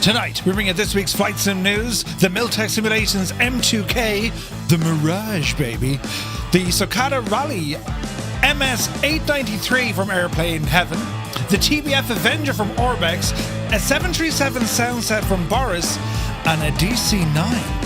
Tonight, we bring you this week's flight sim news, the Miltech Simulations M2K, the Mirage, baby, the Socata Rallye, MS-893 from Aeroplane Heaven, the TBF Avenger from Orbx, a 737 sound set from Boris, and a DC-9.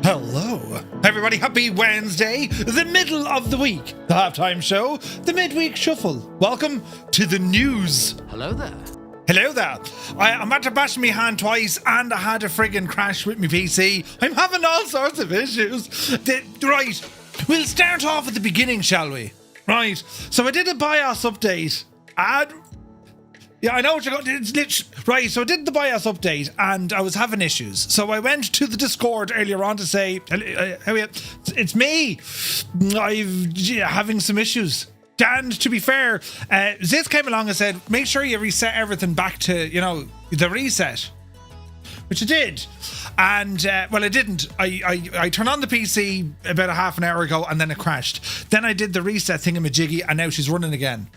Hello, everybody. Happy Wednesday, the middle of the week, the halftime show, the midweek shuffle. Welcome to the news. Hello there. Hello there. I'm about to bash my hand twice and I had a friggin' crash with my PC. I'm having all sorts of issues. Right, we'll start off at the beginning, shall we? Right, so I did a BIOS update and... Yeah, I know what you're going to... Right, so I did the BIOS update and I was having issues. So I went to the Discord earlier on to say, it's me. I'm having some issues. And to be fair, Ziz came along and said, make sure you reset everything back to, the reset. Which I did. And, well, I didn't. I turned on the PC about a half an hour ago and then it crashed. Then I did the reset thingamajiggy and now she's running again.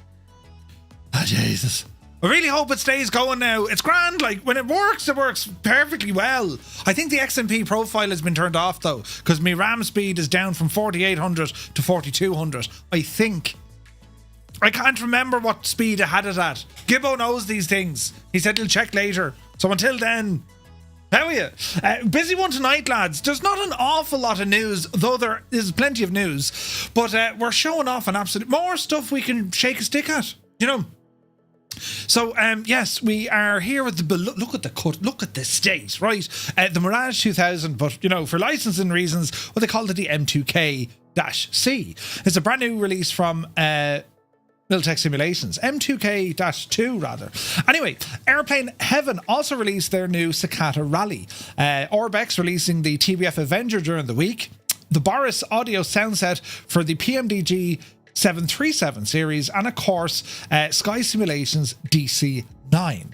Oh, Jesus. I really hope it stays going now. It's grand. Like, when it works perfectly well. I think the XMP profile has been turned off, though, because my RAM speed is down from 4800 to 4200. I think. I can't remember what speed I had it at. Gibbo knows these things. He said he'll check later. So until then, how are you? Busy one tonight, lads. There's not an awful lot of news, though there is plenty of news. But we're showing off an absolute... more stuff we can shake a stick at, So, yes, we are here with the... Look at the cut. Look at the state, right? The Mirage 2000, but, for licensing reasons, what they called it the M2K-C. It's a brand new release from Miltech Simulations, M2K-2, rather. Anyway, Aeroplane Heaven also released their new Sokata Rallye. Orbx releasing the TBF Avenger during the week. The Boris audio sound set for the PMDG 737 series, and of course Sky Simulations DC-9.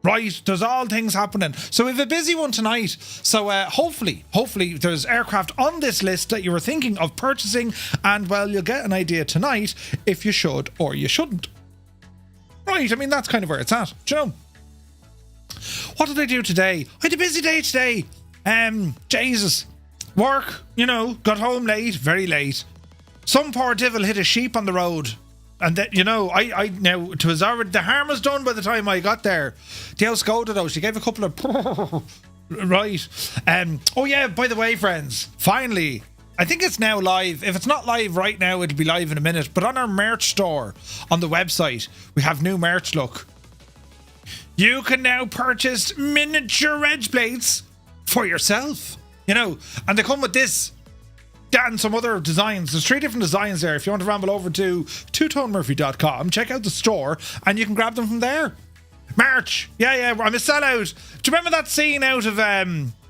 Right, there's all things happening, so we have a busy one tonight. So hopefully there's aircraft on this list that you were thinking of purchasing, and well, you'll get an idea tonight if you should or you shouldn't. Right, I mean, that's kind of where it's at. Do you know what did I do today? I had a busy day today. Jesus, work, got home late, very late. Some poor devil hit a sheep on the road. And then, it was already, the harm was done by the time I got there. The Sokata, though, she gave a couple of... Right. Oh, yeah, by the way, friends, finally, I think it's now live. If it's not live right now, it'll be live in a minute. But on our merch store on the website, we have new merch, look. You can now purchase miniature edge plates for yourself, and they come with this. and some other designs. There's 3 different designs there. If you want to ramble over to TwoToneMurphy.com, check out the store and you can grab them from there. Merch. Yeah, I'm a sellout. Do you remember that scene out of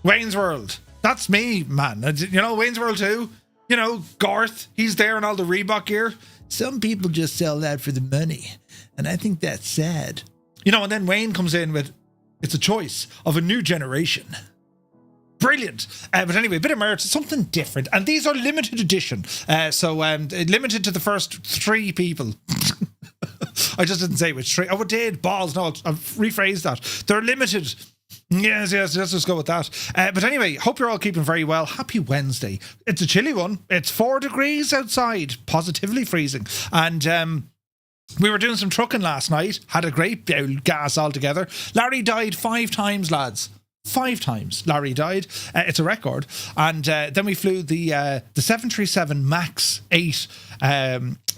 Wayne's World? That's me, man. You know, Wayne's World 2? You know, Garth, he's there in all the Reebok gear. Some people just sell that for the money, and I think that's sad. You know, and then Wayne comes in with, it's a choice of a new generation. Brilliant. But anyway, a bit of merch, something different. And these are limited edition. So limited to the first 3 people. I just didn't say which 3. Oh, it did. Balls. No, I've rephrased that. They're limited. Yes, let's just go with that. But anyway, hope you're all keeping very well. Happy Wednesday. It's a chilly one. It's 4 degrees outside. Positively freezing. And we were doing some trucking last night. Had a great gas altogether. Larry died 5 times, lads. 5 times Larry died. It's a record. And then we flew the 737 MAX 8.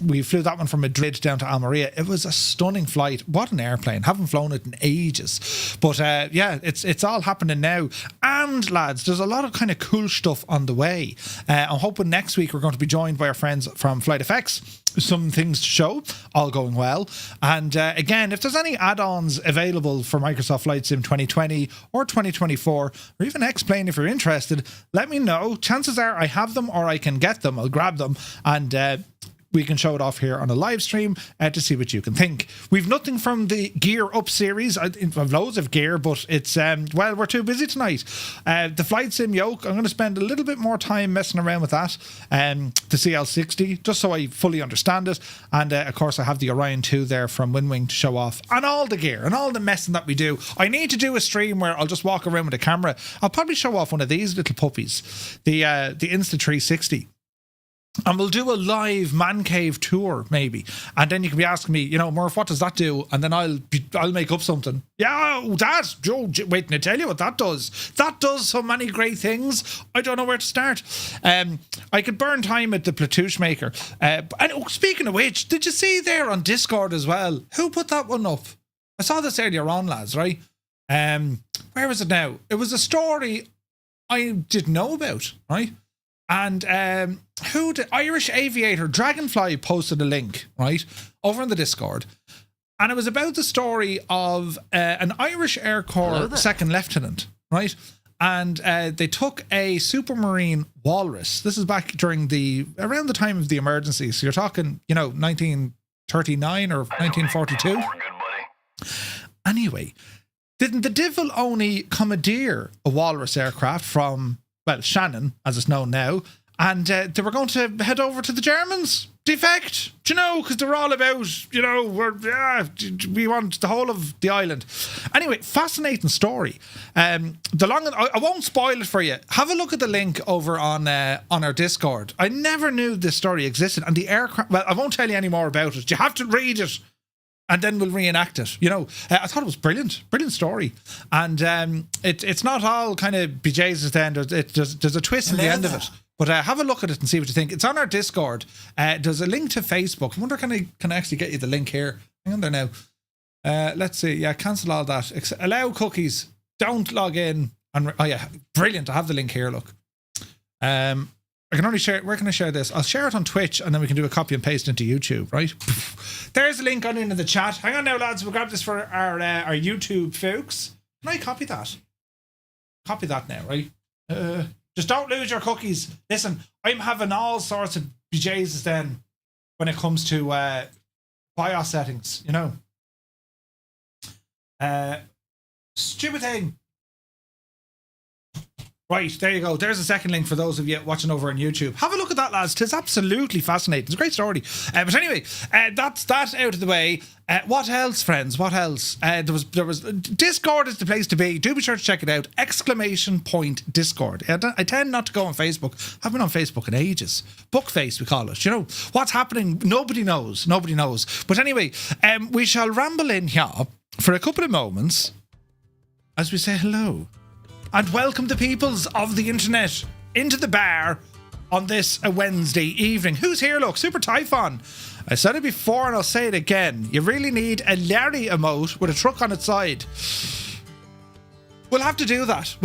We flew that one from Madrid down to Almeria. It was a stunning flight. What an airplane. Haven't flown it in ages. But yeah, it's all happening now. And lads, there's a lot of kind of cool stuff on the way. I'm hoping next week we're going to be joined by our friends from Flight FX. Some things to show, all going well. And again, if there's any add-ons available for Microsoft Flight Sim 2020 or 2024, or even X-Plane if you're interested, let me know. Chances are I have them or I can get them. I'll grab them and we can show it off here on a live stream to see what you can think. We've nothing from the Gear Up series. I've loads of gear, but it's, well, we're too busy tonight. The Flight Sim Yoke, I'm going to spend a little bit more time messing around with that. The CL60, just so I fully understand it. And of course, I have the Orion 2 there from WinWing to show off. And all the gear and all the messing that we do. I need to do a stream where I'll just walk around with a camera. I'll probably show off one of these little puppies. The Insta360. And we'll do a live man cave tour, maybe. And then you can be asking me, you know, Murph, what does that do? And then I'll make up something. Yeah, that, Joe, wait, I tell you what that does. That does so many great things. I don't know where to start. I could burn time at the Platoosh Maker. And speaking of which, did you see there on Discord as well? Who put that one up? I saw this earlier on, lads, right? Where was it now? It was a story I didn't know about, right? And Irish Aviator Dragonfly posted a link, right, over in the Discord. And it was about the story of an Irish Air Corps second lieutenant, right? And they took a Supermarine Walrus. This is back around the time of the emergency. So you're talking, you know, 1939 or 1942. Anyway, didn't the devil only commandeer a Walrus aircraft from, well, Shannon, as it's known now, and they were going to head over to the Germans. Defect, do you know, because they're all about, you know, we want the whole of the island. Anyway, fascinating story. I won't spoil it for you. Have a look at the link over on our Discord. I never knew this story existed, and the aircraft. Well, I won't tell you any more about it. You have to read it, and then we'll reenact it. You know, I thought it was brilliant story, and it's not all kind of bejesus. Then there's a twist in the end of it. But have a look at it and see what you think. It's on our Discord. There's a link to Facebook. I wonder can I actually get you the link here? Hang on there now. Let's see. Yeah, cancel all that. Allow cookies. Don't log in. Oh yeah, brilliant. I have the link here. Look. I can only share. Where can I share this? I'll share it on Twitch, and then we can do a copy and paste into YouTube. Right? There's the link on into the chat. Hang on now, lads. We'll grab this for our YouTube folks. Can I copy that? Copy that now, right? Just don't lose your cookies. Listen, I'm having all sorts of bejesus then when it comes to BIOS settings, you know. Stupid thing. Right, there you go. There's a second link for those of you watching over on YouTube. Have a look at that, lads. It's absolutely fascinating. It's a great story. But anyway, that's that out of the way. What else, friends? What else? There was Discord is the place to be. Do be sure to check it out. ! Discord. I tend not to go on Facebook. I've been on Facebook in ages. Bookface, we call it. You know what's happening? Nobody knows. Nobody knows. But anyway, we shall ramble in here for a couple of moments as we say hello. And welcome the peoples of the internet into the bar on this Wednesday evening. Who's here, look? Super Typhon. I said it before and I'll say it again. You really need a Larry emote with a truck on its side. We'll have to do that.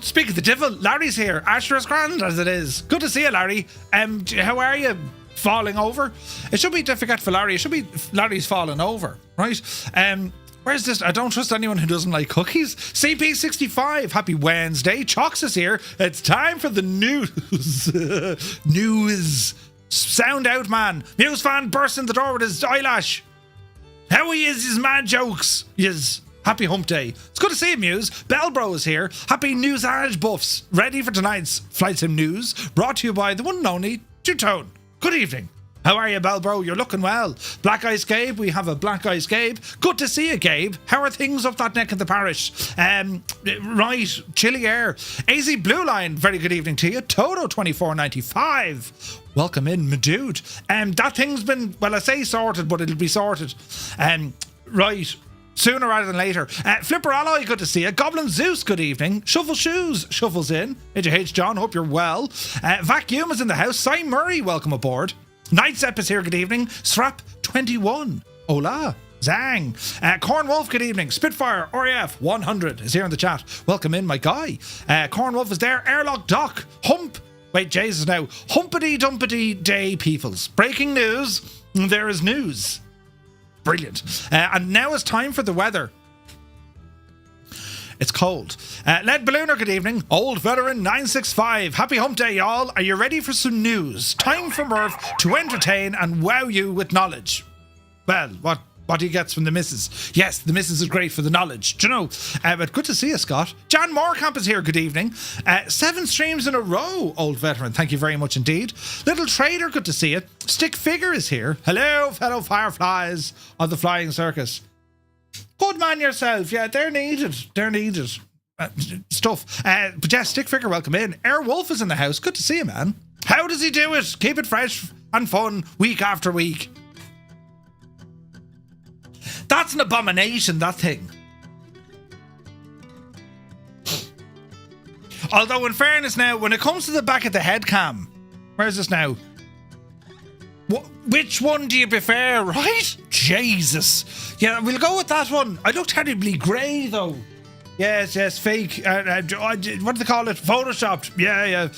Speak of the devil, Larry's here. Asher is grand as it is. Good to see you, Larry. How are you? Falling over? It should be difficult for Larry. It should be Larry's falling over, right? Where's this? I don't trust anyone who doesn't like cookies. CP65, happy Wednesday. Chalks is here. It's time for the news. News. Sound out, man. News fan bursts in the door with his eyelash. How he is his mad jokes. Yes. Happy hump day. It's good to see you, Muse. Bellbro is here. Happy News Age buffs. Ready for tonight's Flight Sim News. Brought to you by the one and only TwoTone. Good evening. How are you, Bellbro? You're looking well. Black Ice Gabe, we have a Black Ice Gabe. Good to see you, Gabe. How are things up that neck of the parish? Right, chilly air. AZ Blue Line, very good evening to you. Toto2495. Welcome in, my dude. That thing's been, well, I say sorted, but it'll be sorted. Right. Sooner rather than later. Flipper Alloy, good to see you. Goblin Zeus, good evening. Shuffle Shoes, shuffles in. HH John, hope you're well. Vacuum is in the house. Cy Murray, welcome aboard. Nightsep is here, good evening. Srap21, hola. Zang. Corn Wolf, good evening. Spitfire, RAF 100 is here in the chat. Welcome in, my guy. Corn Wolf is there. Airlock Doc, Hump. Wait, Jesus now. Humpity Dumpity Day, peoples. Breaking news. There is news. Brilliant. And now it's time for the weather. It's cold. Lead Ballooner, good evening. Old Veteran 965. Happy hump day, y'all. Are you ready for some news? Time for Murph to entertain and wow you with knowledge. Well, what he gets from the missus. Yes, the missus is great for the knowledge. Do you know? But good to see you, Scott. Jan Moorcamp is here, good evening. 7 streams in a row, Old Veteran. Thank you very much indeed. Little Trader, good to see you. Stick Figure is here. Hello, fellow fireflies of the flying circus. Good man yourself. Yeah, they're needed. They're needed. Stuff. But yeah, Stick Figure, welcome in. Air Wolf is in the house. Good to see you, man. How does he do it? Keep it fresh and fun week after week. That's an abomination, that thing. Although, in fairness now, when it comes to the back of the head cam, where's this now? Which one do you prefer, right? Jesus. Yeah, we'll go with that one. I look terribly grey, though. Yes, fake. What do they call it? Photoshopped. Yeah.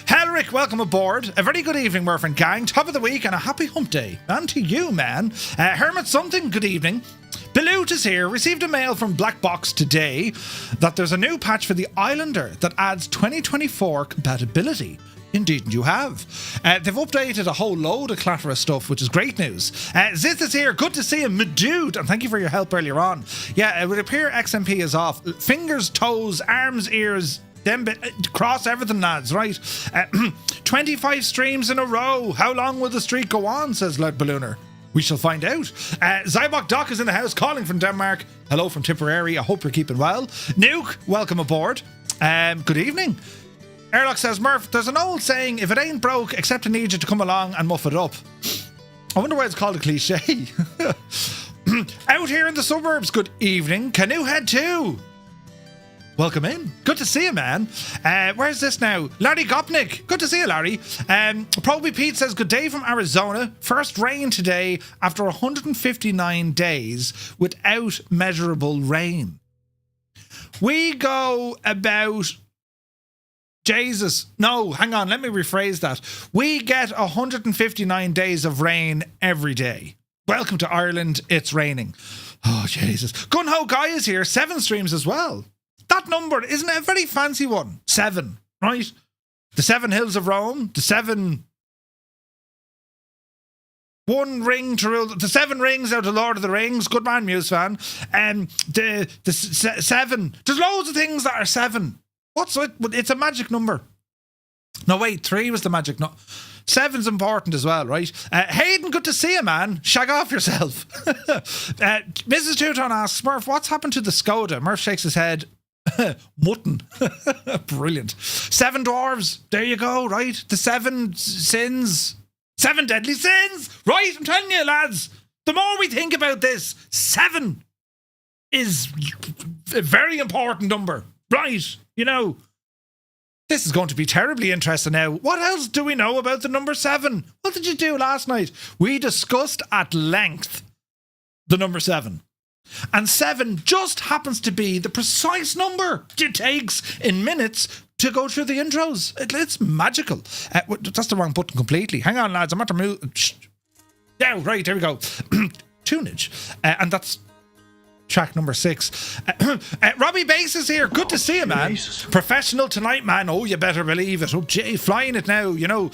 Helric, welcome aboard. A very good evening, Murph and gang. Top of the week and a happy hump day. And to you, man. Hermit Something, good evening. Beloot is here. Received a mail from Black Box today that there's a new patch for the Islander that adds 2024 compatibility. Indeed you have. They've updated a whole load of Clatterer stuff, which is great news. Zith is here. Good to see him, my dude. And thank you for your help earlier on. Yeah, it would appear XMP is off. Fingers, toes, arms, ears, them cross everything, lads, right? 25 streams in a row. How long will the streak go on, says Lead Ballooner. We shall find out. Zybok Doc is in the house calling from Denmark. Hello from Tipperary. I hope you're keeping well. Nuke, welcome aboard. Good evening. Airlock says, Murph, there's an old saying, if it ain't broke, except it needs you to come along and muff it up. I wonder why it's called a cliche. Out here in the suburbs, good evening. Canoe Head 2. Welcome in. Good to see you, man. Where's this now? Larry Gopnik. Good to see you, Larry. Proby Pete says, good day from Arizona. First rain today after 159 days without measurable rain. We go about... Jesus. No, hang on. Let me rephrase that. We get 159 days of rain every day. Welcome to Ireland. It's raining. Oh, Jesus. Gunho Guy is here. 7 streams as well. That number, isn't it a very fancy one? 7, right? The 7 hills of Rome. The 7... One ring to rule... The 7 rings out of Lord of the Rings. Good man, Muse fan. The 7... There's loads of things that are 7. What's it? It's a magic number. No, wait, 3 was the magic number. 7's important as well, right? Hayden, good to see you, man. Shag off yourself. Mrs. Two-Tone asks, Murph, what's happened to the Skoda? Murph shakes his head. Mutton. Brilliant. 7 dwarves. There you go, right? The 7 sins. 7 deadly sins. Right, I'm telling you, lads. The more we think about this, 7 is a very important number. Right, you know, this is going to be terribly interesting now. What else do we know about the number 7? What did you do last night? We discussed at length the number 7. And 7 just happens to be the precise number it takes in minutes to go through the intros. It's magical. That's the wrong button completely. Hang on, lads. I'm at the move. Yeah, right, there we go. Tunage. And that's track number 6. Robbie Bass is here. Good to see you, man. Professional tonight, man. Oh, you better believe it. Oh, gee, flying it now, you know.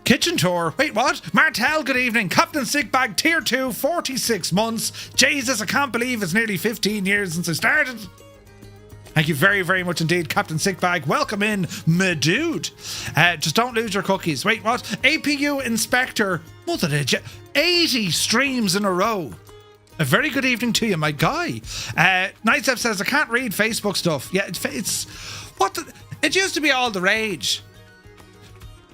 Kitchen tour. Wait, what? Martel, good evening. Captain Sickbag, tier 2, 46 months. Jesus, I can't believe it's nearly 15 years since I started. Thank you very, very much indeed, Captain Sickbag. Welcome in, my dude. Just don't lose your cookies. Wait, what? APU Inspector. Mother did you? 80 streams in a row. A very good evening to you, my guy. Nightstep says, I can't read Facebook stuff. Yeah, it's what? It used to be all the rage.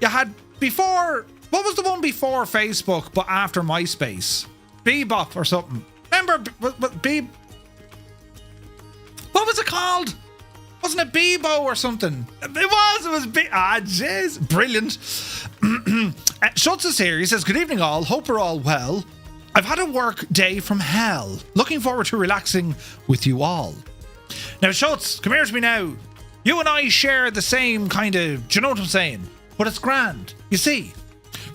You had before, what was the one before Facebook, but after MySpace? Bebop or something. Remember, what was it called? Wasn't it Bebo or something? It was jeez, brilliant. Schutz is here. He says, good evening all, hope we're all well. I've had a work day from hell. Looking forward to relaxing with you all. Now, Schutz, come here to me now. You and I share the same kind of, do you know what I'm saying? But it's grand. You see,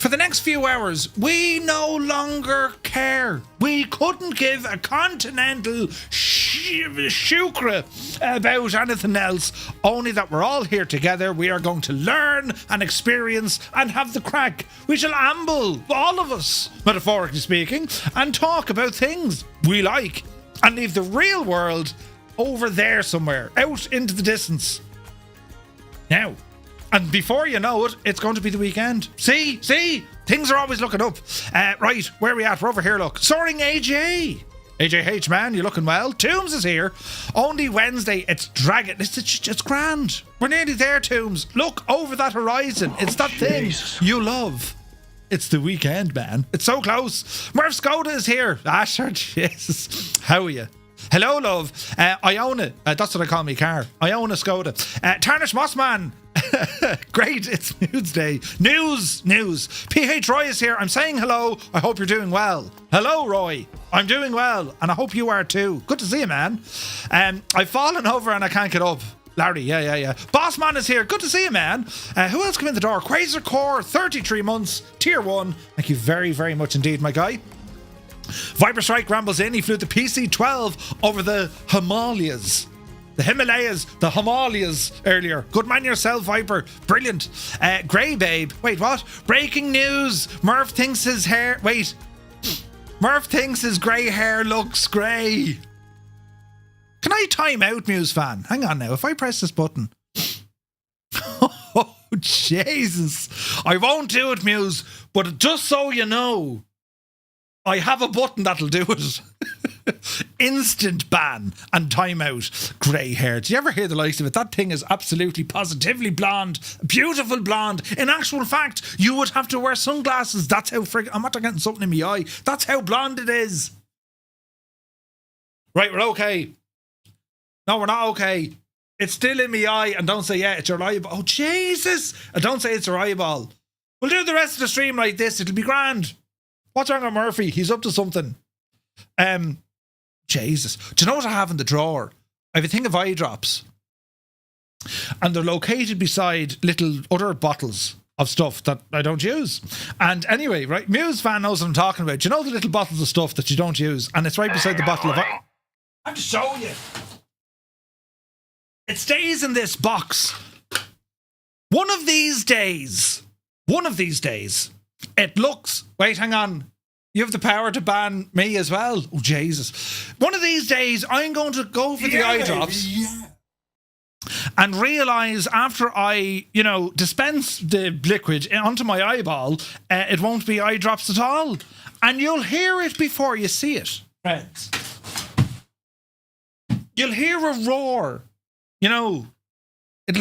for the next few hours, we no longer care. We couldn't give a continental shukra about anything else, only that we're all here together. We are going to learn and experience and have the crack. We shall amble, all of us, metaphorically speaking, and talk about things we like and leave the real world over there somewhere, out into the distance. Now, and before you know it, it's going to be the weekend. See? Things are always looking up. Right, where are we at? We're over here, look. Soaring AJ. AJH, man, you're looking well. Toombs is here. Only Wednesday, it's dragging. It's grand. We're nearly there, Toombs. Look over that horizon. It's that thing you love. It's the weekend, man. It's so close. Murph Sokata is here. Sure, Jesus. How are you? Hello, love. I own it. That's what I call my car. I own a Skoda. Tarnish Mossman. Great, it's News Day. News. PH Roy is here. I'm saying hello. I hope you're doing well. Hello, Roy. I'm doing well, and I hope you are too. Good to see you, man. I've fallen over and I can't get up. Larry, yeah. Bossman is here. Good to see you, man. Who else came in the door? Quasar Core, 33 months, tier 1. Thank you very, very much indeed, my guy. Viper Strike rambles in. He flew the PC-12 over the Himalayas. The Himalayas earlier. Good man yourself, Viper. Brilliant. Grey Babe. Wait, what? Breaking news. Murph thinks his grey hair looks grey. Can I time out, Muse fan? Hang on now. If I press this button. Oh, Jesus. I won't do it, Muse. But just so you know, I have a button that'll do it. Instant ban and timeout. Grey hair. Do you ever hear the likes of it? That thing is absolutely positively blonde. Beautiful blonde. In actual fact, you would have to wear sunglasses. That's how I'm not getting something in my eye. That's how blonde it is. Right, we're okay. No, we're not okay. It's still in my eye. And don't say, yeah, it's your eyeball. Oh, Jesus. And don't say it's your eyeball. We'll do the rest of the stream like this. It'll be grand. What's wrong with Murphy? He's up to something. Jesus. Do you know what I have in the drawer? I have a thing of eye drops. And they're located beside little other bottles of stuff that I don't use. And anyway, right, Muse fan knows what I'm talking about. Do you know the little bottles of stuff that you don't use? And it's right beside the bottle of... I'm just showing you. It stays in this box. One of these days, it looks... Wait, hang on. You have the power to ban me as well. Oh, Jesus. One of these days, I'm going to go for the eye drops. Yeah. And realise after I, dispense the liquid onto my eyeball, it won't be eye drops at all. And you'll hear it before you see it, friends. You'll hear a roar. It'll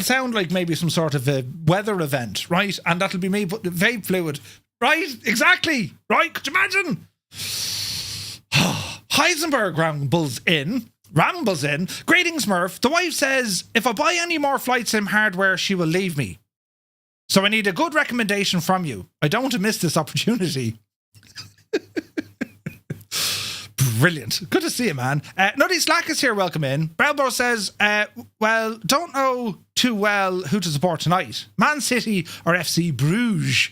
sound like maybe some sort of a weather event, right? And that'll be me putting vape fluid. Right? Exactly. Right? Could you imagine? Heisenberg rambles in. Greetings, Murph. The wife says, if I buy any more flight sim hardware, she will leave me. So I need a good recommendation from you. I don't want to miss this opportunity. Brilliant. Good to see you, man. Nutty Slack is here. Welcome in. Belbo says, well, don't know too well who to support tonight. Man City or FC Bruges?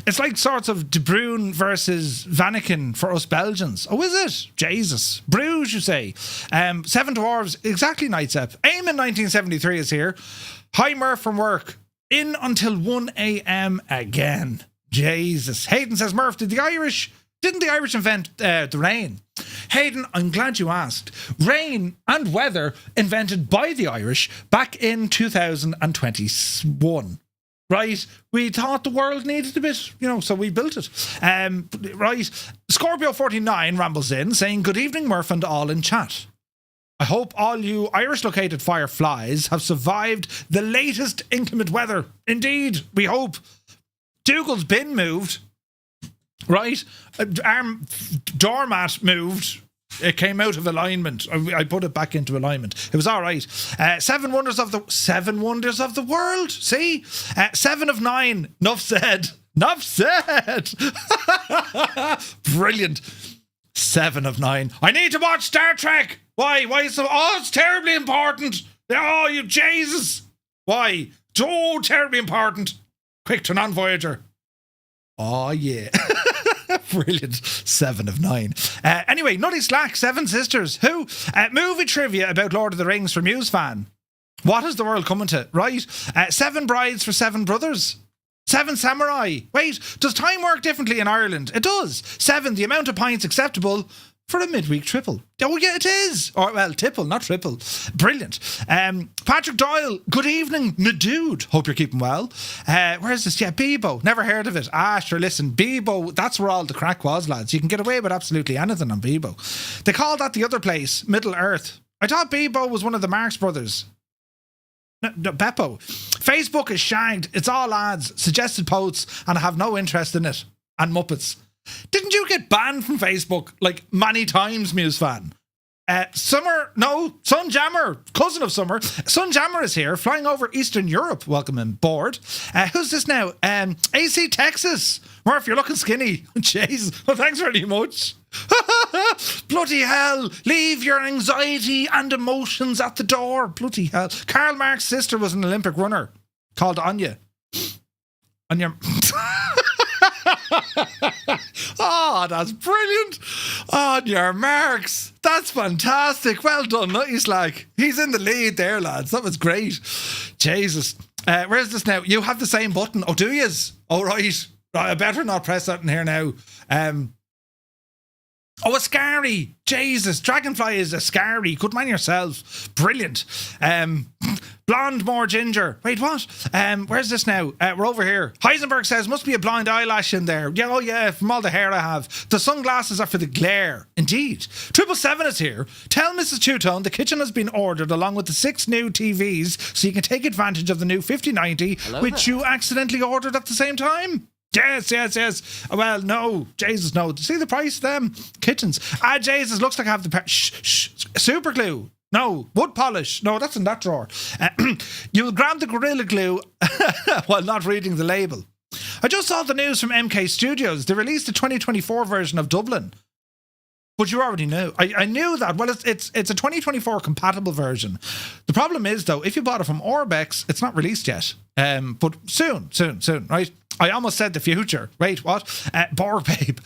It's like sorts of De Bruyne versus Vanaken for us Belgians. Oh, is it? Jesus. Bruges, you say. Seven Dwarves. Exactly, Nightsep. Eamon 1973 is here. Hi, Murph from work. In until 1 a.m. again. Jesus. Hayden says, Murph, didn't the Irish invent the rain? Hayden, I'm glad you asked. Rain and weather invented by the Irish back in 2021. Right? We thought the world needed a bit, so we built it. Right? Scorpio 49 rambles in saying, good evening, Murph and all in chat. I hope all you Irish-located fireflies have survived the latest inclement weather. Indeed, we hope. Dougal's bin moved. Right? Our doormat moved. It came out of alignment. I put it back into alignment. It was all right. Seven wonders of the world. See? 7 of 9. Nuff said. Brilliant. 7 of 9. I need to watch Star Trek. Why? Why is so? Oh, it's terribly important. Oh, you Jesus. Why? Oh, terribly important. Quick, turn on Voyager. Oh, yeah. Brilliant. 7 of 9. Anyway, Nutty Slack, 7 sisters. Who? Movie trivia about Lord of the Rings for Muse fan. What is the world coming to? Right? 7 brides for 7 brothers. 7 samurai. Wait, does time work differently in Ireland? It does. 7, the amount of pints acceptable for a midweek triple. Oh, yeah, it is. Or, well, tipple, not triple. Brilliant. Patrick Doyle, good evening, my dude. Hope you're keeping well. Where is this? Yeah, Bebo. Never heard of it. Sure, listen, Bebo, that's where all the crack was, lads. You can get away with absolutely anything on Bebo. They call that the other place, Middle Earth. I thought Bebo was one of the Marx brothers. No, Beppo. Facebook is shagged. It's all ads, suggested posts, and I have no interest in it. And Muppets. Didn't you get banned from Facebook like many times, Muse fan? Sunjammer, cousin of Summer. Sunjammer is here, flying over Eastern Europe. Welcome on board. Who's this now? AC Texas. Murph, you're looking skinny. Jeez. Well, thanks very much. Bloody hell. Leave your anxiety and emotions at the door. Bloody hell. Karl Marx's sister was an Olympic runner called Anya. Anya. Oh, that's brilliant. On your marks. That's fantastic. Well done, Nutty Slack. He's in the lead there, lads. That was great. Jesus. Where's this now? You have the same button. Oh, do yous? Oh, right. I better not press that in here now. Oh, a scary. Jesus. Dragonfly is a scary. Good man yourself. Brilliant. Blonde, more ginger. Wait, what? Where's this now? We're over here. Heisenberg says, must be a blind eyelash in there. Yeah, oh yeah, from all the hair I have. The sunglasses are for the glare. Indeed. 777 is here. Tell Mrs. Two-Tone the kitchen has been ordered along with the 6 new TVs so you can take advantage of the new 5090, which you accidentally ordered at the same time. Yes. Well, no. Jesus, no. See the price of them? Kitchens. Jesus, looks like I have the... super glue. No. Wood polish. No, that's in that drawer. You'll grab the Gorilla Glue while not reading the label. I just saw the news from MK Studios. They released the 2024 version of Dublin. But you already knew. I knew that. Well, it's a 2024 compatible version. The problem is, though, if you bought it from Orbx, it's not released yet. But soon, right? I almost said the future. Wait, what? Borg Babe.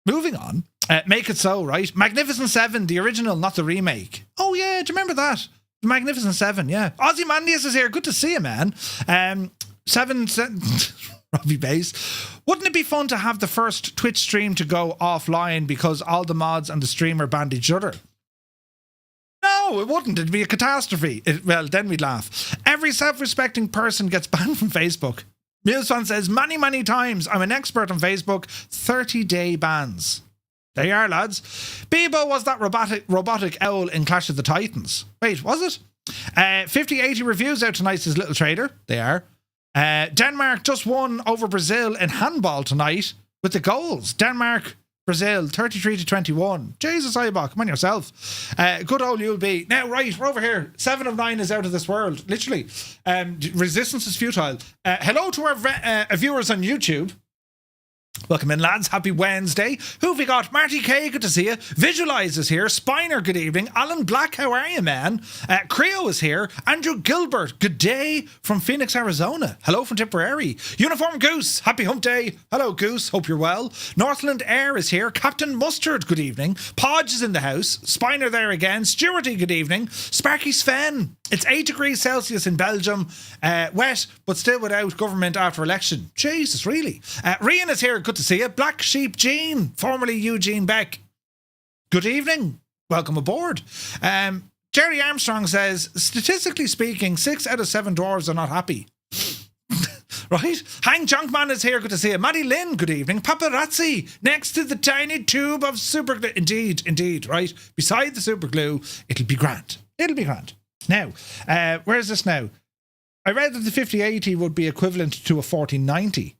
Moving on. Make It So, right? Magnificent 7, the original, not the remake. Oh, yeah, do you remember that? The Magnificent 7, yeah. Ozymandias is here. Good to see you, man. 7... Robbie Bass. Wouldn't it be fun to have the first Twitch stream to go offline because all the mods and the streamer banned each other? No, it wouldn't. It'd be a catastrophe. Well, then we'd laugh. Every self-respecting person gets banned from Facebook. Milsfan says, many times, I'm an expert on Facebook. 30-day bans. There you are, lads. Bebo was that robotic owl in Clash of the Titans. Wait, was it? 5080 reviews out tonight, says Little Trader. They are. Denmark just won over Brazil in handball tonight with the goals. Denmark, Brazil, 33-21. Jesus, Ibach, come on yourself. Good old you'll be. Now, right, we're over here. 7 of 9 is out of this world, literally. Resistance is futile. Hello to our viewers on YouTube. Welcome in, lads. Happy Wednesday. Who have we got? Marty K, good to see you. Visualize is here. Spiner, good evening. Alan Black, how are you, man? Creo is here. Andrew Gilbert, good day from Phoenix, Arizona. Hello from Tipperary. Uniform Goose, happy hump day. Hello, Goose. Hope you're well. Northland Air is here. Captain Mustard, good evening. Podge is in the house. Spiner there again. Stewarty, good evening. Sparky Sven. It's 8 degrees Celsius in Belgium. Wet, but still without government after election. Jesus, really? Rian is here. Good to see you. Black Sheep Jean, formerly Eugene Beck. Good evening. Welcome aboard. Jerry Armstrong says, statistically speaking, 6 out of 7 dwarves are not happy. Right? Hang Junkman is here. Good to see you. Maddie Lynn, good evening. Paparazzi, next to the tiny tube of super glue. Indeed, right? Beside the super glue, it'll be grand. It'll be grand. Now, where is this now? I read that the 5080 would be equivalent to a 4090.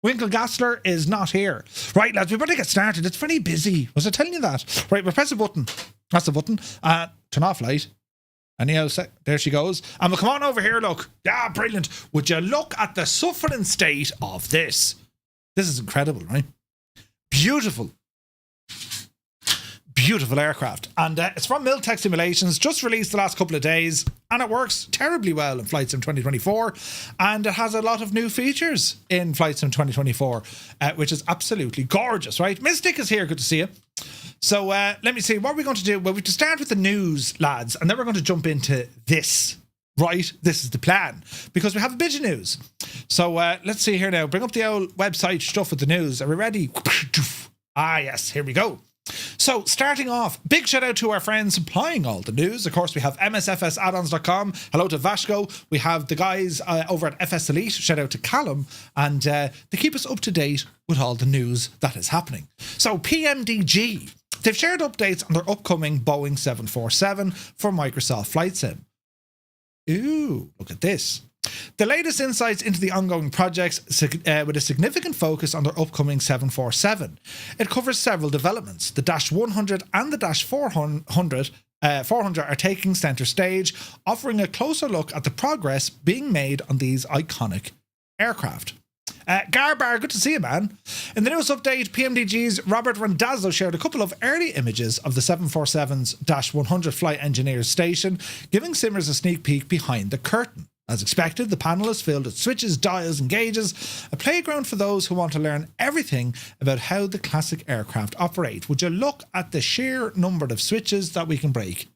Winkle Gassler is not here. Right, lads, we better get started. It's very busy. Was I telling you that? Right, we'll press a button. That's the button. Turn off light. Anyhow, there she goes. And we'll come on over here, look. Yeah, brilliant. Would you look at the suffering state of this? This is incredible, right? Beautiful. Beautiful aircraft. And it's from Miltech Simulations, just released the last couple of days, and it works terribly well in Flight Sim 2024, and it has a lot of new features in Flight Sim 2024, which is absolutely gorgeous, right? Mystic is here, good to see you. So let me see, what are we going to do? Well, we have to start with the news, lads, and then we're going to jump into this, right? This is the plan, because we have a bit of news. So let's see here now. Bring up the old website stuff with the news. Are we ready? Ah, yes, here we go. So, starting off, big shout out to our friends supplying all the news. Of course, we have MSFS Hello to Vasco. We have the guys over at FS Elite. Shout out to Callum. And they keep us up to date with all the news that is happening. So, PMDG, they've shared updates on their upcoming Boeing 747 for Microsoft Flight Sim. Ooh, look at this. The latest insights into the ongoing projects with a significant focus on their upcoming 747. It covers several developments. The Dash 100 and the Dash 400 are taking centre stage, offering a closer look at the progress being made on these iconic aircraft. Garbar, good to see you, man. In the news update, PMDG's Robert Randazzo shared a couple of early images of the 747's Dash 100 flight engineers station, giving simmers a sneak peek behind the curtain. As expected, the panel is filled with switches, dials and gauges, a playground for those who want to learn everything about how the classic aircraft operate. Would you look at the sheer number of switches that we can break?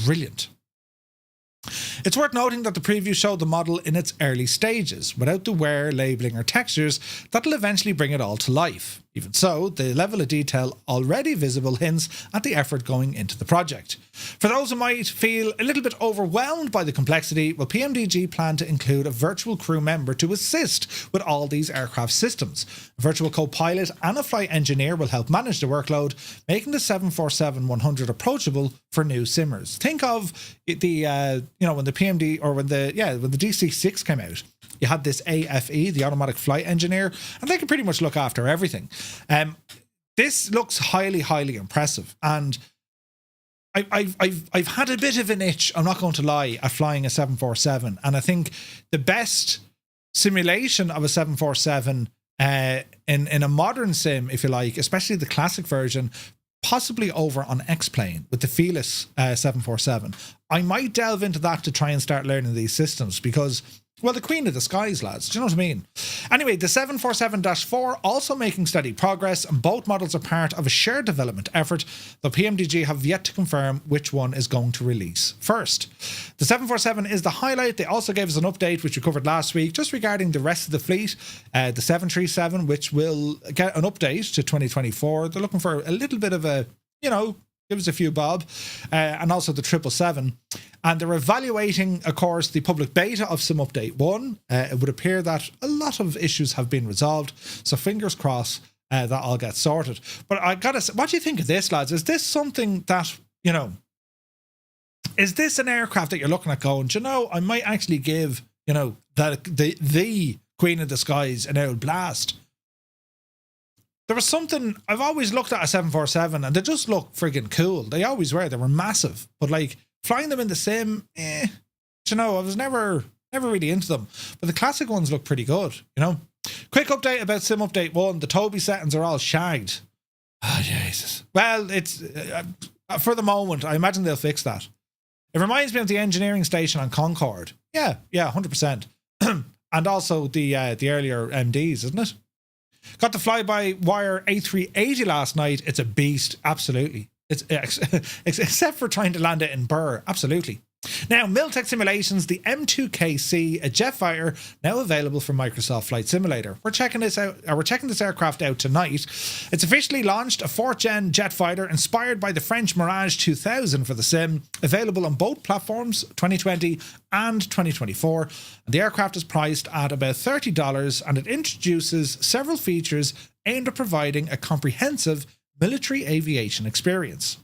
Brilliant. It's worth noting that the preview showed the model in its early stages, without the wear, labelling or textures that'll eventually bring it all to life. Even so, the level of detail already visible hints at the effort going into the project. For those who might feel a little bit overwhelmed by the complexity, well, PMDG plan to include a virtual crew member to assist with all these aircraft systems. A virtual co-pilot and a flight engineer will help manage the workload, making the 747-100 approachable for new simmers. Think of the, when the PMD or when the DC-6 came out. You had this AFE, the automatic flight engineer, and they can pretty much look after everything. This looks highly, highly impressive, and I've had a bit of an itch, I'm not going to lie, at flying a 747, and I think the best simulation of a 747 in a modern sim, if you like, especially the classic version, possibly over on X-Plane with the Felis 747. I might delve into that to try and start learning these systems because, well, the queen of the skies, lads. Do you know what I mean? Anyway, the 747-4 also making steady progress, and both models are part of a shared development effort, though PMDG have yet to confirm which one is going to release first. The 747 is the highlight. They also gave us an update, which we covered last week, just regarding the rest of the fleet. The 737, which will get an update to 2024. They're looking for a little bit of a, give us a few bob, and also the 777. And they're evaluating, of course, the public beta of Sim Update 1. It would appear that a lot of issues have been resolved, so fingers crossed that all gets sorted. But I gotta say, what do you think of this, lads? Is this something that, is this an aircraft that you're looking at going, I might actually give, the Queen of the Skies an old blast? There was something, I've always looked at a 747 and they just look friggin' cool. They always were. They were massive. But like flying them in the sim, I was never really into them. But the classic ones look pretty good, Quick update about Sim Update 1. The Toby settings are all shagged. Oh, Jesus. Well, it's for the moment. I imagine they'll fix that. It reminds me of the engineering station on Concorde. Yeah, 100%. And also the earlier MDs, isn't it? Got the fly-by-wire A380 last night. It's a beast, absolutely. It's except for trying to land it in Burr, absolutely. Now, Miltech Simulations, the M2K-C, a jet fighter, now available for Microsoft Flight Simulator. We're checking this aircraft out tonight. It's officially launched, a 4th-gen jet fighter inspired by the French Mirage 2000 for the sim, available on both platforms, 2020 and 2024. And the aircraft is priced at about $30, and it introduces several features aimed at providing a comprehensive military aviation experience.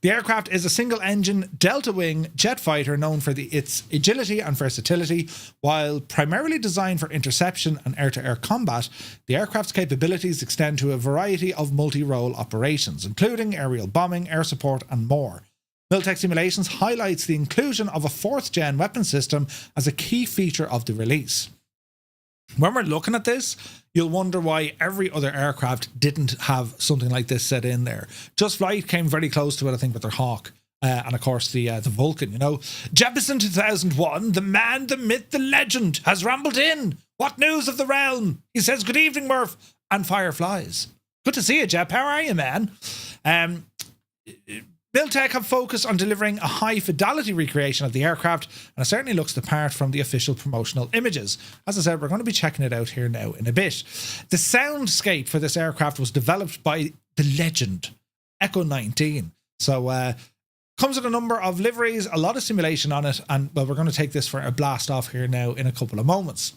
The aircraft is a single-engine delta-wing jet fighter known for its agility and versatility. While primarily designed for interception and air-to-air combat, the aircraft's capabilities extend to a variety of multi-role operations, including aerial bombing, air support, and more. Miltech Simulations highlights the inclusion of a 4th-gen weapon system as a key feature of the release. When we're looking at this, you'll wonder why every other aircraft didn't have something like this set in there. Just Flight came very close to it, I think, with their Hawk. And of course, the Vulcan, you know. Jeppesen 2001, the man, the myth, the legend, has rambled in. What news of the realm? He says, good evening, Murph, and fireflies. Good to see you, Jep. How are you, man? Miltech have focused on delivering a high-fidelity recreation of the aircraft, and it certainly looks the part from the official promotional images. As I said, we're going to be checking it out here now in a bit. The soundscape for this aircraft was developed by the legend, Echo 19. So, comes with a number of liveries, a lot of simulation on it, and, well, we're going to take this for a blast off here now in a couple of moments.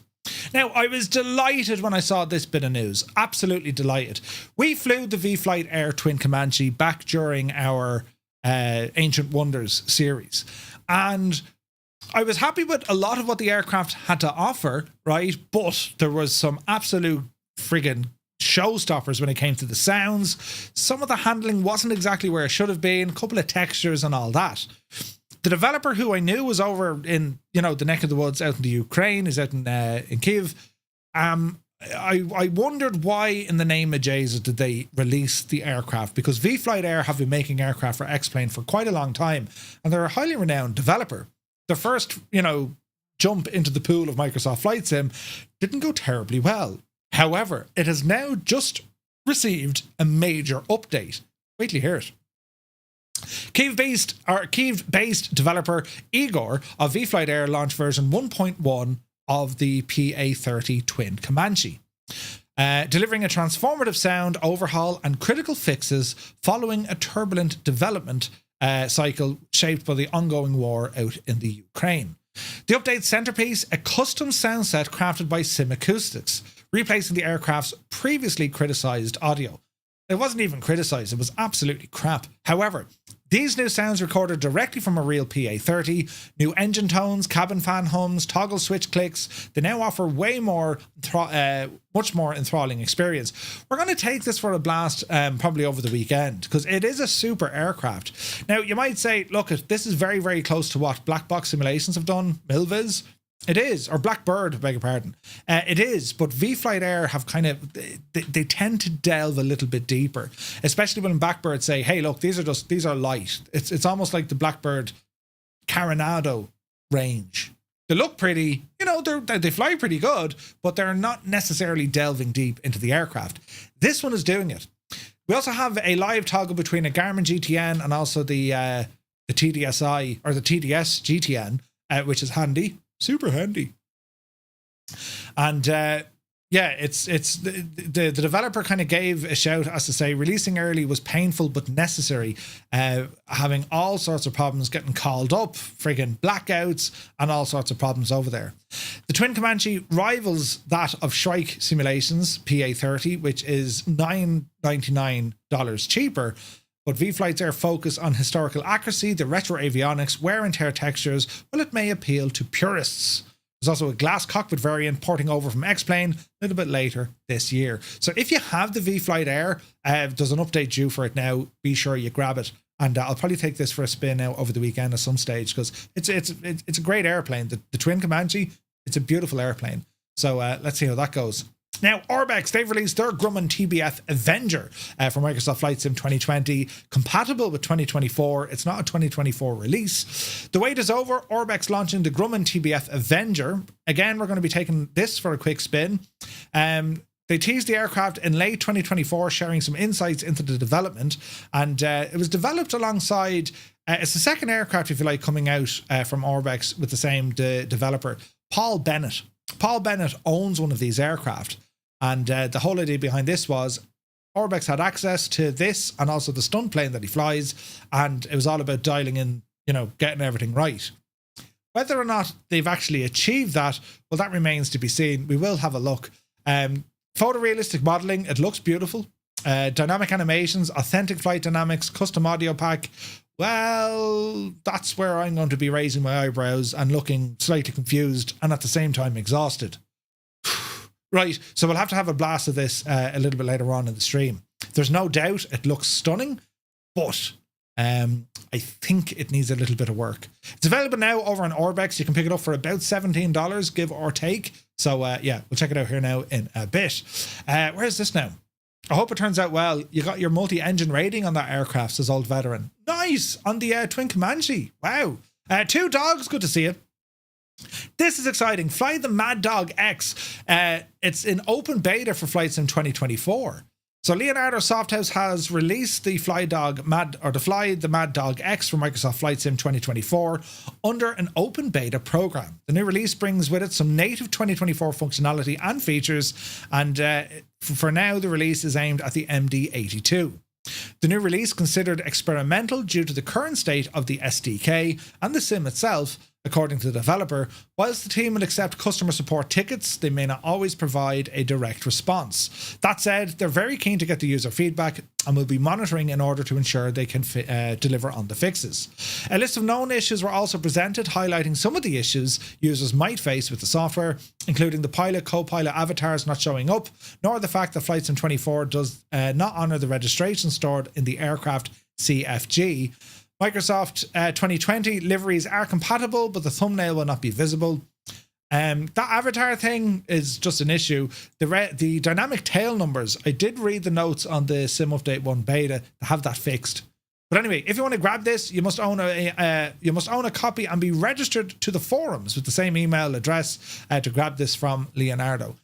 Now, I was delighted when I saw this bit of news. Absolutely delighted. We flew the V-Flight Air Twin Comanche back during our Ancient Wonders series, and I was happy with a lot of what the aircraft had to offer, right? But there was some absolute friggin' showstoppers when it came to the sounds. Some of the handling wasn't exactly where it should have been, a couple of textures and all that. The developer, who I knew was over in, you know, the neck of the woods out in the Ukraine, is out in Kyiv. I wondered why in the name of Jesus did they release the aircraft, because V-Flight Air have been making aircraft for X-Plane for quite a long time, and they're a highly renowned developer. The first, you know, jump into the pool of Microsoft Flight Sim didn't go terribly well. However, it has now just received a major update. Wait till you hear it. Kyiv-based developer Igor of V-Flight Air launched version 1.1 of the PA-30 Twin Comanche, delivering a transformative sound overhaul and critical fixes following a turbulent development cycle shaped by the ongoing war out in the Ukraine. The update's centerpiece, a custom sound set crafted by Sim Acoustics, replacing the aircraft's previously criticized audio. It wasn't even criticized, it was absolutely crap. However, these new sounds recorded directly from a real PA-30, new engine tones, cabin fan hums, toggle switch clicks. They now offer much more enthralling experience. We're going to take this for a blast probably over the weekend, because it is a super aircraft. Now, you might say, look, this is very, very close to what Black Box Simulations have done, Milviz. It is, or Blackbird, beg your pardon. It is, but V-Flight Air have kind of, they tend to delve a little bit deeper, especially when Blackbird say, hey, look, these are light. It's almost like the Blackbird Carenado range. They look pretty, you know, they fly pretty good, but they're not necessarily delving deep into the aircraft. This one is doing it. We also have a live toggle between a Garmin GTN and also the TDSI, or the TDS GTN, which is handy. Super handy. And yeah, it's the developer kind of gave a shout as to say releasing early was painful but necessary, having all sorts of problems, getting called up, friggin' blackouts and all sorts of problems over there. The Twin Comanche rivals that of Shrike Simulations PA-30, which is $999 cheaper. But V-Flight's Air focus on historical accuracy, the retro avionics, wear and tear textures, well, it may appeal to purists. There's also a glass cockpit variant porting over from X-Plane a little bit later this year. So if you have the V-Flight Air, there's an update due for it now. Be sure you grab it. And I'll probably take this for a spin now over the weekend at some stage, because it's a great airplane. The Twin Comanche, it's a beautiful airplane. So let's see how that goes. Now, Orbx, they've released their Grumman TBF Avenger for Microsoft Flight Sim 2020, compatible with 2024. It's not a 2024 release. The wait is over. Orbx launching the Grumman TBF Avenger. Again, we're going to be taking this for a quick spin. They teased the aircraft in late 2024, sharing some insights into the development. And it was developed alongside, it's the second aircraft, if you like, coming out from Orbx with the same developer, Paul Bennett. Paul Bennett owns one of these aircraft. And the whole idea behind this was Orbx had access to this and also the stunt plane that he flies. And it was all about dialing in, you know, getting everything right. Whether or not they've actually achieved that, well, that remains to be seen. We will have a look. Photorealistic modeling, it looks beautiful. Dynamic animations, authentic flight dynamics, custom audio pack. Well, that's where I'm going to be raising my eyebrows and looking slightly confused and at the same time exhausted. Right, so we'll have to have a blast of this a little bit later on in the stream. There's no doubt it looks stunning, but I think it needs a little bit of work. It's available now over on Orbx. You can pick it up for about $17, give or take. So yeah, we'll check it out here now in a bit. Where is this now? I hope it turns out well. You got your multi-engine rating on that aircraft, says Old Veteran. Nice! On the Twin Comanche. Wow. Two dogs, good to see you. This is exciting. Fly the Mad Dog X. It's in open beta for Flight Sim 2024. So Leonardo Softhouse has released the Fly the Mad Dog X for Microsoft Flight Sim 2024 under an open beta program. The new release brings with it some native 2024 functionality and features, and for now the release is aimed at the MD82. The new release, considered experimental due to the current state of the SDK and the sim itself, according to the developer, whilst the team will accept customer support tickets, they may not always provide a direct response. That said, they're very keen to get the user feedback and will be monitoring in order to ensure they can deliver on the fixes. A list of known issues were also presented, highlighting some of the issues users might face with the software, including the pilot, co-pilot avatars not showing up, nor the fact that Flight Sim 24 does not honour the registration stored in the aircraft CFG. Microsoft 2020 liveries are compatible, but the thumbnail will not be visible. That avatar thing is just an issue. The dynamic tail numbers, I did read the notes on the Sim Update 1 beta to have that fixed. But anyway, if you want to grab this, you must own a copy and be registered to the forums with the same email address to grab this from Leonardo.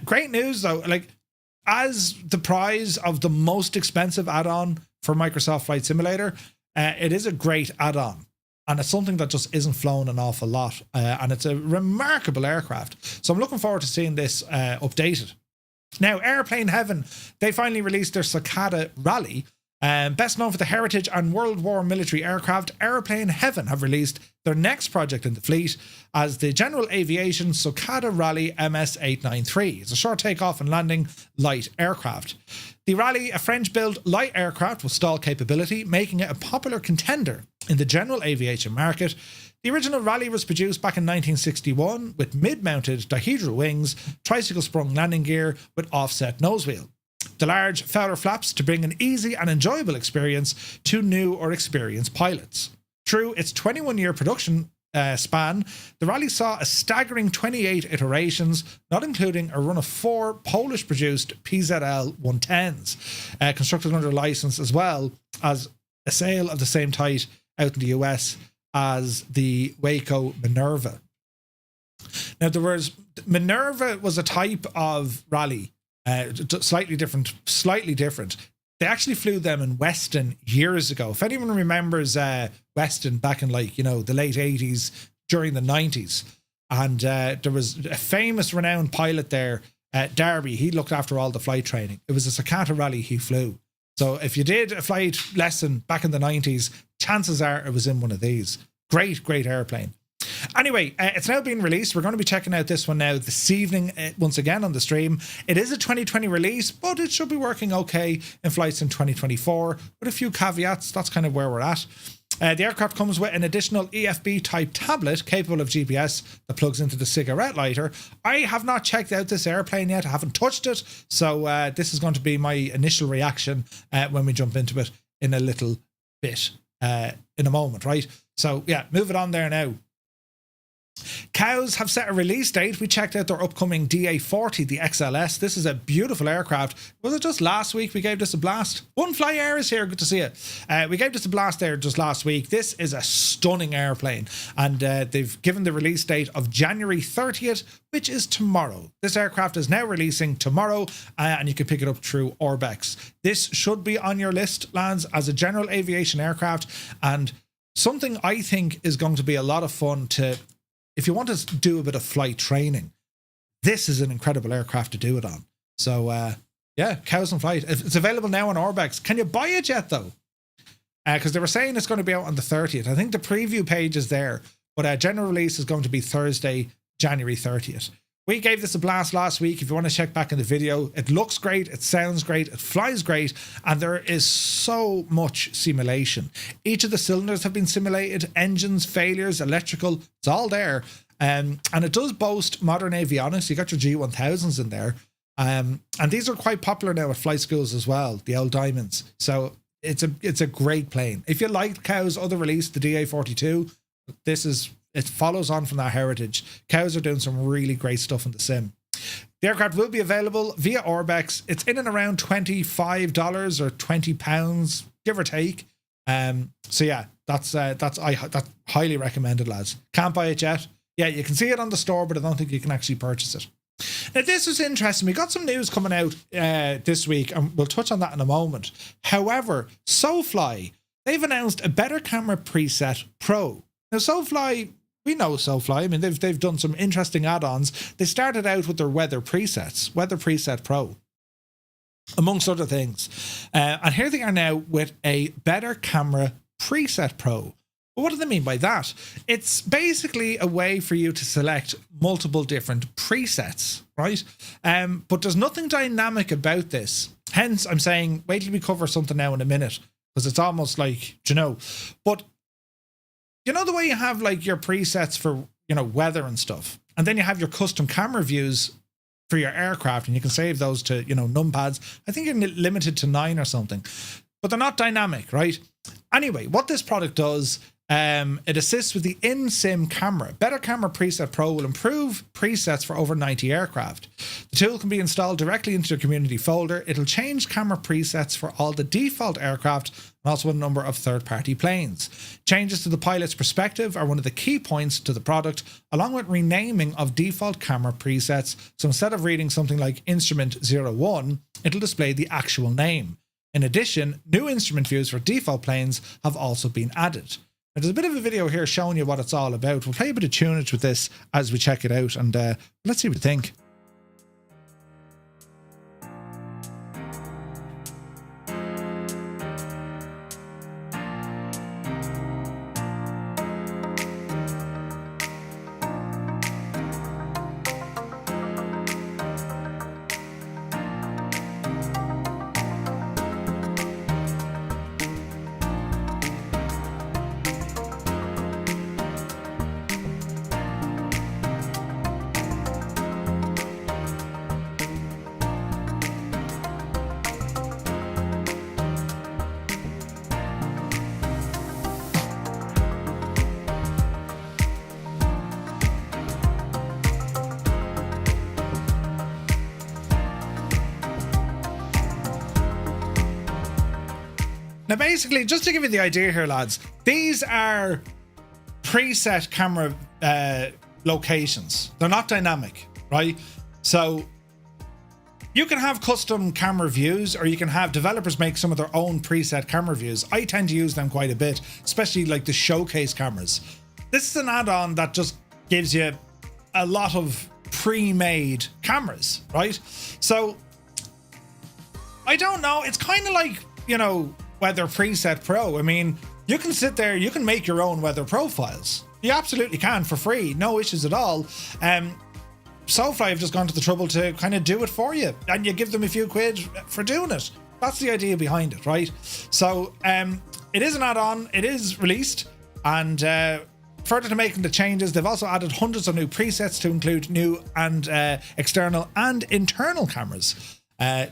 Great news though, like as the prize of the most expensive add-on for Microsoft Flight Simulator, it is a great add-on, and it's something that just isn't flown an awful lot, and it's a remarkable aircraft. So I'm looking forward to seeing this updated. Now, Aeroplane Heaven, they finally released their Sokata Rallye. Best known for the heritage and World War military aircraft, Aeroplane Heaven have released their next project in the fleet as the General Aviation Sokata Rallye MS-893. It's a short takeoff and landing light aircraft. The Rallye, a French-built light aircraft with stall capability, making it a popular contender in the general aviation market. The original Rallye was produced back in 1961 with mid-mounted dihedral wings, tricycle-sprung landing gear with offset nosewheel. The large Fowler flaps to bring an easy and enjoyable experience to new or experienced pilots. Through its 21-year production span, the Rallye saw a staggering 28 iterations, not including a run of 4 Polish-produced PZL 110s, constructed under license, as well as a sale of the same type out in the US as the Waco Minerva. Now, Minerva was a type of Rallye, slightly different. They actually flew them in Weston years ago. If anyone remembers Weston back in, like, you know, the late 80s, during the 90s, and there was a famous renowned pilot there, Darby. He looked after all the flight training. It was a Socata Rallye he flew. So if you did a flight lesson back in the 90s, chances are it was in one of these. Great airplane. Anyway, it's now being released. We're going to be checking out this one now this evening, once again on the stream. It is a 2020 release, but it should be working okay in Flight Sim 2024 with a few caveats. That's kind of where we're at. The aircraft comes with an additional EFB type tablet capable of GPS that plugs into the cigarette lighter. I have not checked out this airplane yet. I haven't touched it. So this is going to be my initial reaction when we jump into it in a little bit, in a moment, right? So yeah, move it on there now. Cows have set a release date. We checked out their upcoming DA40, the XLS. This is a beautiful aircraft. Was it just last week we gave this a blast? One Fly Air is here. Good to see you. We gave this a blast there just last week. This is a stunning airplane, and they've given the release date of January 30th, which is tomorrow. This aircraft is now releasing tomorrow, and you can pick it up through Orbx. This should be on your list, lads, as a general aviation aircraft, and something I think is going to be a lot of fun to, if you want to do a bit of flight training, this is an incredible aircraft to do it on. So, yeah, Cows and Flight. It's available now on Orbx. Can you buy it yet, though? Because they were saying it's going to be out on the 30th. I think the preview page is there, but general release is going to be Thursday, January 30th. We gave this a blast last week. If you want to check back in the video, it looks great, it sounds great, it flies great, and there is so much simulation. Each of the cylinders have been simulated, engines, failures, electrical, it's all there. And it does boast modern avionics. You got your G1000s in there. And these are quite popular now at flight schools as well, the old Diamonds. So it's a great plane. If you liked Cow's other release, the DA42, it follows on from that heritage. Cows are doing some really great stuff in the sim. The aircraft will be available via Orbx. It's in and around $25 or £20, give or take. So yeah, that's highly recommended, lads. Can't buy it yet. Yeah, you can see it on the store, but I don't think you can actually purchase it. Now, this was interesting. We got some news coming out this week, and we'll touch on that in a moment. However, SoFly, they've announced a Better Camera Preset Pro. Now, SoFly, we know SoFly. I mean, they've done some interesting add-ons. They started out with their Weather Presets, Weather Preset Pro, amongst other things. And here they are now with a Better Camera Preset Pro. Well, what do they mean by that? It's basically a way for you to select multiple different presets, right? But there's nothing dynamic about this. Hence, I'm saying, wait till we cover something now in a minute, because it's almost like, but you know the way you have like your presets for, weather and stuff, and then you have your custom camera views for your aircraft, and you can save those to, numpads. I think you're limited to 9 or something, but they're not dynamic, right? Anyway, what this product does, it assists with the in-sim camera. Better Camera Preset Pro will improve presets for over 90 aircraft. The tool can be installed directly into your community folder. It'll change camera presets for all the default aircraft and also a number of third-party planes. Changes to the pilot's perspective are one of the key points to the product, along with renaming of default camera presets. So instead of reading something like Instrument 01, it'll display the actual name. In addition, new instrument views for default planes have also been added. Now, there's a bit of a video here showing you what it's all about. We'll play a bit of tunage with this as we check it out, and let's see what we think. Now, basically, just to give you the idea here, lads, these are preset camera locations. They're not dynamic, right? So you can have custom camera views, or you can have developers make some of their own preset camera views. I tend to use them quite a bit, especially like the showcase cameras. This is an add-on that just gives you a lot of pre-made cameras, right? So I don't know. It's kind of like, Weather Preset Pro. I mean, you can sit there, you can make your own weather profiles. You absolutely can for free, no issues at all. SoFly have just gone to the trouble to kind of do it for you, and you give them a few quid for doing it. That's the idea behind it, right? So it is an add-on, it is released, and further to making the changes, they've also added hundreds of new presets to include new and external and internal cameras,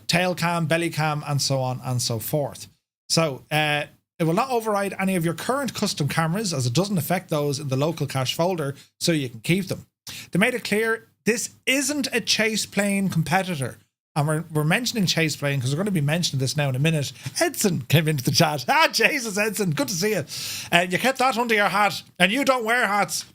tail cam, belly cam, and so on and so forth. So it will not override any of your current custom cameras, as it doesn't affect those in the local cache folder, so you can keep them. They made it clear this isn't a chase plane competitor. And we're mentioning chase plane because we're going to be mentioning this now in a minute. Edson came into the chat. Jesus, Edson, good to see you. You kept that under your hat, and you don't wear hats.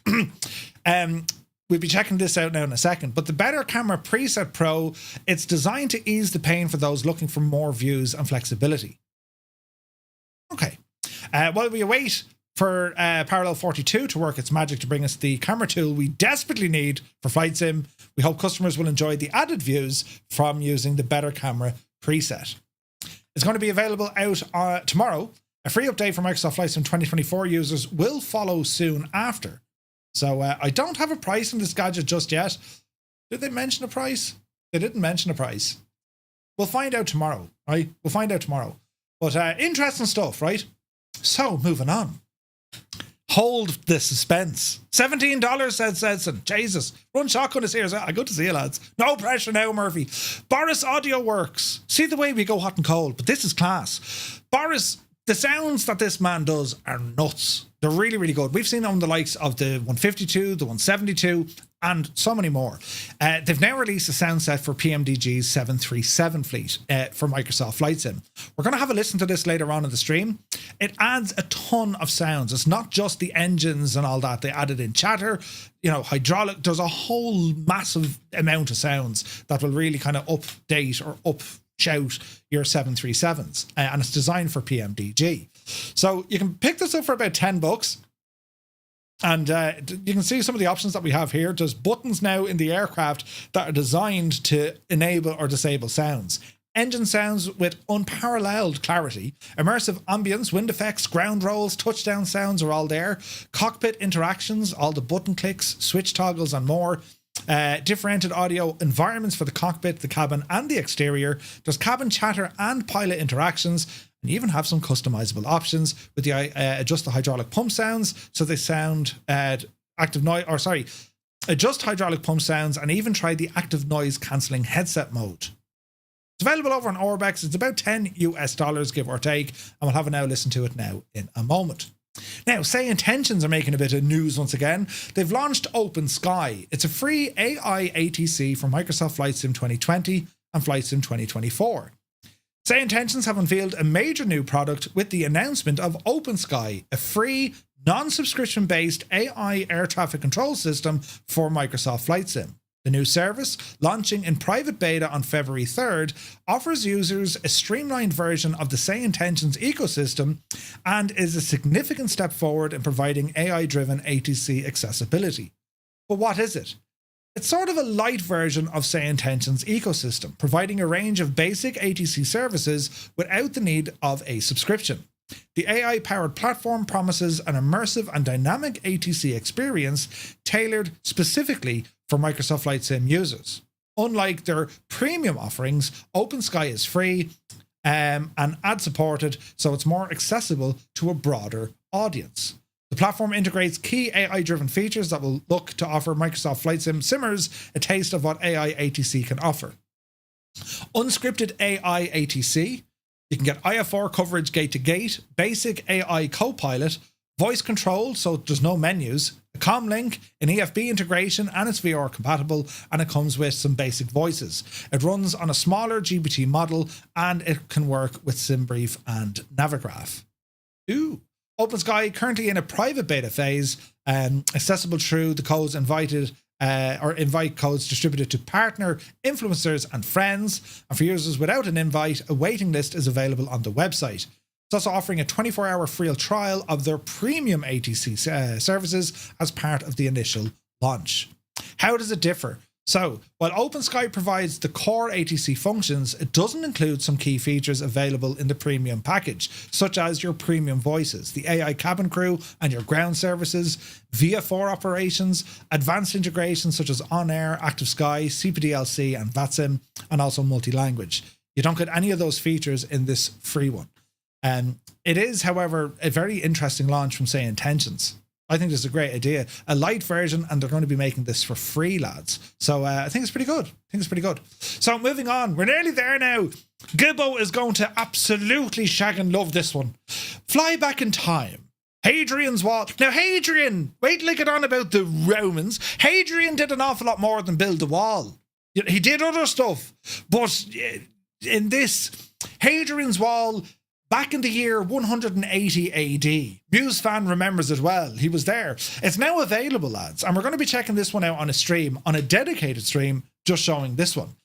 We'll be checking this out now in a second. But the Better Camera Preset Pro, it's designed to ease the pain for those looking for more views and flexibility. Okay. While we await for Parallel 42 to work its magic to bring us the camera tool we desperately need for Flight Sim, we hope customers will enjoy the added views from using the Better Camera preset. It's going to be available out tomorrow. A free update for Microsoft Flight Sim 2024 users will follow soon after. So I don't have a price on this gadget just yet. Did they mention a price? They didn't mention a price. We'll find out tomorrow, right? We'll find out tomorrow. But interesting stuff, right? So, moving on. Hold the suspense. $17, said Edson. Jesus. Run Shotgun is here as well. Good to see you, lads. No pressure now, Murphy. Boris Audio Works. See the way we go hot and cold, but this is class. Boris, the sounds that this man does are nuts. They're really, really good. We've seen on the likes of the 152, the 172, and so many more. They've now released a sound set for PMDG's 737 fleet for Microsoft Flight Sim. We're going to have a listen to this later on in the stream. It adds a ton of sounds. It's not just the engines and all that. They added in chatter, you know, hydraulic. There's a whole massive amount of sounds that will really kind of update or shout your 737s, and it's designed for PMDG. So you can pick this up for about $10, and you can see some of the options that we have here. There's buttons now in the aircraft that are designed to enable or disable sounds. Engine sounds with unparalleled clarity, immersive ambience, wind effects, ground rolls, touchdown sounds are all there. Cockpit interactions, all the button clicks, switch toggles and more. Differentiated audio environments for the cockpit, the cabin and the exterior. There's cabin chatter and pilot interactions, and you even have some customizable options with the adjust the hydraulic pump sounds so they sound active noise, or sorry, adjust hydraulic pump sounds and even try the active noise cancelling headset mode. It's available over on Orbx. It's about $10 give or take, and we'll have a now listen to it now in a moment. Now, Say Intentions are making a bit of news once again. They've launched Open Sky. It's a free AI ATC for Microsoft Flight Sim 2020 and Flight Sim 2024. Say Intentions have unveiled a major new product with the announcement of Open Sky, a free, non-subscription based AI air traffic control system for Microsoft Flight Sim. The new service, launching in private beta on February 3rd, offers users a streamlined version of the Say Intentions ecosystem and is a significant step forward in providing AI-driven ATC accessibility. But what is it? It's sort of a light version of Say Intentions ecosystem, providing a range of basic ATC services without the need of a subscription. The AI-powered platform promises an immersive and dynamic ATC experience tailored specifically for Microsoft Flight Sim users. Unlike their premium offerings, Open Sky is free and ad-supported, so it's more accessible to a broader audience. The platform integrates key AI-driven features that will look to offer Microsoft Flight Sim simmers a taste of what AI ATC can offer. Unscripted AI ATC. You can get IFR coverage gate-to-gate, basic AI co-pilot, voice control, so there's no menus, a comlink, an EFB integration, and it's VR compatible, and it comes with some basic voices. It runs on a smaller GPT model, and it can work with SimBrief and Navigraph. Ooh. Open Sky currently in a private beta phase, accessible through the codes invited or invite codes distributed to partner, influencers and friends. And for users without an invite, a waiting list is available on the website. It's also offering a 24-hour free trial of their premium ATC services as part of the initial launch. How does it differ? So, while Open Sky provides the core ATC functions, it doesn't include some key features available in the premium package, such as your premium voices, the AI cabin crew and your ground services, VFR operations, advanced integrations such as On-Air, Active Sky, CPDLC and VATSIM, and also multi-language. You don't get any of those features in this free one. It is, however, a very interesting launch from Say Intentions. I think this is a great idea. A light version, and they're going to be making this for free, lads. So I think it's pretty good. So moving on. We're nearly there now. Gibbo is going to absolutely shag and love this one. Fly back in time. Hadrian's Wall. Now, Hadrian, wait till I get on about the Romans. Hadrian did an awful lot more than build the wall. He did other stuff. But in this, Hadrian's Wall, back in the year 180 AD, Muse fan remembers it well. He was there. It's now available, lads. And we're going to be checking this one out on a stream, on a dedicated stream, just showing this one.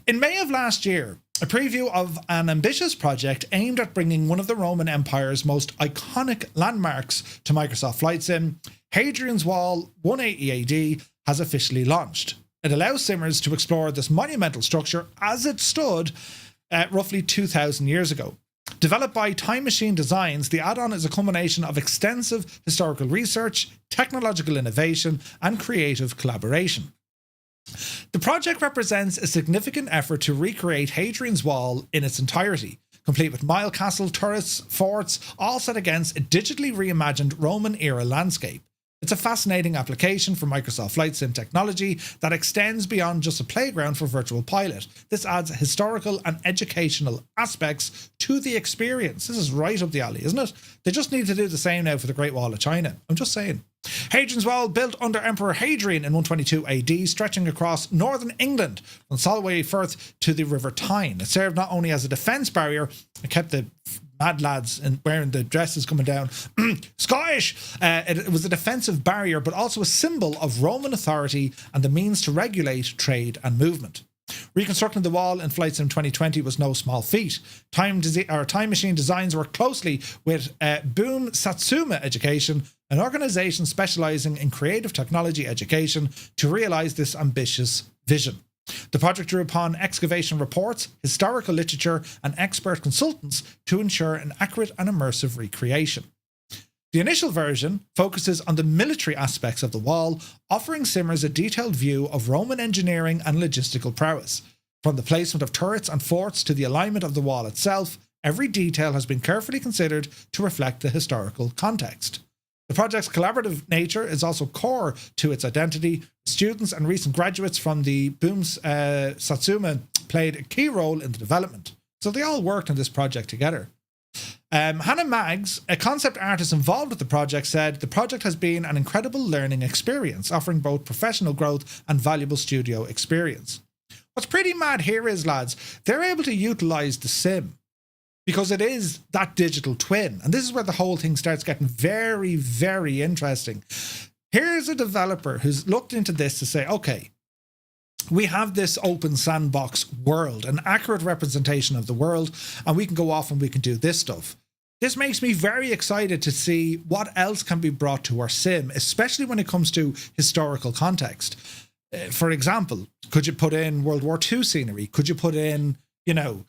In May of last year, a preview of an ambitious project aimed at bringing one of the Roman Empire's most iconic landmarks to Microsoft Flight Sim, Hadrian's Wall 180 AD, has officially launched. It allows simmers to explore this monumental structure as it stood roughly 2,000 years ago. Developed by Time Machine Designs, the add-on is a combination of extensive historical research, technological innovation, and creative collaboration. The project represents a significant effort to recreate Hadrian's Wall in its entirety, complete with mile castle, turrets, forts, all set against a digitally reimagined Roman-era landscape. It's a fascinating application for Microsoft Flight Sim technology that extends beyond just a playground for virtual pilot. This adds historical and educational aspects to the experience. This is right up the alley, isn't it? They just need to do the same now for the Great Wall of China. I'm just saying. Hadrian's Wall, built under Emperor Hadrian in 122 AD, stretching across northern England from Solway Firth to the River Tyne. It served not only as a defence barrier, it kept the mad lads and wearing the dresses coming down Scottish. It was a defensive barrier, but also a symbol of Roman authority and the means to regulate trade and movement. Reconstructing the wall in Flight Sim 2020 was no small feat. Time Machine Designs worked closely with Boom Satsuma Education, an organisation specialising in creative technology education, to realise this ambitious vision. The project drew upon excavation reports, historical literature, and expert consultants to ensure an accurate and immersive recreation. The initial version focuses on the military aspects of the wall, offering simmers a detailed view of Roman engineering and logistical prowess. From the placement of turrets and forts to the alignment of the wall itself, every detail has been carefully considered to reflect the historical context. The project's collaborative nature is also core to its identity. Students and recent graduates from the Booms Satsuma played a key role in the development. So they all worked on this project together. Hannah Maggs, a concept artist involved with the project, said the project has been an incredible learning experience, offering both professional growth and valuable studio experience. What's pretty mad here is, lads, they're able to utilise the sim because it is that digital twin. And this is where the whole thing starts getting very, very interesting. Here's a developer who's looked into this to say, okay, we have this open sandbox world, an accurate representation of the world, and we can go off and we can do this stuff. This makes me very excited to see what else can be brought to our sim, especially when it comes to historical context. For example, could you put in World War II scenery? Could you put in, 1970s,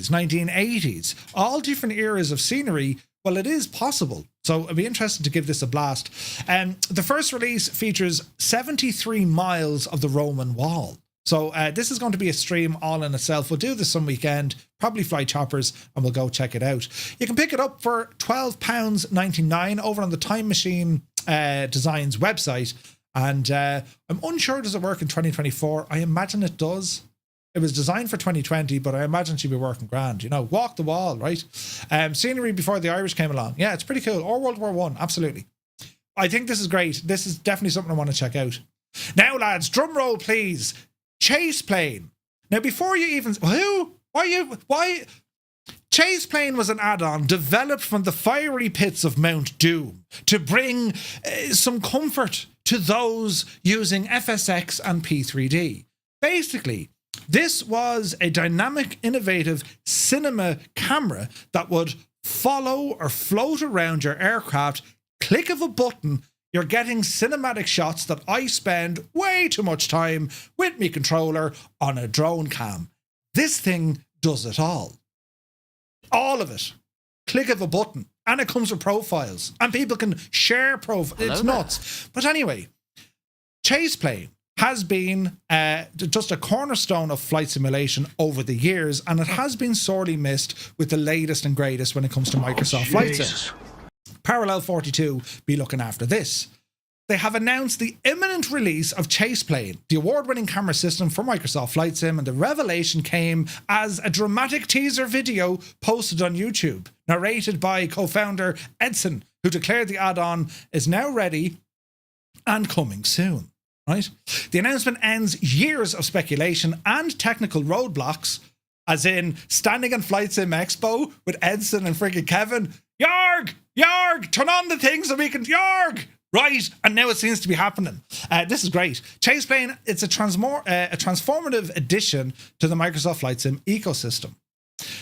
1980s, all different eras of scenery? Well, it is possible. So it'd be interesting to give this a blast. The first release features 73 miles of the Roman wall. So this is going to be a stream all in itself. We'll do this some weekend, probably fly choppers, and we'll go check it out. You can pick it up for £12.99 over on the Time Machine Designs website. And I'm unsure, does it work in 2024? I imagine it does. It was designed for 2020, but I imagine she'd be working grand. Walk the wall, right? Scenery before the Irish came along. Yeah, it's pretty cool. Or World War One, absolutely. I think this is great. This is definitely something I want to check out. Now, lads, drum roll, please. Chase Plane. Now, before you even... Who? Why? Chase Plane was an add-on developed from the fiery pits of Mount Doom to bring some comfort to those using FSX and P3D. Basically, this was a dynamic, innovative cinema camera that would follow or float around your aircraft. Click of a button, you're getting cinematic shots that I spend way too much time with my controller on a drone cam. This thing does it all. All of it. Click of a button. And it comes with profiles. And people can share profiles. It's nuts. But anyway, Chase Plane has been just a cornerstone of flight simulation over the years, and it has been sorely missed with the latest and greatest when it comes to Microsoft Flight Sim. Parallel 42 be looking after this. they have announced the imminent release of Chaseplane, the award-winning camera system for Microsoft Flight Sim, and the revelation came as a dramatic teaser video posted on YouTube, narrated by co-founder Edson, who declared the add-on is now ready and coming soon. Right? The announcement ends years of speculation and technical roadblocks, as in standing in Flight Sim Expo with Edson and freaking Kevin. Yarg! Yarg! Turn on the thing so we can... Yarg! Right, and now it seems to be happening. This is great. Chaseplane, it's a transformative addition to the Microsoft Flight Sim ecosystem.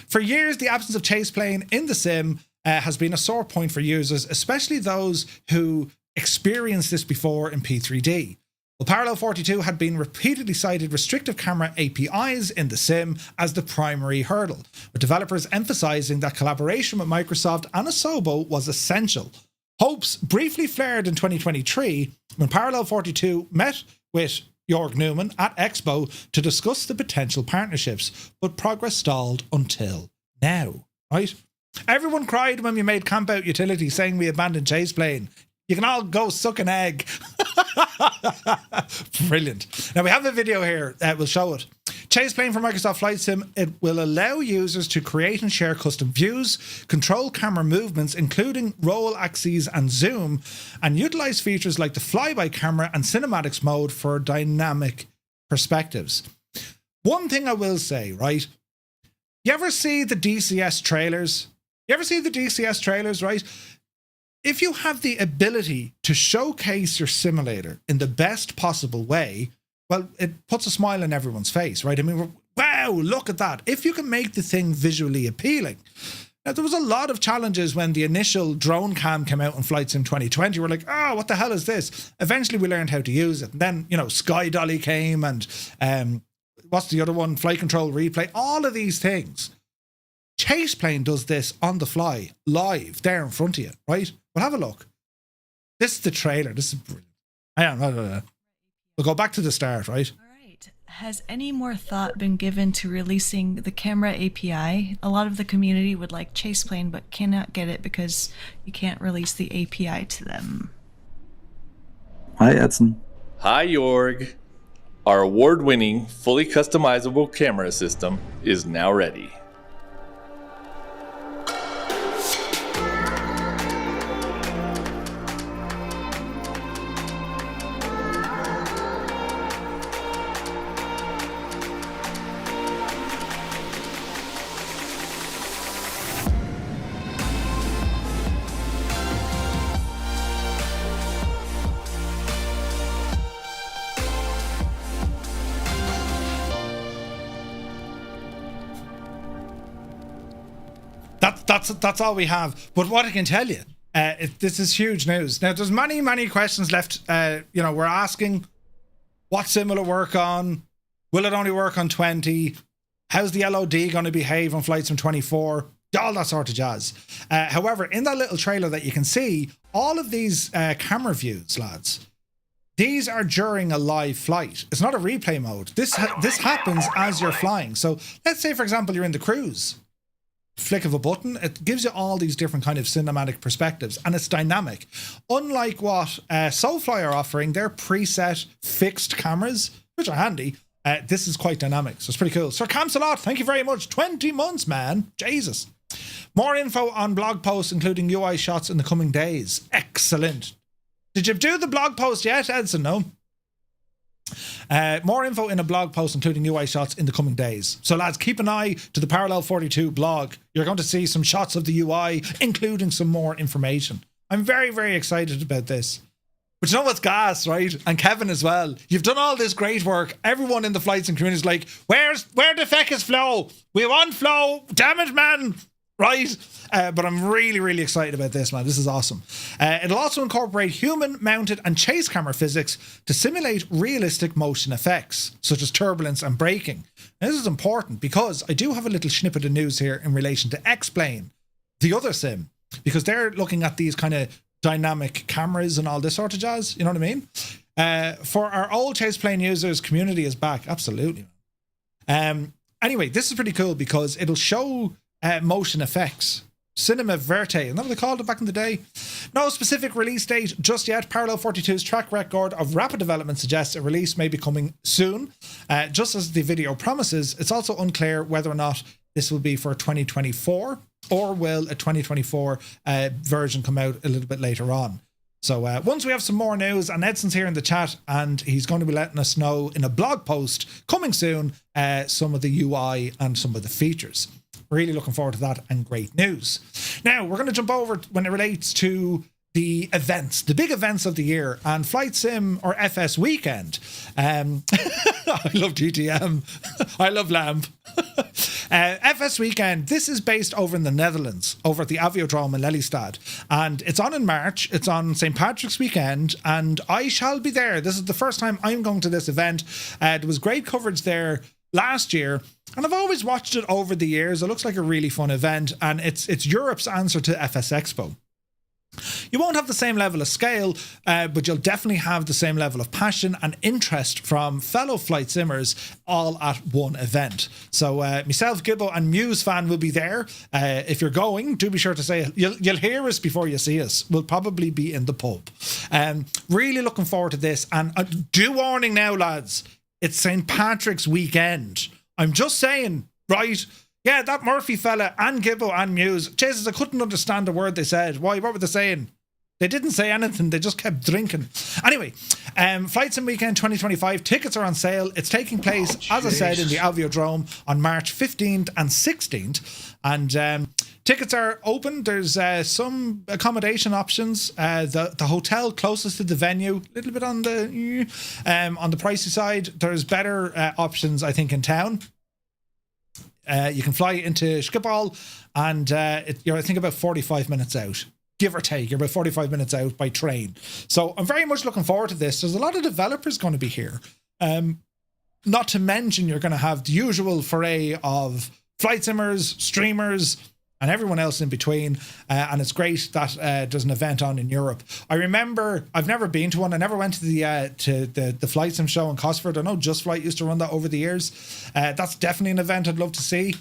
For years, the absence of Chaseplane in the sim has been a sore point for users, especially those who experienced this before in P3D. Well, Parallel 42 had been repeatedly cited restrictive camera APIs in the sim as the primary hurdle, with developers emphasizing that collaboration with Microsoft and Asobo was essential. Hopes briefly flared in 2023 when Parallel 42 met with Jörg Newman at Expo to discuss the potential partnerships, but progress stalled until now, right? Everyone cried when we made Camp Out Utility saying we abandoned Chaseplane. You can all go suck an egg. Brilliant. Now we have a video here that will show it. Chaseplane for Microsoft Flight Sim, it will allow users to create and share custom views, control camera movements, including roll axes and zoom, and utilize features like the flyby camera and cinematics mode for dynamic perspectives. One thing I will say, right? You ever see the DCS trailers? Right? If you have the ability to showcase your simulator in the best possible way, well, it puts a smile on everyone's face, right? I mean, wow, look at that. If you can make the thing visually appealing. Now, there was a lot of challenges when the initial drone cam came out in Flight Sim 2020. We're like, oh, what the hell is this? Eventually, we learned how to use it. And then, you know, Sky Dolly came and what's the other one? Flight Control Replay. All of these things. Chaseplane does this on the fly, live, there in front of you, right? Well, have a look. This is the trailer. This is brilliant. Hang on. We'll go back to the start, right? All right. Has any more thought been given to releasing the camera API? A lot of the community would like Chaseplane, but cannot get it because you can't release the API to them. Hi, Edson. Hi, Jorg. Our award-winning, fully customizable camera system is now ready. That's all we have. But what I can tell you, this is huge news. Now, there's many questions left. We're asking, what sim will it work on? Will it only work on 20? How's the LOD going to behave on Flight Sim 24? All that sort of jazz. However, in that little trailer that you can see, all of these camera views, lads, these are during a live flight. It's not a replay mode. This happens as you're flying. So let's say, for example, you're in the cruise. Flick of a button, it gives you all these different kind of cinematic perspectives, and it's dynamic. Unlike what SoFly are offering, they're preset fixed cameras, which are handy. This is quite dynamic, so it's pretty cool. Sir Camsalot, thank you very much. 20 months, man. Jesus. More info on blog posts, including UI shots in the coming days. Excellent. Did you do the blog post yet, Edson? No? More info in a blog post, including UI shots in the coming days. So lads, keep an eye to the Parallel 42 blog. You're going to see some shots of the UI, including some more information. I'm very excited about this. But you know what's gas, right? And Kevin as well. You've done all this great work. Everyone in the flights and community is like, where the feck is Flow? We want Flow. Damn it, man. Right? But I'm really excited about this, man. This is awesome. It'll also incorporate human-mounted and chase camera physics to simulate realistic motion effects, such as turbulence and braking. Now, this is important because I do have a little snippet of news here in relation to X-Plane, the other sim, because they're looking at these kind of dynamic cameras and all this sort of jazz. You know what I mean? For our old Chaseplane users, community is back. Absolutely. Anyway, this is pretty cool because it'll show motion effects. Cinema Verte, isn't that what they called it back in the day? No specific release date just yet. Parallel 42's track record of rapid development suggests a release may be coming soon. Just as the video promises, it's also unclear whether or not this will be for 2024 or will a 2024 version come out a little bit later on. So once we have some more news, and Edson's here in the chat, and he's going to be letting us know in a blog post coming soon some of the UI and some of the features. Really looking forward to that, and great news. Now, we're going to jump over when it relates to the events, the big events of the year, and Flight Sim or FS Weekend. I love GTM. I love Lamb. FS Weekend, this is based over in the Netherlands, over at the Aviodrome in Lelystad, and it's on in March. It's on St. Patrick's weekend, and I shall be there. This is the first time I'm going to this event. There was great coverage there last year, and I've always watched it over the years. It looks like a really fun event, and it's Europe's answer to FS Expo. You won't have the same level of scale, but you'll definitely have the same level of passion and interest from fellow flight simmers all at one event. So myself, Gibbo and Muse fan will be there. If you're going, do be sure to say you'll hear us before you see us. We'll probably be in the pub. Really looking forward to this, and due warning now, lads, it's St. Patrick's weekend. I'm just saying, right? Yeah, that Murphy fella and Gibbo and Muse. Jesus, I couldn't understand a word they said. Why? What were they saying? They didn't say anything. They just kept drinking. Anyway, Flight Sim Weekend 2025 tickets are on sale. It's taking place, as I said, in the Aviodrome on March 15th and 16th. And tickets are open. There's some accommodation options. The hotel closest to the venue, a little bit on the pricey side. There's better options, I think, in town. You can fly into Schiphol, and you're, I think, about 45 minutes out, give or take. You're about 45 minutes out by train. So I'm very much looking forward to this. There's a lot of developers going to be here. Not to mention, you're going to have the usual foray of flight simmers, streamers, and everyone else in between. And it's great that there's an event on in Europe. I remember, I've never been to one. I never went to the Flight Sim show in Cosford. I know Just Flight used to run that over the years. That's definitely an event I'd love to see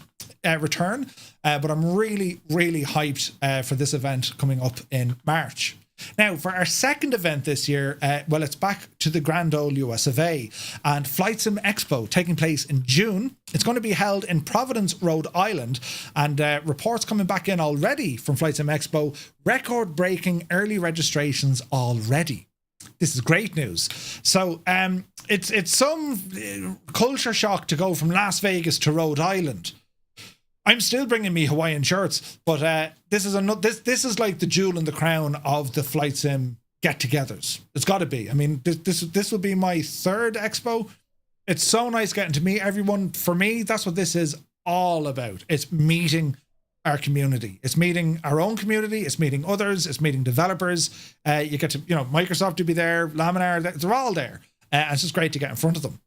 return. But I'm really, really hyped for this event coming up in March. Now, for our second event this year, well, it's back to the Grand Ole US of A, and Flight Sim Expo taking place in June. It's going to be held in Providence, Rhode Island, and reports coming back in already from Flight Sim Expo, record-breaking early registrations already. This is great news. So it's some culture shock to go from Las Vegas to Rhode Island. I'm still bringing me Hawaiian shirts, but this is like the jewel in the crown of the Flight Sim get-togethers. It's got to be. I mean, this will be my third expo. It's so nice getting to meet everyone. For me, that's what this is all about. It's meeting our community. It's meeting our own community. It's meeting others. It's meeting developers. You get to, Microsoft to be there, Laminar, they're all there. And it's just great to get in front of them.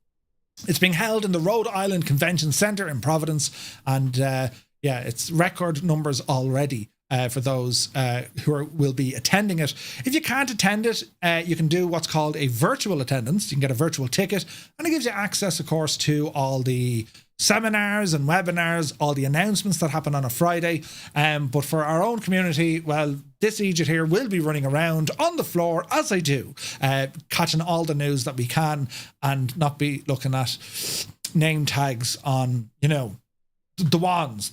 It's being held in the Rhode Island Convention Center in Providence, and it's record numbers already for those who will be attending it. If you can't attend it, you can do what's called a virtual attendance. You can get a virtual ticket, and it gives you access, of course, to all the seminars and webinars, all the announcements that happen on a Friday. But for our own community, well, this Egypt here will be running around on the floor, as I do, catching all the news that we can and not be looking at name tags on, the ones.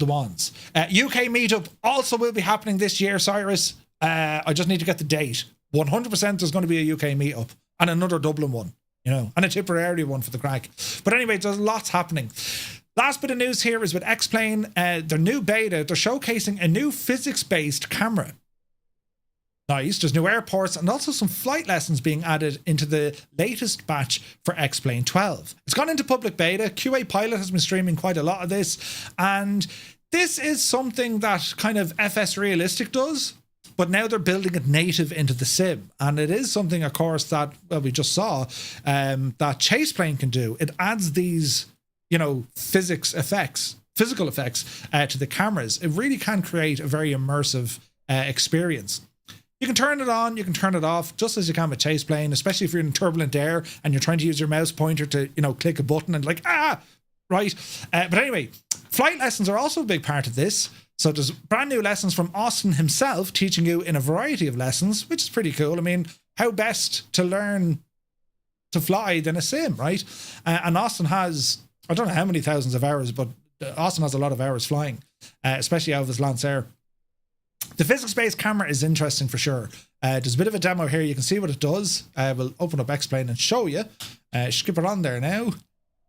UK meetup also will be happening this year, Cyrus. I just need to get the date. 100% there's going to be a UK meetup and another Dublin one, and a Tipperary one for the crack. But anyway, there's lots happening. Last bit of news here is with X-Plane, their new beta. They're showcasing a new physics-based camera. Nice. There's new airports and also some flight lessons being added into the latest batch for X-Plane 12. It's gone into public beta. QA Pilot has been streaming quite a lot of this. And this is something that kind of FS Realistic does, but now they're building it native into the sim. And it is something, of course, that, well, we just saw, that Chase Plane can do. It adds these, physical effects to the cameras. It really can create a very immersive experience. You can turn it on, you can turn it off, just as you can with Chase Plane, especially if you're in turbulent air and you're trying to use your mouse pointer to, click a button and right? But anyway, flight lessons are also a big part of this. So there's brand new lessons from Austin himself, teaching you in a variety of lessons, which is pretty cool. I mean, how best to learn to fly than a sim, right? And Austin has, I don't know how many thousands of hours, but Austin has a lot of hours flying, especially out of his Lancer. The physics-based camera is interesting for sure. There's a bit of a demo here. You can see what it does. We'll open up X-Plane and show you. Skip it on there now.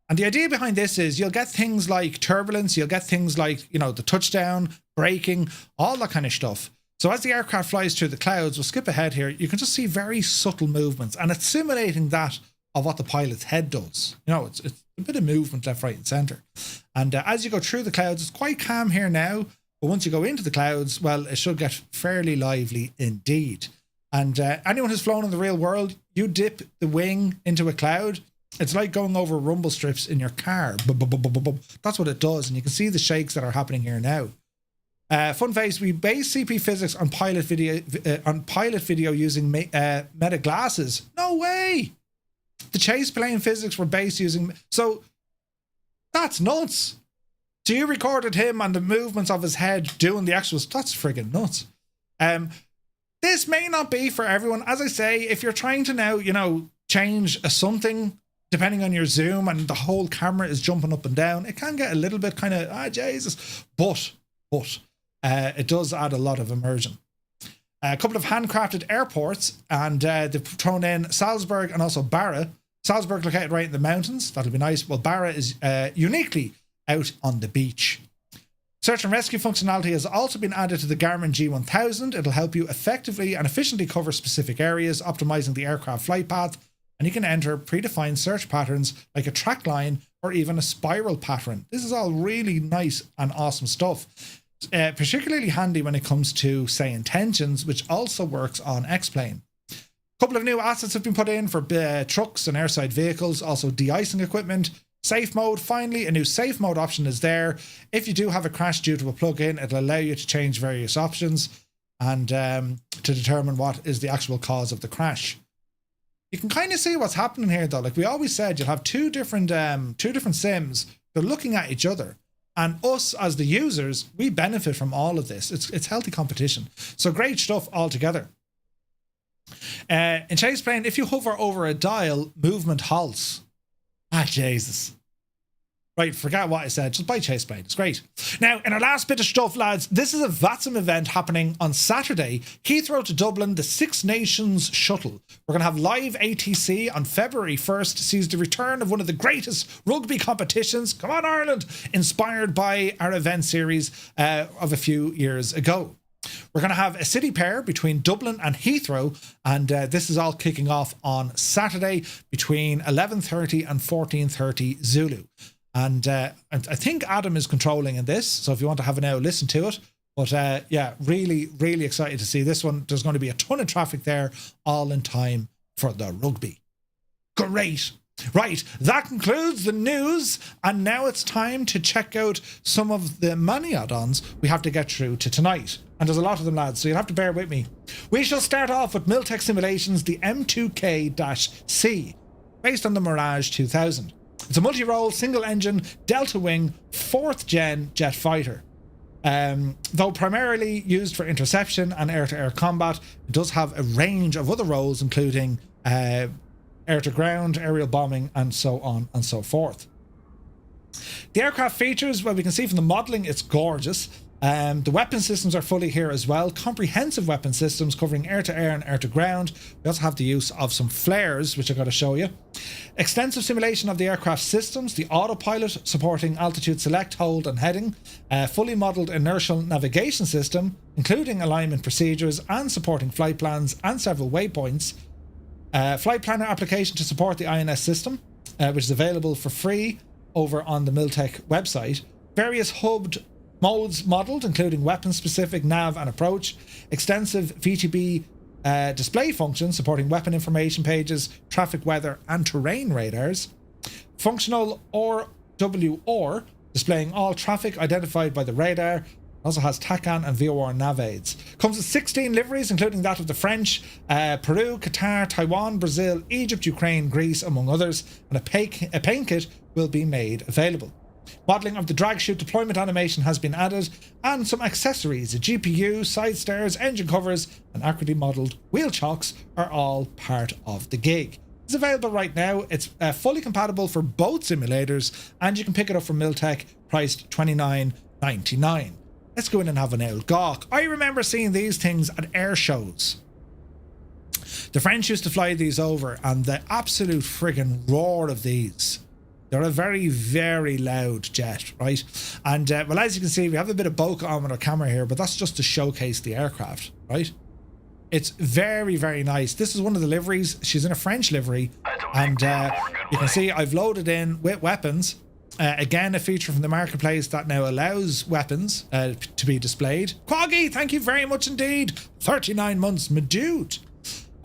And the idea behind this is you'll get things like turbulence, you'll get things like, you know, the touchdown, braking, all that kind of stuff. So as the aircraft flies through the clouds, we'll skip ahead here, you can just see very subtle movements, and it's simulating that of what the pilot's head does. You know, it's a bit of movement left, right and centre. And as you go through the clouds, it's quite calm here now, but once you go into the clouds, well, it should get fairly lively indeed. And anyone who's flown in the real world, you dip the wing into a cloud, it's like going over rumble strips in your car. That's what it does, and you can see the shakes that are happening here now. Fun face: we base CP physics on pilot video using meta glasses. No way! The chase plane physics were based using. So that's nuts. So you recorded him and the movements of his head doing the actual. That's friggin' nuts. This may not be for everyone. As I say, if you're trying to now, you know, change something depending on your zoom and the whole camera is jumping up and down, it can get a little bit kind of, Jesus. But it does add a lot of immersion. A couple of handcrafted airports, and they've thrown in Salzburg and also Barra. Salzburg located right in the mountains. That'll be nice. Well, Barra is uniquely out on the beach. Search and rescue functionality has also been added to the Garmin G1000. It'll help you effectively and efficiently cover specific areas, optimizing the aircraft flight path, and you can enter predefined search patterns like a track line or even a spiral pattern. This is all really nice and awesome stuff. Particularly handy when it comes to, say, intentions, which also works on X-Plane. A couple of new assets have been put in for trucks and airside vehicles, also de-icing equipment. Safe mode, finally, a new safe mode option is there. If you do have a crash due to a plug-in, it'll allow you to change various options and to determine what is the actual cause of the crash. You can kind of see what's happening here, though. Like we always said, you'll have two different sims. They're looking at each other. And us, as the users, we benefit from all of this. It's healthy competition. So great stuff altogether. In chase plane, if you hover over a dial, movement halts. Jesus. Right, forget what I said. Just buy chase plane. It's great. Now, in our last bit of stuff, lads, this is a VATSIM event happening on Saturday. Heathrow to Dublin, the Six Nations shuttle. We're going to have live ATC on February 1st, sees the return of one of the greatest rugby competitions. Come on, Ireland! Inspired by our event series of a few years ago. We're going to have a city pair between Dublin and Heathrow, and this is all kicking off on Saturday between 11:30 and 14:30 Zulu. And I think Adam is controlling in this, so if you want to have a now listen to it. But yeah, really, really excited to see this one. There's going to be a ton of traffic there, all in time for the rugby. Great. Right, that concludes the news, and now it's time to check out some of the many add-ons we have to get through to tonight. And there's a lot of them, lads, so you'll have to bear with me. We shall start off with Miltech Simulations, the M2K-C, based on the Mirage 2000. It's a multi-role, single-engine, delta-wing, 4th-gen jet fighter. Though primarily used for interception and air-to-air combat, it does have a range of other roles, including air-to-ground, aerial bombing, and so on and so forth. The aircraft features, well, we can see from the modelling, it's gorgeous. The weapon systems are fully here as well. Comprehensive weapon systems covering air-to-air and air-to-ground. We also have the use of some flares, which I've got to show you. Extensive simulation of the aircraft systems. The autopilot supporting altitude select, hold and heading. Fully modelled inertial navigation system, including alignment procedures and supporting flight plans and several waypoints. Flight planner application to support the INS system, which is available for free over on the Miltech website. Various hubbed modes modelled, including weapon-specific nav and approach. Extensive VTB display functions supporting weapon information pages, traffic weather and terrain radars. Functional OR displaying all traffic identified by the radar. Also has TACAN and VOR nav aids. Comes with 16 liveries, including that of the French, Peru, Qatar, Taiwan, Brazil, Egypt, Ukraine, Greece, among others, and a paint kit will be made available. Modelling of the drag chute deployment animation has been added, and some accessories, a GPU, side stairs, engine covers, and accurately modelled wheel chocks are all part of the gig. It's available right now. It's fully compatible for both simulators, and you can pick it up from Miltech, priced $29.99. Let's go in and have an old gawk. I remember seeing these things at air shows. The French used to fly these over, and the absolute friggin' roar of these. They're a very, very loud jet, right? And, well, as you can see, we have a bit of bokeh on with our camera here, but that's just to showcase the aircraft, right? It's very, very nice. This is one of the liveries. She's in a French livery, and you can see I've loaded in with weapons. Again, a feature from the marketplace that now allows weapons to be displayed. Quaggy, thank you very much indeed. 39 months, my dude.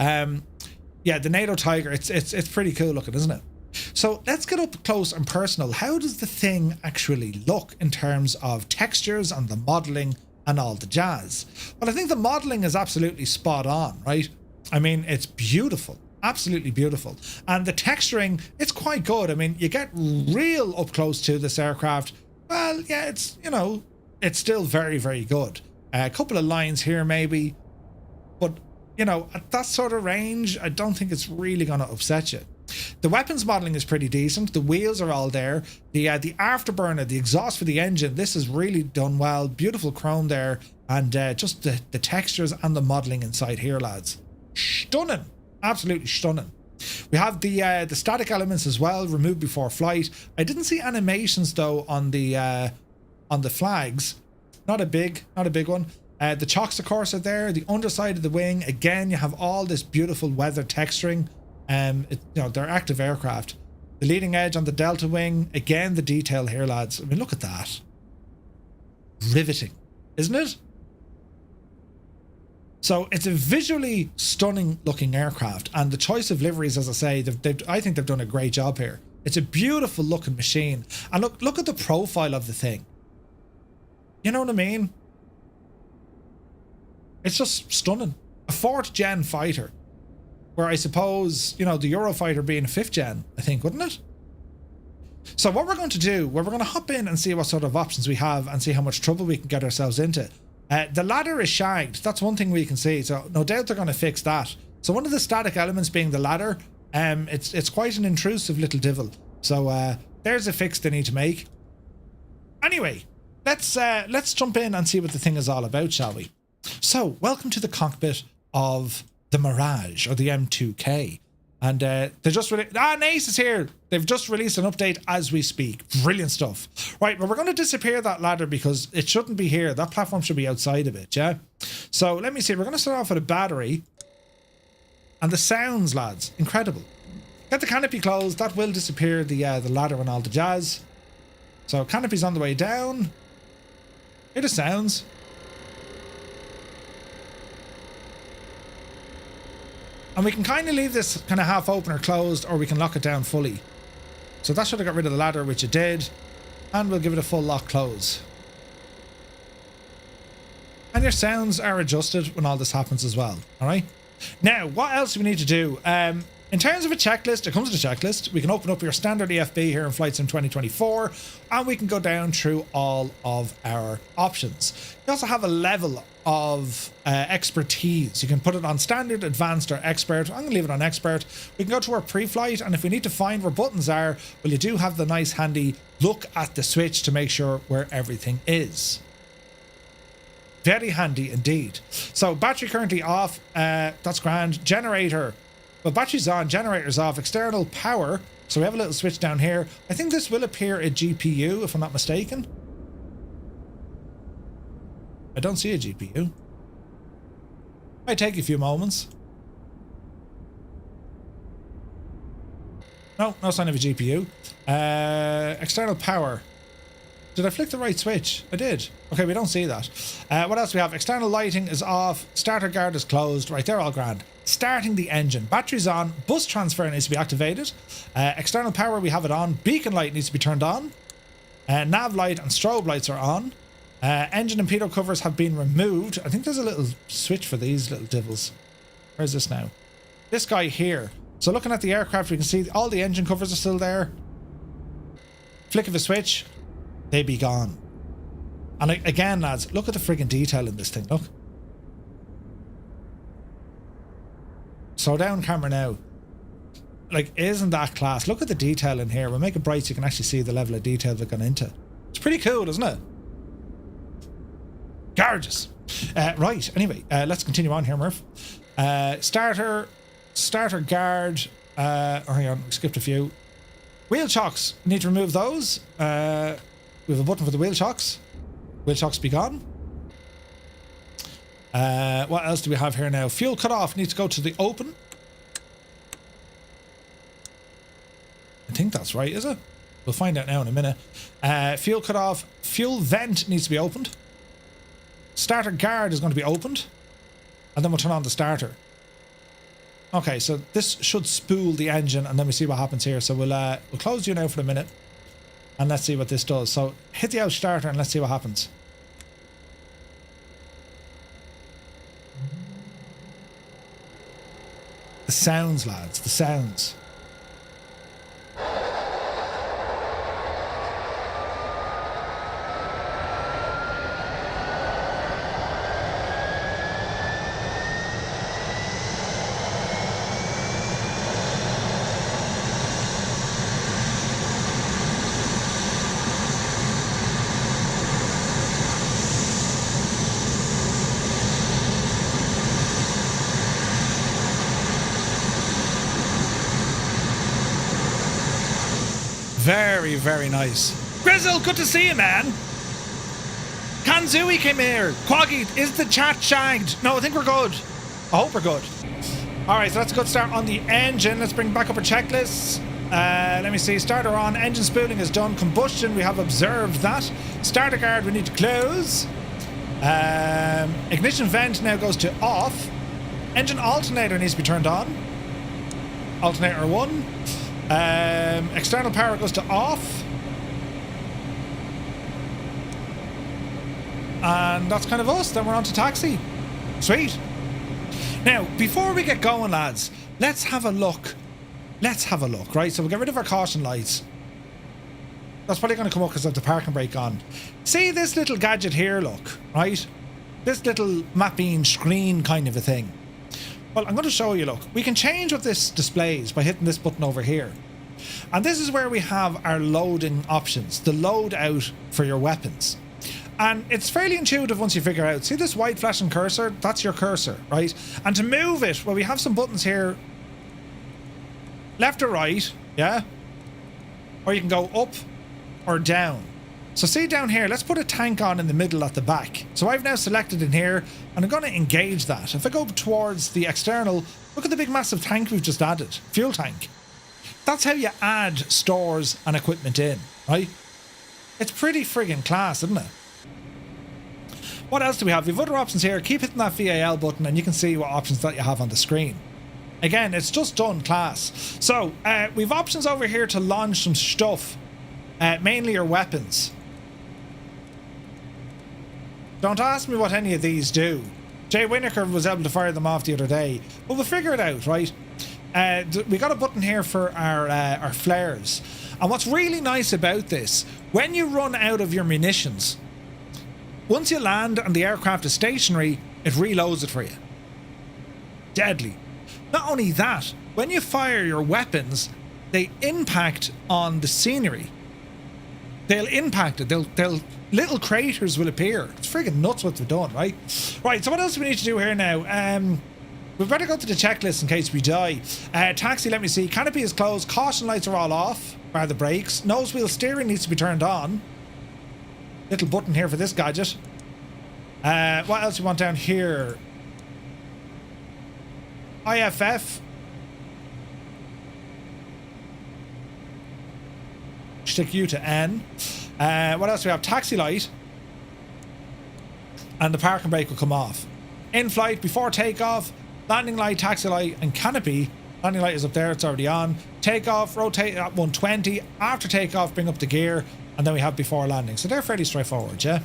Yeah, the NATO Tiger, it's pretty cool looking, isn't it? So let's get up close and personal. How does the thing actually look in terms of textures and the modelling and all the jazz? Well, I think the modelling is absolutely spot on, right? I mean, it's beautiful, absolutely beautiful. And the texturing, it's quite good. I mean, you get real up close to this aircraft. Well, yeah, it's, you know, it's still very, very good. A couple of lines here maybe, but, you know, at that sort of range, I don't think it's really going to upset you. The weapons modelling is pretty decent. The wheels are all there. The afterburner, the exhaust for the engine, this is really done well. Beautiful chrome there, and just the textures and the modelling inside here, lads. Stunning, absolutely stunning. We have the static elements as well, removed before flight. I didn't see animations though on the flags. Not a big one. The chocks, of course, are there. The underside of the wing, again, you have all this beautiful weather texturing. You know, they're active aircraft. The leading edge on the delta wing, again, the detail here, lads. I mean, look at that. Riveting, isn't it? So it's a visually stunning looking aircraft, and the choice of liveries, as I say, I think they've done a great job here. It's a beautiful looking machine, and look at the profile of the thing. You know what I mean? It's just stunning. A 4th gen fighter. Where I suppose, you know, the Eurofighter being a 5th gen, I think, wouldn't it? So what we're going to do, we're going to hop in and see what sort of options we have and see how much trouble we can get ourselves into. The ladder is shagged. That's one thing we can see. So no doubt they're going to fix that. So one of the static elements being the ladder, it's quite an intrusive little divil. So there's a fix they need to make. Anyway, let's jump in and see what the thing is all about, shall we? So welcome to the cockpit of the Mirage, or the M2K, and they just Nace is here. They've just released an update as we speak. Brilliant stuff. Right, well, we're going to disappear that ladder because it shouldn't be here. That platform should be outside of it, yeah? So let me see, we're going to start off with a battery, and the sounds, lads, incredible. Get the canopy closed. That will disappear the ladder and all the jazz. So canopy's on the way down. Hear the sounds. And we can kind of leave this kind of half open or closed, or we can lock it down fully. So that should have got rid of the ladder, which it did. And we'll give it a full lock close. And your sounds are adjusted when all this happens as well. Alright? Now, what else do we need to do? In terms of a checklist, it comes with a checklist. We can open up your standard EFB here in Flight Sim 2024, and we can go down through all of our options. You also have a level of expertise. You can put it on standard, advanced, or expert. I'm going to leave it on expert. We can go to our pre-flight, and if we need to find where buttons are, well, you do have the nice handy look at the switch to make sure where everything is. Very handy indeed. So battery currently off. That's grand. Generator. Well, battery's on, generator's off, external power. So we have a little switch down here. I think this will appear a GPU, if I'm not mistaken. I don't see a GPU. Might take a few moments. No sign of a GPU. External power. Did I flick the right switch? I did. Okay, we don't see that. What else we have? External lighting is off. Starter guard is closed. Right, they're all grand. Starting the engine. Battery's on. Bus transfer needs to be activated. External power, we have it on. Beacon light needs to be turned on. Nav light and strobe lights are on. Engine and pitot covers have been removed. I think there's a little switch for these little devils. Where's this now? This guy here. So looking at the aircraft, we can see all the engine covers are still there. Flick of a switch. they be gone. And again, lads, look at the friggin' detail in this thing, look. Slow down camera now. Like, isn't that class? Look at the detail in here. We'll make it bright so you can actually see the level of detail they've gone into. It's pretty cool, isn't it? Gorgeous. Right, anyway, let's continue on here, Murph. Starter guard. Hang on, we skipped a few. Wheel chocks. Need to remove those. We have a button for the wheel chocks. Wheel chocks be gone. What else do we have here now? Fuel cutoff needs to go to the open. I think that's right, is it? We'll find out now in a minute. Fuel cutoff. Fuel vent needs to be opened. Starter guard is going to be opened. And then we'll turn on the starter. Okay, so this should spool the engine and then we see what happens here. So we'll close you now for a minute. And let's see what this does. So hit the out starter and let's see what happens. The sounds, lads, the sounds. Very, very nice. Grizzle, good to see you, man. Kanzui came here. Quaggy, is the chat shagged? No, I think we're good. I hope we're good. Alright, so that's a good start on the engine. Let's bring back up our checklists. Let me see. Starter on. Engine spooling is done. Combustion, we have observed that. Starter guard, we need to close. Ignition vent now goes to off. Engine alternator needs to be turned on. Alternator 1. External power goes to off. And that's kind of us. Then we're on to taxi. Sweet. Now, before we get going, lads, let's have a look. Let's have a look, right? So we'll get rid of our caution lights. That's probably going to come up because of the parking brake on. See this little gadget here, look, right? This little mapping screen kind of a thing. Well, I'm going to show you, look. We can change what this displays by hitting this button over here. And this is where we have our loading options. The load out for your weapons. And it's fairly intuitive once you figure out. See this white flashing cursor? That's your cursor, right? And to move it, well, we have some buttons here. Left or right, yeah? Or you can go up or down. So see down here, let's put a tank on in the middle at the back. So I've now selected in here, and I'm going to engage that. If I go towards the external, look at the big massive tank we've just added. Fuel tank. That's how you add stores and equipment in, right? It's pretty friggin' class, isn't it? What else do we have? We have other options here. Keep hitting that VAL button and you can see what options that you have on the screen. Again, it's just done class. So, we've options over here to launch some stuff. Mainly your weapons. Don't ask me what any of these do. Jay Winokur was able to fire them off the other day. But we'll figure it out, right? We got a button here for our flares. And what's really nice about this, when you run out of your munitions, once you land and the aircraft is stationary, it reloads it for you. Deadly. Not only that, when you fire your weapons, they impact on the scenery. They'll impact it. They'll little craters will appear. It's friggin' nuts what they've done, right? Right, so what else do we need to do here now? We better go to the checklist in case we die. Taxi, let me see. Canopy is closed. Caution lights are all off, bar the brakes. Nose wheel steering needs to be turned on. Little button here for this gadget. What else do we want down here? IFF. Stick U to N. What else do we have? Taxi light. And the parking brake will come off. In flight, before takeoff, landing light, taxi light, and canopy. Landing light is up there, it's already on. Takeoff, rotate at 120. After takeoff, bring up the gear. And then we have before landing. So they're fairly straightforward, yeah?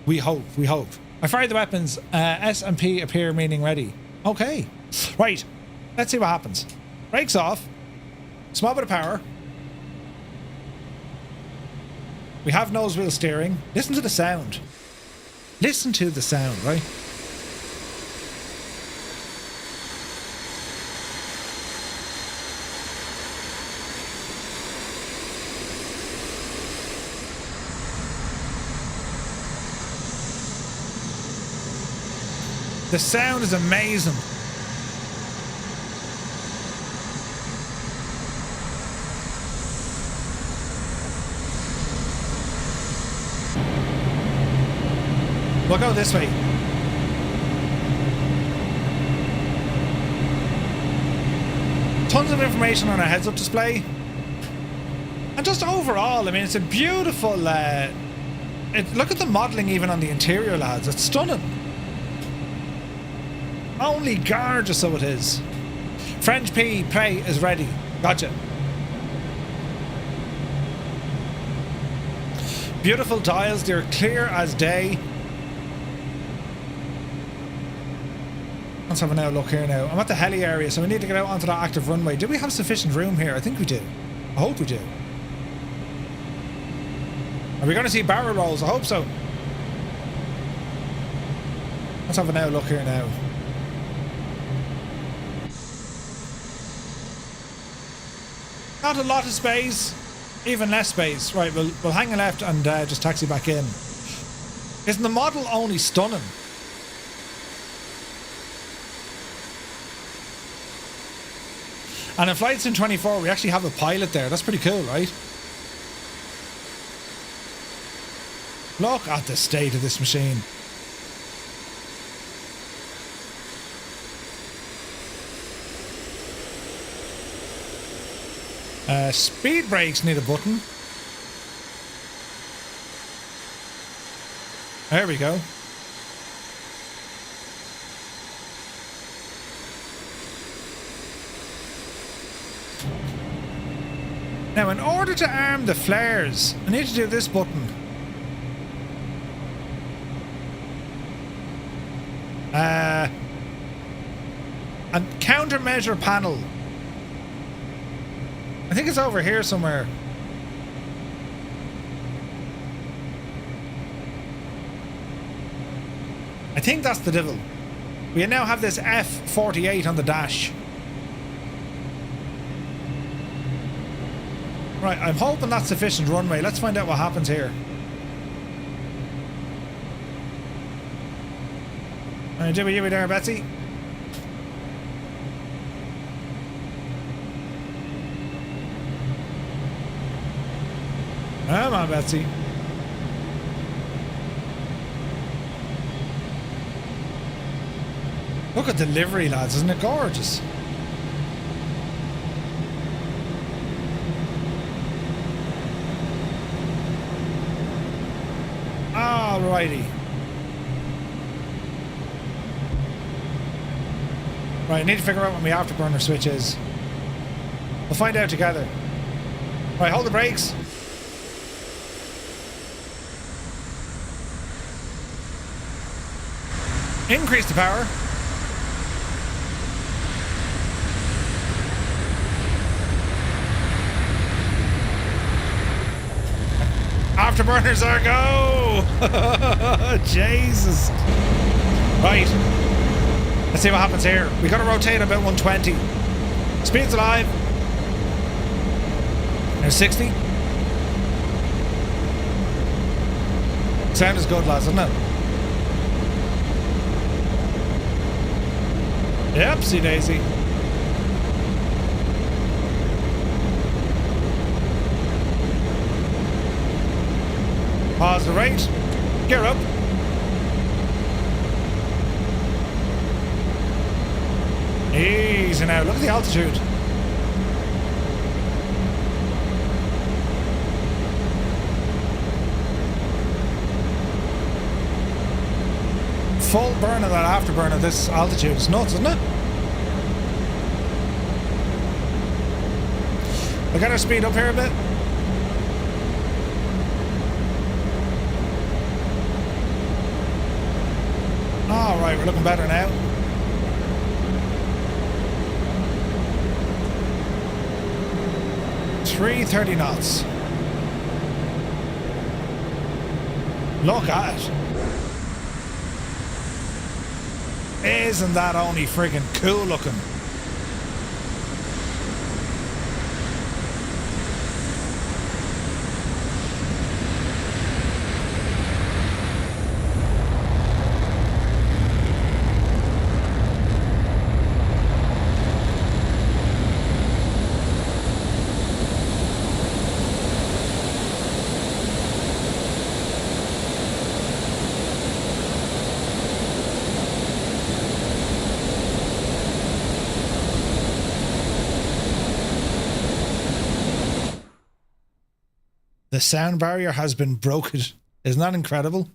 We hope, we hope. I fired the weapons. S and P appear, meaning ready. Okay. Right. Let's see what happens. Brakes off. Small bit of power. We have nose wheel steering. Listen to the sound. Listen to the sound, right? The sound is amazing. We'll go this way. Tons of information on our heads-up display. And just overall, I mean, it's a beautiful... look at the modelling even on the interior, lads. It's stunning. Only gorgeous, so it is. French P, pray is ready. Gotcha. Beautiful dials, they're clear as day. Let's have a now look here now. I'm at the heli area, so we need to get out onto that active runway. Do we have sufficient room here? I think we do. I hope we do. Are we going to see barrel rolls? I hope so. Let's have a now look here now. Not a lot of space, even less space. Right, we'll hang a left and just taxi back in. Isn't the model only stunning? And in Flight Sim 24, we actually have a pilot there. That's pretty cool, right? Look at the state of this machine. Speed brakes need a button. There we go. Now, in order to arm the flares, I need to do this button. And countermeasure panel. I think it's over here somewhere. I think that's the devil. We now have this F48 on the dash. Right, I'm hoping that's sufficient runway. Let's find out what happens here. Alright, jibby there, Betsy. Come on, Betsy. Look at the livery, lads. Isn't it gorgeous? Alrighty. Right, I need to figure out what my afterburner switch is. We'll find out together. Right, hold the brakes. Increase the power. Afterburners are go! Jesus. Right. Let's see what happens here. We gotta rotate about 120. Speed's alive. There's 60. Sound is good, lads, isn't it? Yep, see Daisy. Pause the rate. Gear up. Easy now. Look at the altitude. Full burn of that afterburn at this altitude. It's nuts, isn't it? We got our speed up here a bit. Alright, we're looking better now. .330 knots. Look at it. Isn't that only friggin' cool looking? The sound barrier has been broken. Isn't that incredible?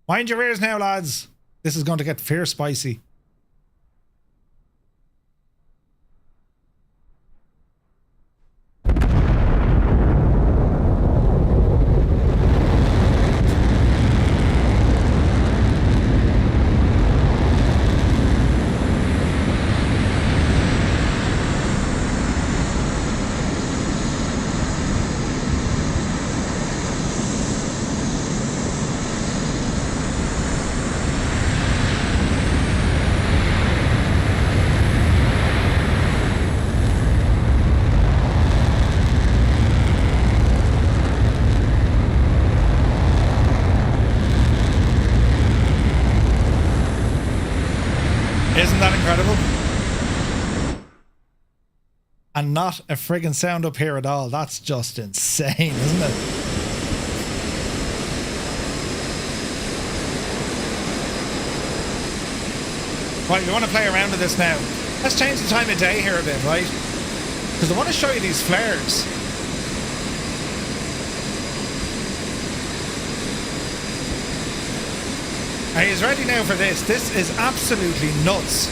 Mind your ears now, lads. This is going to get fierce spicy. Isn't that incredible? And not a friggin' sound up here at all. That's just insane, isn't it? Right, we want to play around with this now. Let's change the time of day here a bit, right? Because I want to show you these flares. Are you ready now for this? This is absolutely nuts.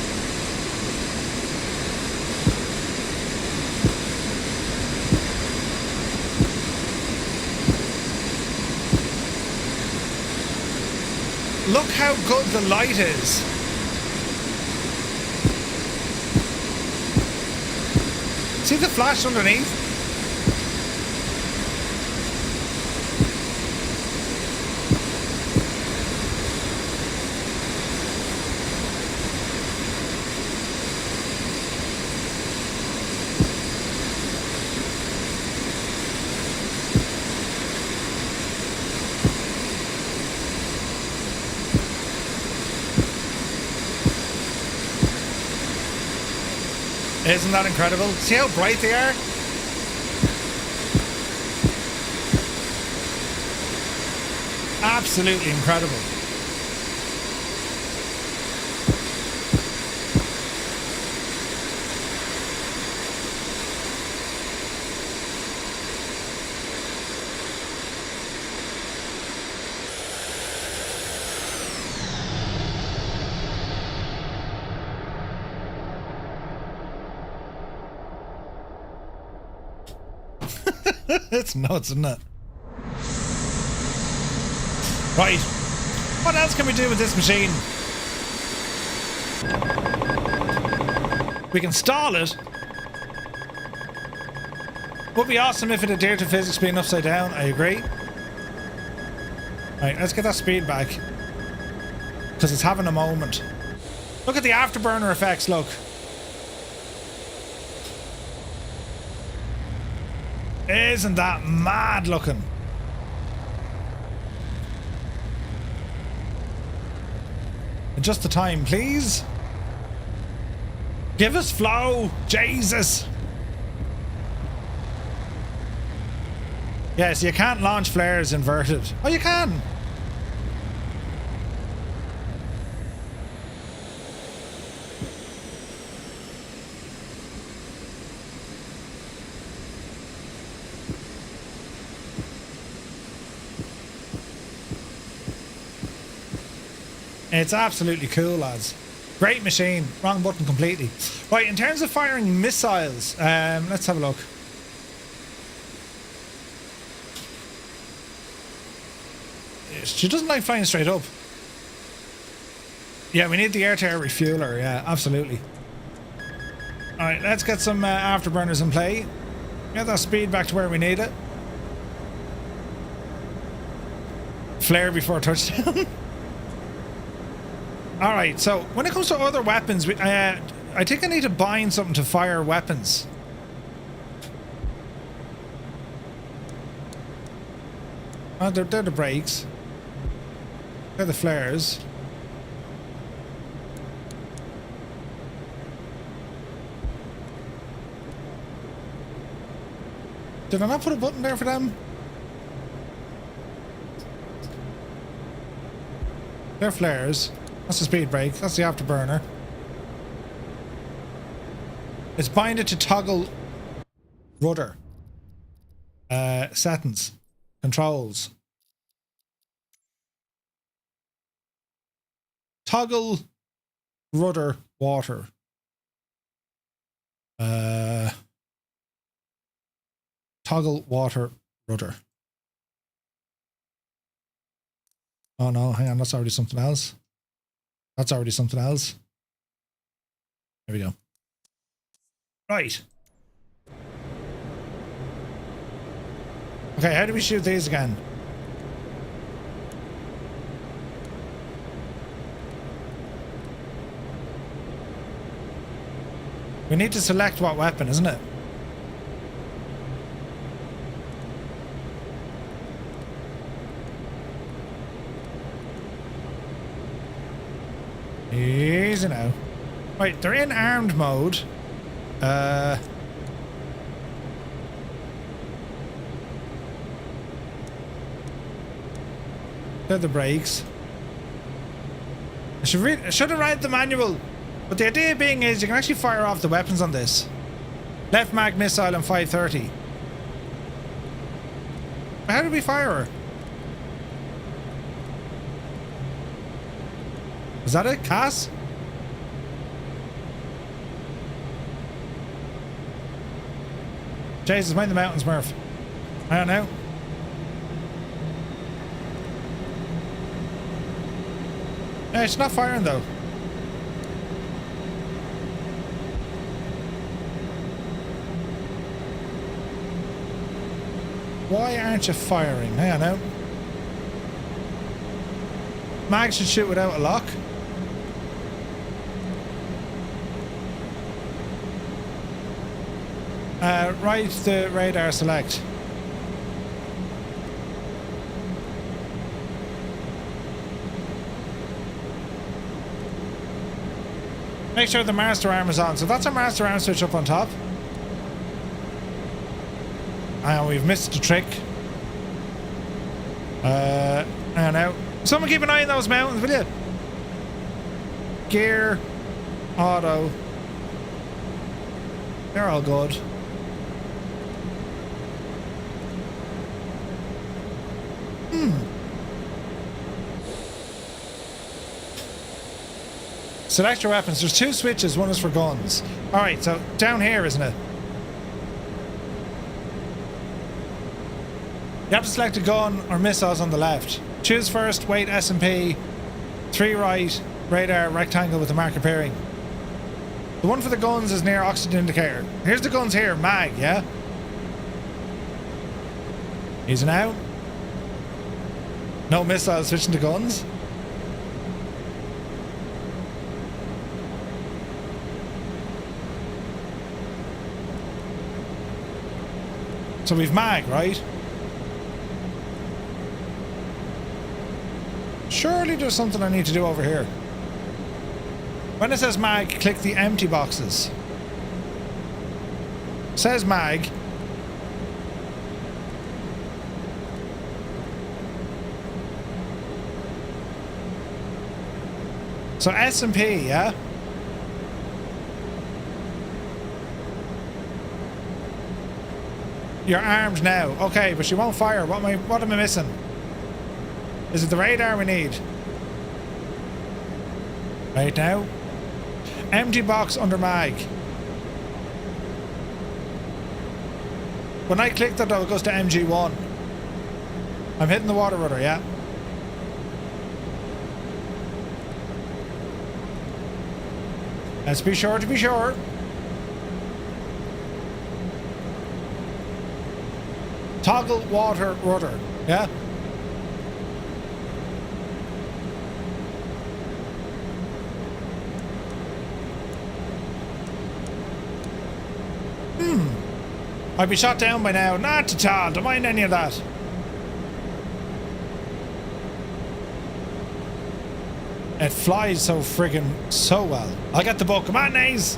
Look how good the light is. See the flash underneath? Isn't that incredible? See how bright they are? Absolutely incredible. It's nuts, isn't it? Right. What else can we do with this machine? We can stall it. Would be awesome if it adhered to physics being upside down. I agree. Right, let's get that speed back. Because it's having a moment. Look at the afterburner effects, look. Isn't that mad looking? Adjust the time, please. Give us flow, Jesus. Yes, you can't launch flares inverted. Oh, you can. It's absolutely cool, lads. Great machine. Wrong button completely. Right, in terms of firing missiles, let's have a look. She doesn't like flying straight up. Yeah, we need the air-to-air refueler. Yeah, absolutely. Alright, let's get some afterburners in play. Get that speed back to where we need it. Flare before touchdown. Alright, so when it comes to other weapons, I think I need to bind something to fire weapons. Oh, they're the brakes. They're the flares. Did I not put a button there for them? They're flares. That's the speed brake. That's the afterburner. It's binded to toggle rudder. Settings. Controls. Toggle rudder water. Toggle water rudder. Oh no, hang on, that's already something else. That's already something else. There we go. Right. Okay, how do we shoot these again? We need to select what weapon, isn't it? Easy now. Right, they're in armed mode. They're the brakes. I should have read the manual. But the idea being is you can actually fire off the weapons on this. Left mag missile and 530. How did we fire her? Is that it? Cass? Jesus, mind the mountains, Murph. I don't know. Yeah, it's not firing though. Why aren't you firing? Hang on now. Mag should shoot without a lock. Right the radar select. Make sure the master arm is on. So that's our master arm switch up on top. And we've missed the trick. I don't know. Someone keep an eye on those mountains, will you? Gear. Auto. They're all good. Select your weapons. There's two switches. One is for guns. Alright, so down here, isn't it? You have to select a gun or missiles on the left. Choose first, wait S&P, 3 right, radar, rectangle with the mark appearing. The one for the guns is near oxygen indicator. Here's the guns here, mag, yeah? Easy now. No missiles, switching to guns. So we've mag, right? Surely there's something I need to do over here. When it says mag, click the empty boxes. Says mag. So S and P, yeah? You're armed now. Okay, but she won't fire. What am I missing? Is it the radar we need? Right now. Empty box under mag. When I click that though, it goes to MG1. I'm hitting the water rudder, yeah? Let's be sure to be sure. Toggle water rudder, yeah? I'd be shot down by now. Not at all. Don't mind any of that. It flies so friggin' so well. I'll get the book. Come on, Naze.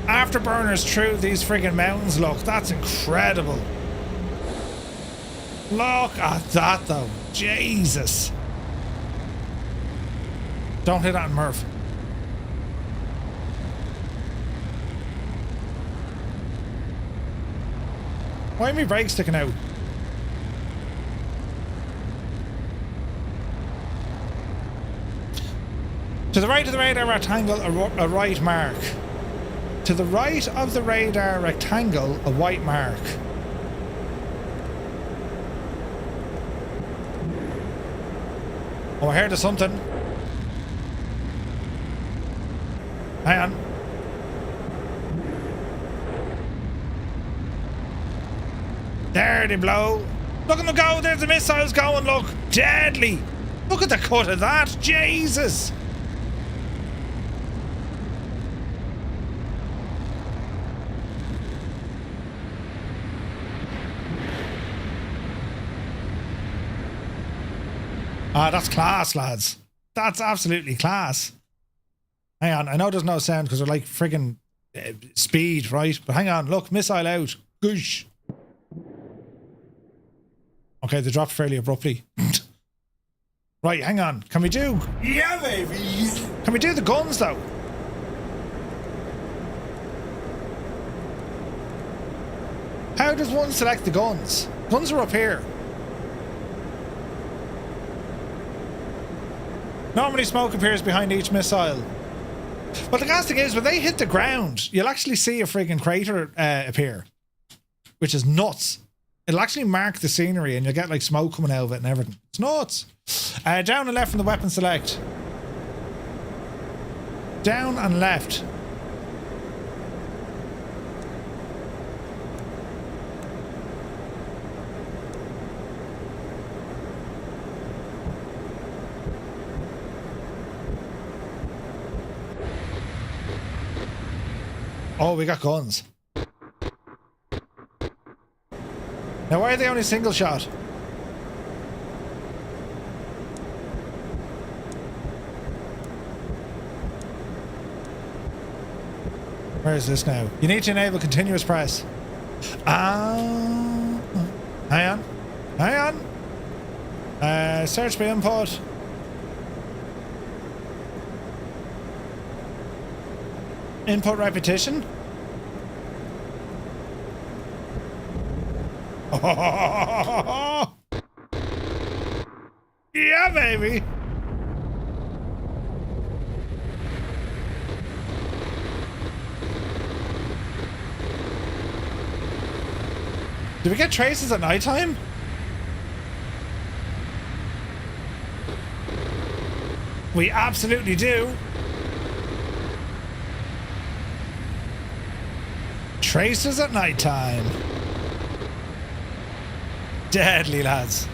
Afterburners through these friggin' mountains. Look, that's incredible. Look at that, though. Jesus. Don't hit that, Murph. Why are my brakes sticking out? To the right of the radar rectangle, a right mark. To the right of the radar rectangle, a white mark. Oh, I heard of something. Hang on. There they blow. Look at them go. There's the missiles going. Look. Deadly. Look at the cut of that. Jesus. Ah, that's class, lads. That's absolutely class. Hang on, I know there's no sound because they're like friggin' speed, right? But hang on, look, missile out. Goosh. Okay, they dropped fairly abruptly. Right, hang on. Can we do... Yeah, baby! Can we do the guns, though? How does one select the guns? Guns are up here. Normally smoke appears behind each missile. But the gas thing is, when they hit the ground, you'll actually see a friggin' crater appear. Which is nuts. It'll actually mark the scenery and you'll get like smoke coming out of it and everything. It's nuts. Down and left from the weapon select. Down and left. Oh, we got guns. Now, why are they only single shot? Where is this now? You need to enable continuous press. Hang on. Hang on. Search by input. Input repetition. Oh, yeah, baby. Do we get traces at night time? We absolutely do. Traces at night time. Deadly, lads.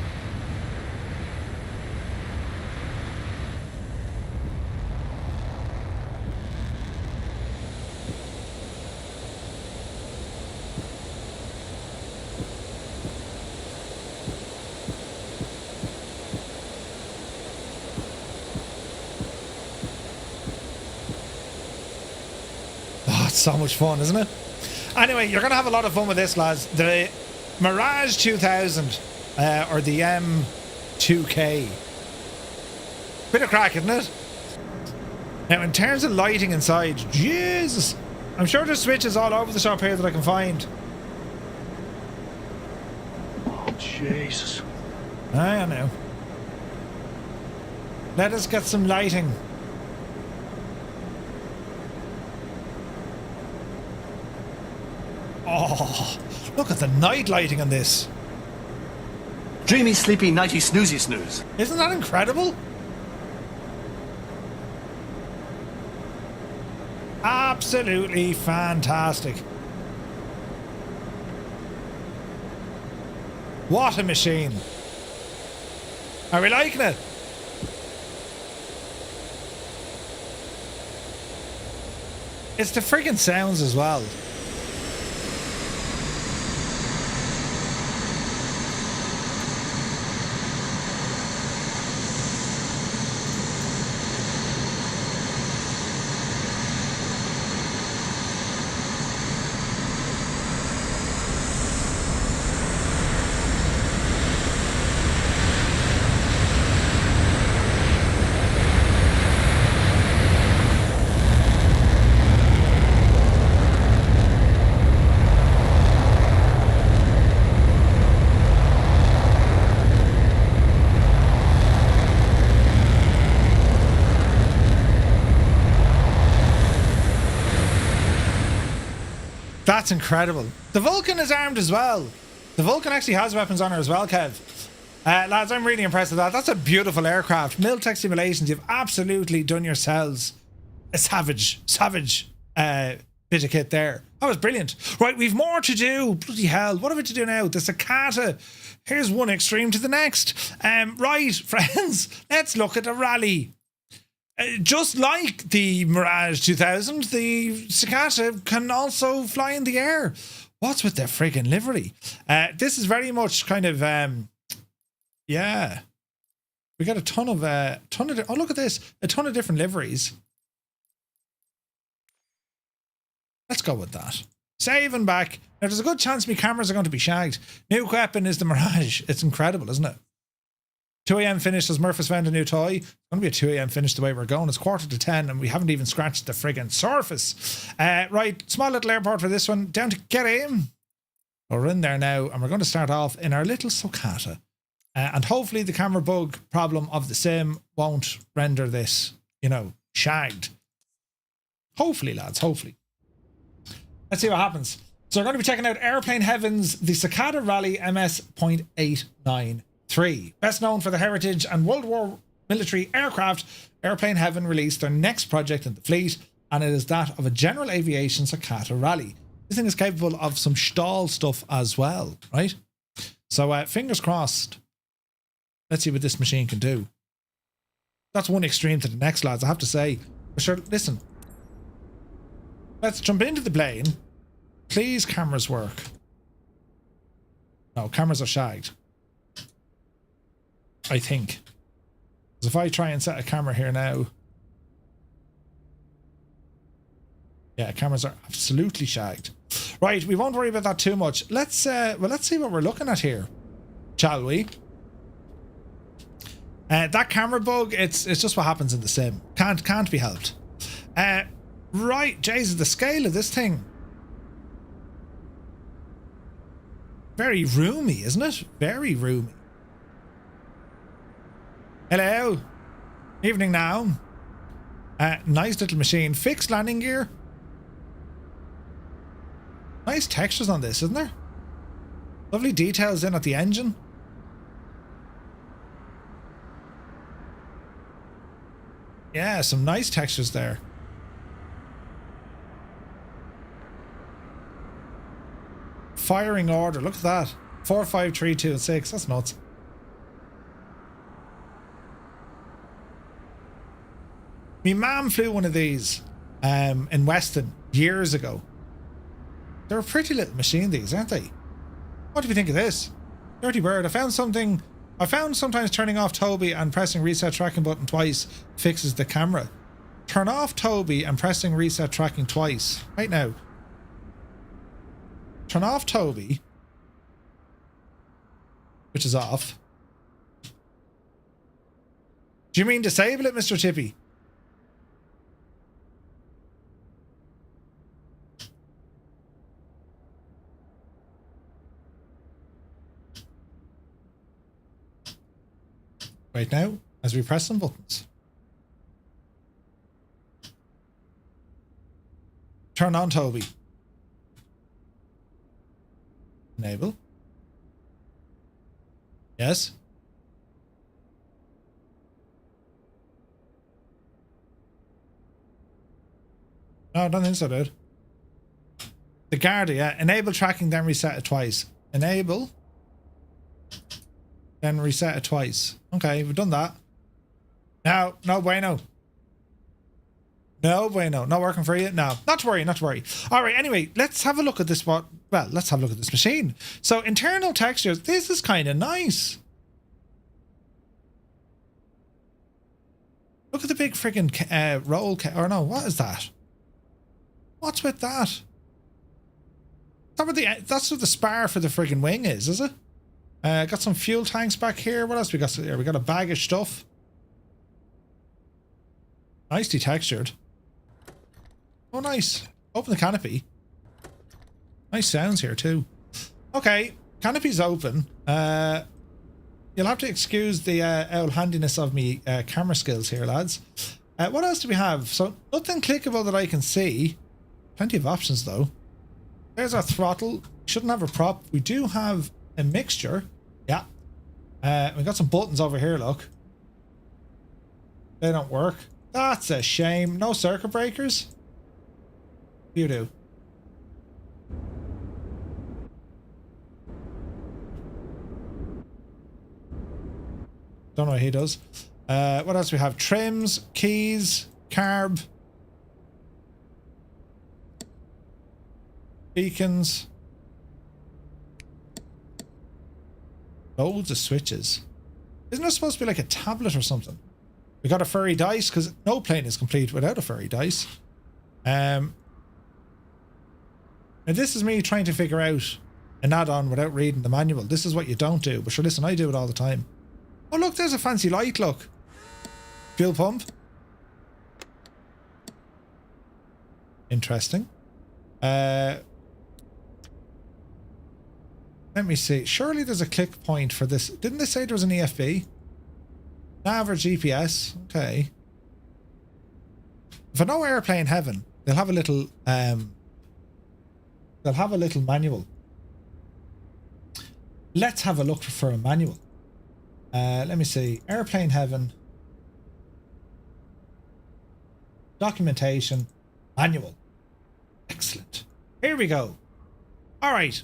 Oh, it's so much fun, isn't it? Anyway, you're going to have a lot of fun with this, lads. The Mirage 2000 or the M2K. Bit of crack, isn't it? Now, in terms of lighting inside, Jesus, I'm sure there's switches all over the shop here that I can find. Oh, Jesus. I know. Let us get some lighting. Oh, look at the night lighting on this. Dreamy, sleepy, nighty, snoozy, snooze. Isn't that incredible? Absolutely fantastic. What a machine. Are we liking it? It's the friggin' sounds as well. That's incredible. The Vulcan is armed as well. The Vulcan actually has weapons on her as well, Kev. Lads, I'm really impressed with that. That's a beautiful aircraft. Miltech Simulations, you've absolutely done yourselves a savage bit of kit there. That was brilliant. Right, we've more to do. Bloody hell. What have we to do now? The Sokata. Here's one extreme to the next. Right, friends, let's look at the Rallye. Just like the Mirage 2000, the Socata can also fly in the air. What's with the friggin' livery? This is very much kind of, yeah. We got a ton of, oh, look at this. A ton of different liveries. Let's go with that. Save and back. Now, there's a good chance my cameras are going to be shagged. New weapon is the Mirage. It's incredible, isn't it? 2 a.m. finish as Murphy's found a new toy. It's going to be a 2 a.m. finish the way we're going. It's 9:45 and we haven't even scratched the friggin' surface. Right, small little airport for this one. Down to get in. We're in there now and we're going to start off in our little Sokata. And hopefully the camera bug problem of the sim won't render this, you know, shagged. Hopefully, lads, hopefully. Let's see what happens. So we're going to be checking out Aeroplane Heaven's the Sokata Rallye MS-893. Best known for the heritage and World War military aircraft, Aeroplane Heaven released their next project in the fleet, and it is that of a general aviation Sokata Rallye. This thing is capable of some stall stuff as well, right? So fingers crossed. Let's see what this machine can do. That's one extreme to the next, lads, I have to say. But sure, listen. Let's jump into the plane. Please, cameras work. No, cameras are shagged. I think. Because if I try and set a camera here now. Yeah, cameras are absolutely shagged. Right, we won't worry about that too much. Let's see what we're looking at here. Shall we? That camera bug, it's just what happens in the sim. Can't be helped. Right, Jesus, the scale of this thing. Very roomy, isn't it? Very roomy. Hello. Evening now. Nice little machine. Fixed landing gear. Nice textures on this, isn't there? Lovely details in at the engine. Yeah, some nice textures there. Firing order, look at that. 4, 5, 3, 2, and 6. That's nuts. My mum flew one of these in Weston years ago. They're a pretty little machine, these, aren't they? What do you think of this? Dirty bird. I found sometimes turning off Toby and pressing reset tracking button twice fixes the camera. Turn off Toby and pressing reset tracking twice. Right now. Turn off Toby, which is off. Do you mean disable it, Mr. Tippy? Right now, as we press some buttons. Turn on Toby. Enable. Yes. No, I don't think so, dude. The Guardia, yeah. Enable tracking, then reset it twice. Enable. Then reset it twice. Okay, we've done that. Now, no bueno. No, bueno, not working for you? No, not to worry, not to worry. All right, anyway, let's have a look at this. Let's have a look at this machine. So internal textures, this is kind of nice. Look at the big friggin' roll, or no, what is that? What's with that? That's what the spar for the friggin' wing is it? Got some fuel tanks back here. What else we got here? We got a bag of stuff. Nicely textured. Oh, nice. Open the canopy. Nice sounds here too. Okay, canopy's open. You'll have to excuse the old handiness of me camera skills here, lads. What else do we have? So nothing clickable that I can see. Plenty of options though. There's our throttle. Shouldn't have a prop. We do have a mixture. Yeah. We got some buttons over here, look. They don't work. That's a shame. No circuit breakers? You do. Don't know what he does. What else we have? Trims, keys, carb, beacons. Loads of switches. Isn't there supposed to be like a tablet or something? We got a furry dice because no plane is complete without a furry dice. And this is me trying to figure out an add-on without reading the manual. This is what you don't do. But sure, listen, I do it all the time. Oh, look, there's a fancy light, look. Fuel pump. Interesting. Let me see. Surely there's a click point for this. Didn't they say there was an EFB? Nav or GPS. Okay. For no airplane heaven, they'll have a little manual. Let's have a look for a manual. Let me see. Airplane heaven. Documentation. Manual. Excellent. Here we go. All right.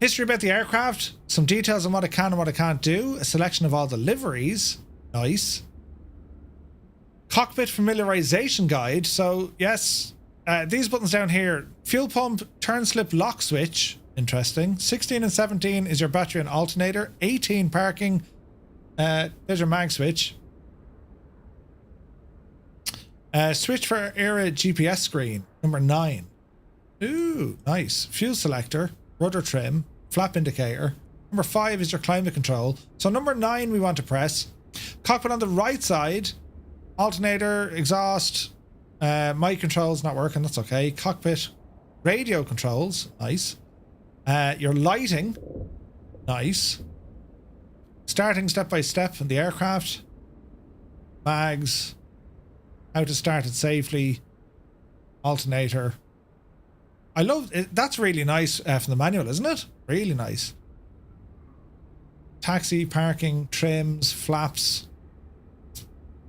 History about the aircraft. Some details on what it can and what it can't do. A selection of all the liveries. Nice. Cockpit familiarization guide. So, yes. These buttons down here. Fuel pump, turn slip lock switch. Interesting. 16 and 17 is your battery and alternator. 18 parking. There's your mag switch. Switch for era GPS screen. Number 9. Ooh, nice. Fuel selector. Rudder trim. Flap indicator. Number 5 is your climate control. So number 9 we want to press. Cockpit on the right side. Alternator, exhaust. Mic controls not working. That's okay. Cockpit. Radio controls. Nice. Your lighting. Nice. Starting step by step in the aircraft. Mags. How to start it safely. Alternator. I love it. That's really nice from the manual, isn't it? Really nice. Taxi, parking, trims, flaps.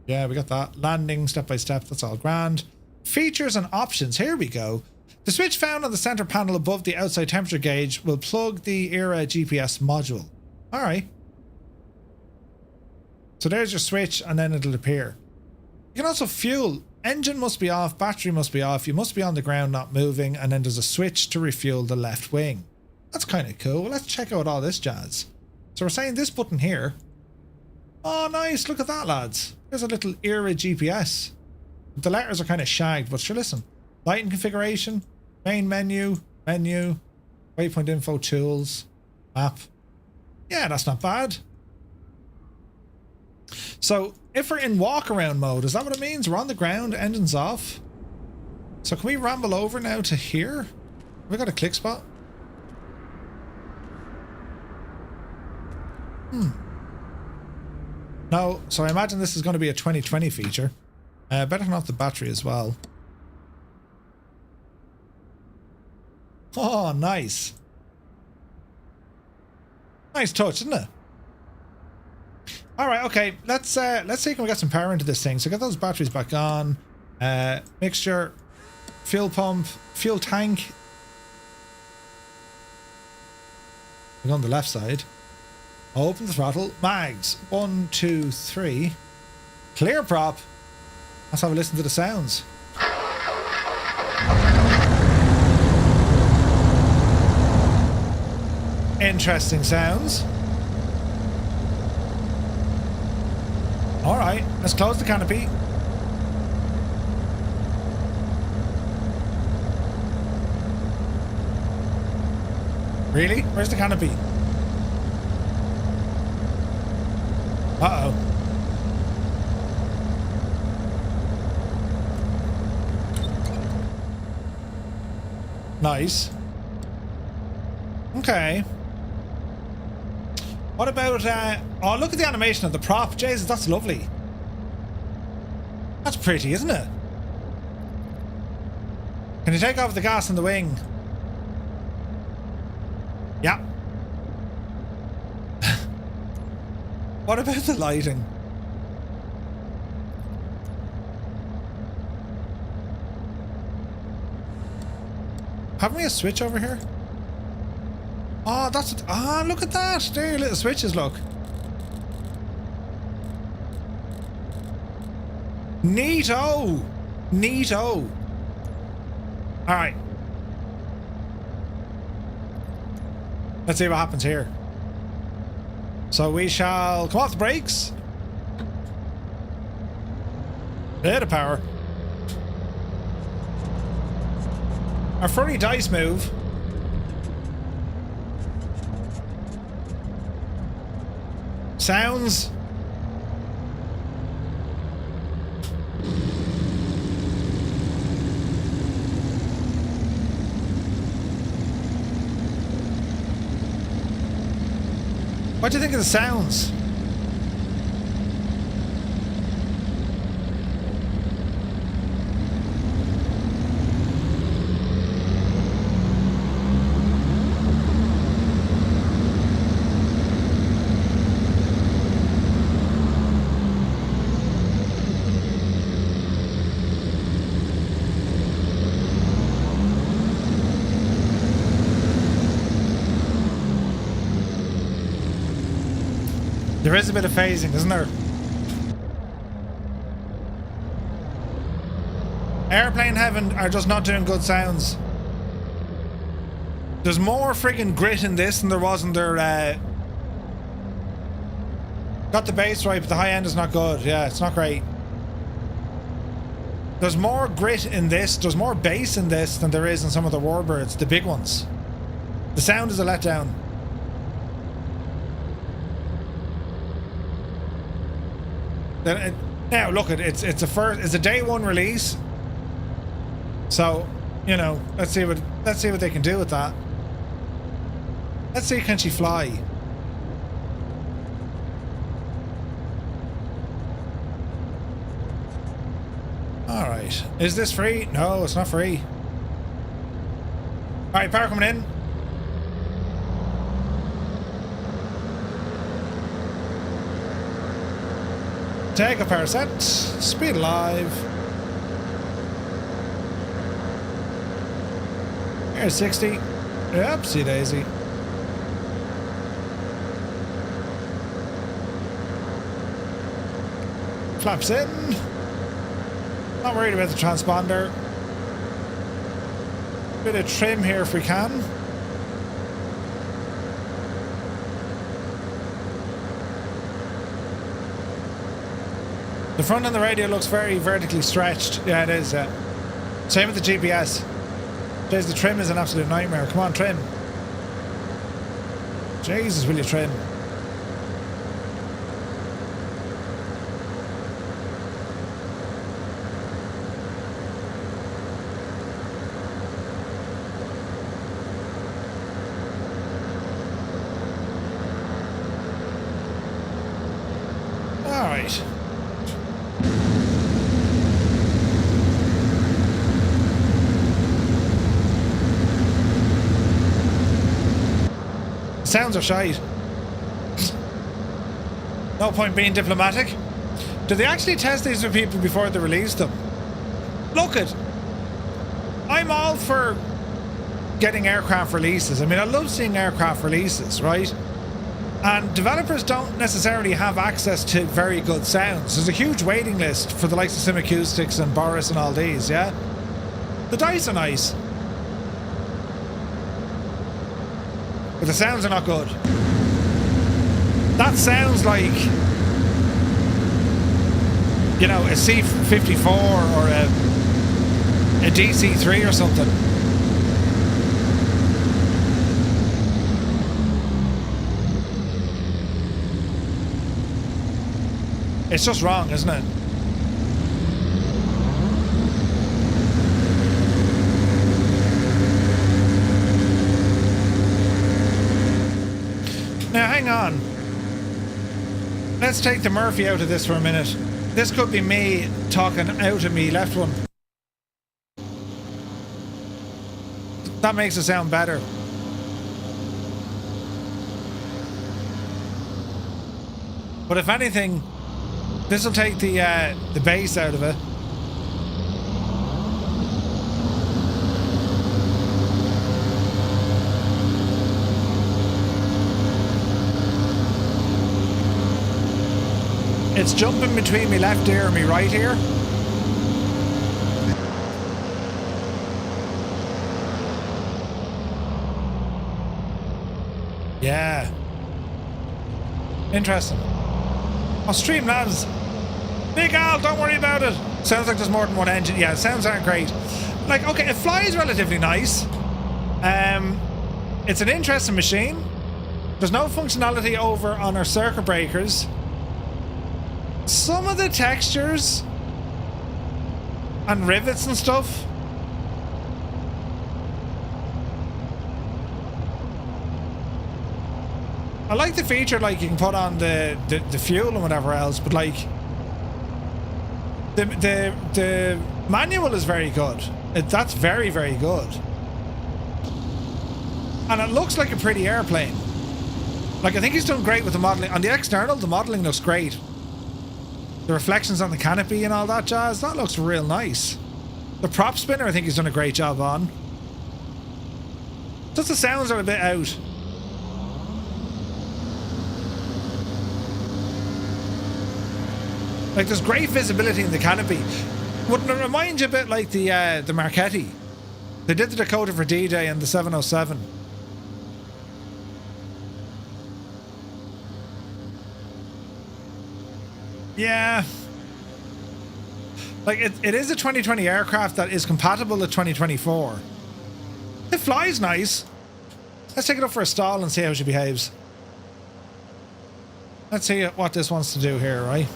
Yeah, we got that. Landing, step by step. That's all grand. Features and options. Here we go. The switch found on the center panel above the outside temperature gauge will plug the ERA GPS module. All right. So there's your switch and then it'll appear. You can also fuel. Engine must be off, battery must be off, you must be on the ground not moving, and then there's a switch to refuel the left wing. That's kind of cool. Let's check out all this jazz. So we're saying this button here. Oh, nice. Look at that, lads. There's a little ERA GPS. The letters are kind of shagged, but sure, listen. Lighting configuration, main menu, waypoint info, tools, map. Yeah, that's not bad. So if we're in walk around mode, is that what it means? We're on the ground, engines off. So can we ramble over now to here? Have we got a click spot? No, so I imagine this is going to be a 2020 feature. Better turn off the battery as well. Oh, nice. Nice touch, isn't it? All right, okay. Let's see can we get some power into this thing. So get those batteries back on. Mixture, fuel pump, fuel tank. We're on the left side. Open the throttle. Mags. 1, 2, 3. Clear prop. Let's have a listen to the sounds. Interesting sounds. Alright, let's close the canopy. Really? Where's the canopy? Uh-oh. Nice. Okay. What about, oh, look at the animation of the prop. Jesus, that's lovely. That's pretty, isn't it? Can you take off the gas in the wing? Yeah. What about the lighting? Haven't we a switch over here? Oh, that's it. Ah, look at that. There are little switches, look. Neato. Neato. Alright. Let's see what happens here. So we shall come off the brakes. Bit of power. Our furry dice move. Sounds. What do you think of the sounds? There is a bit of phasing, isn't there? Airplane Heaven are just not doing good sounds. There's more friggin' grit in this than there was in their, got the bass right, but the high end is not good. Yeah, it's not great. There's more grit in this, there's more bass in this than there is in some of the Warbirds, the big ones. The sound is a letdown. Now look, it's a day one release, so you know, let's see what they can do with that. Let's see, can she fly? All right, is this free? No, it's not free. All right, power coming in. Take a power set, speed alive. Here's 60. Yep, see daisy. Flaps in. Not worried about the transponder. Bit of trim here if we can. The front on the radio looks very vertically stretched. Yeah, it is, yeah. Same with the GPS. Jeez, the trim is an absolute nightmare. Come on, trim. Jesus, will you trim? All right. Sounds are shite. No point being diplomatic. Did they actually test these with people before they released them? Look it. I'm all for getting aircraft releases. I mean, I love seeing aircraft releases, right? And developers don't necessarily have access to very good sounds. There's a huge waiting list for the likes of Sim Acoustics and Boris and all these, yeah? The dice are nice. But the sounds are not good. That sounds like, you know, a C-54 or a DC-3 or something. It's just wrong, isn't it? Now, hang on. Let's take the Murphy out of this for a minute. This could be me talking out of me left one. That makes it sound better. But if anything, this will take the bass out of it. It's jumping between my left ear and my right ear. Yeah. Interesting. Oh, Streamlabs. Big Al, don't worry about it. Sounds like there's more than one engine. Yeah, sounds aren't great. Like, okay, it flies relatively nice. It's an interesting machine. There's no functionality over on our circuit breakers. Some of the textures and rivets and stuff. I like the feature, like you can put on the fuel and whatever else, but like the manual is very good. That's very, very good. And it looks like a pretty airplane. Like, I think he's done great with the modeling. On the external, the modeling looks great. The reflections on the canopy and all that jazz, that looks real nice. The prop spinner, I think he's done a great job on. Just the sounds are a bit out. Like, there's great visibility in the canopy. Wouldn't it remind you a bit like the Marchetti? They did the Dakota for D-Day and the 707. Yeah. Like, it is a 2020 aircraft that is compatible with 2024. It flies nice. Let's take it up for a stall and see how she behaves. Let's see what this wants to do here, right?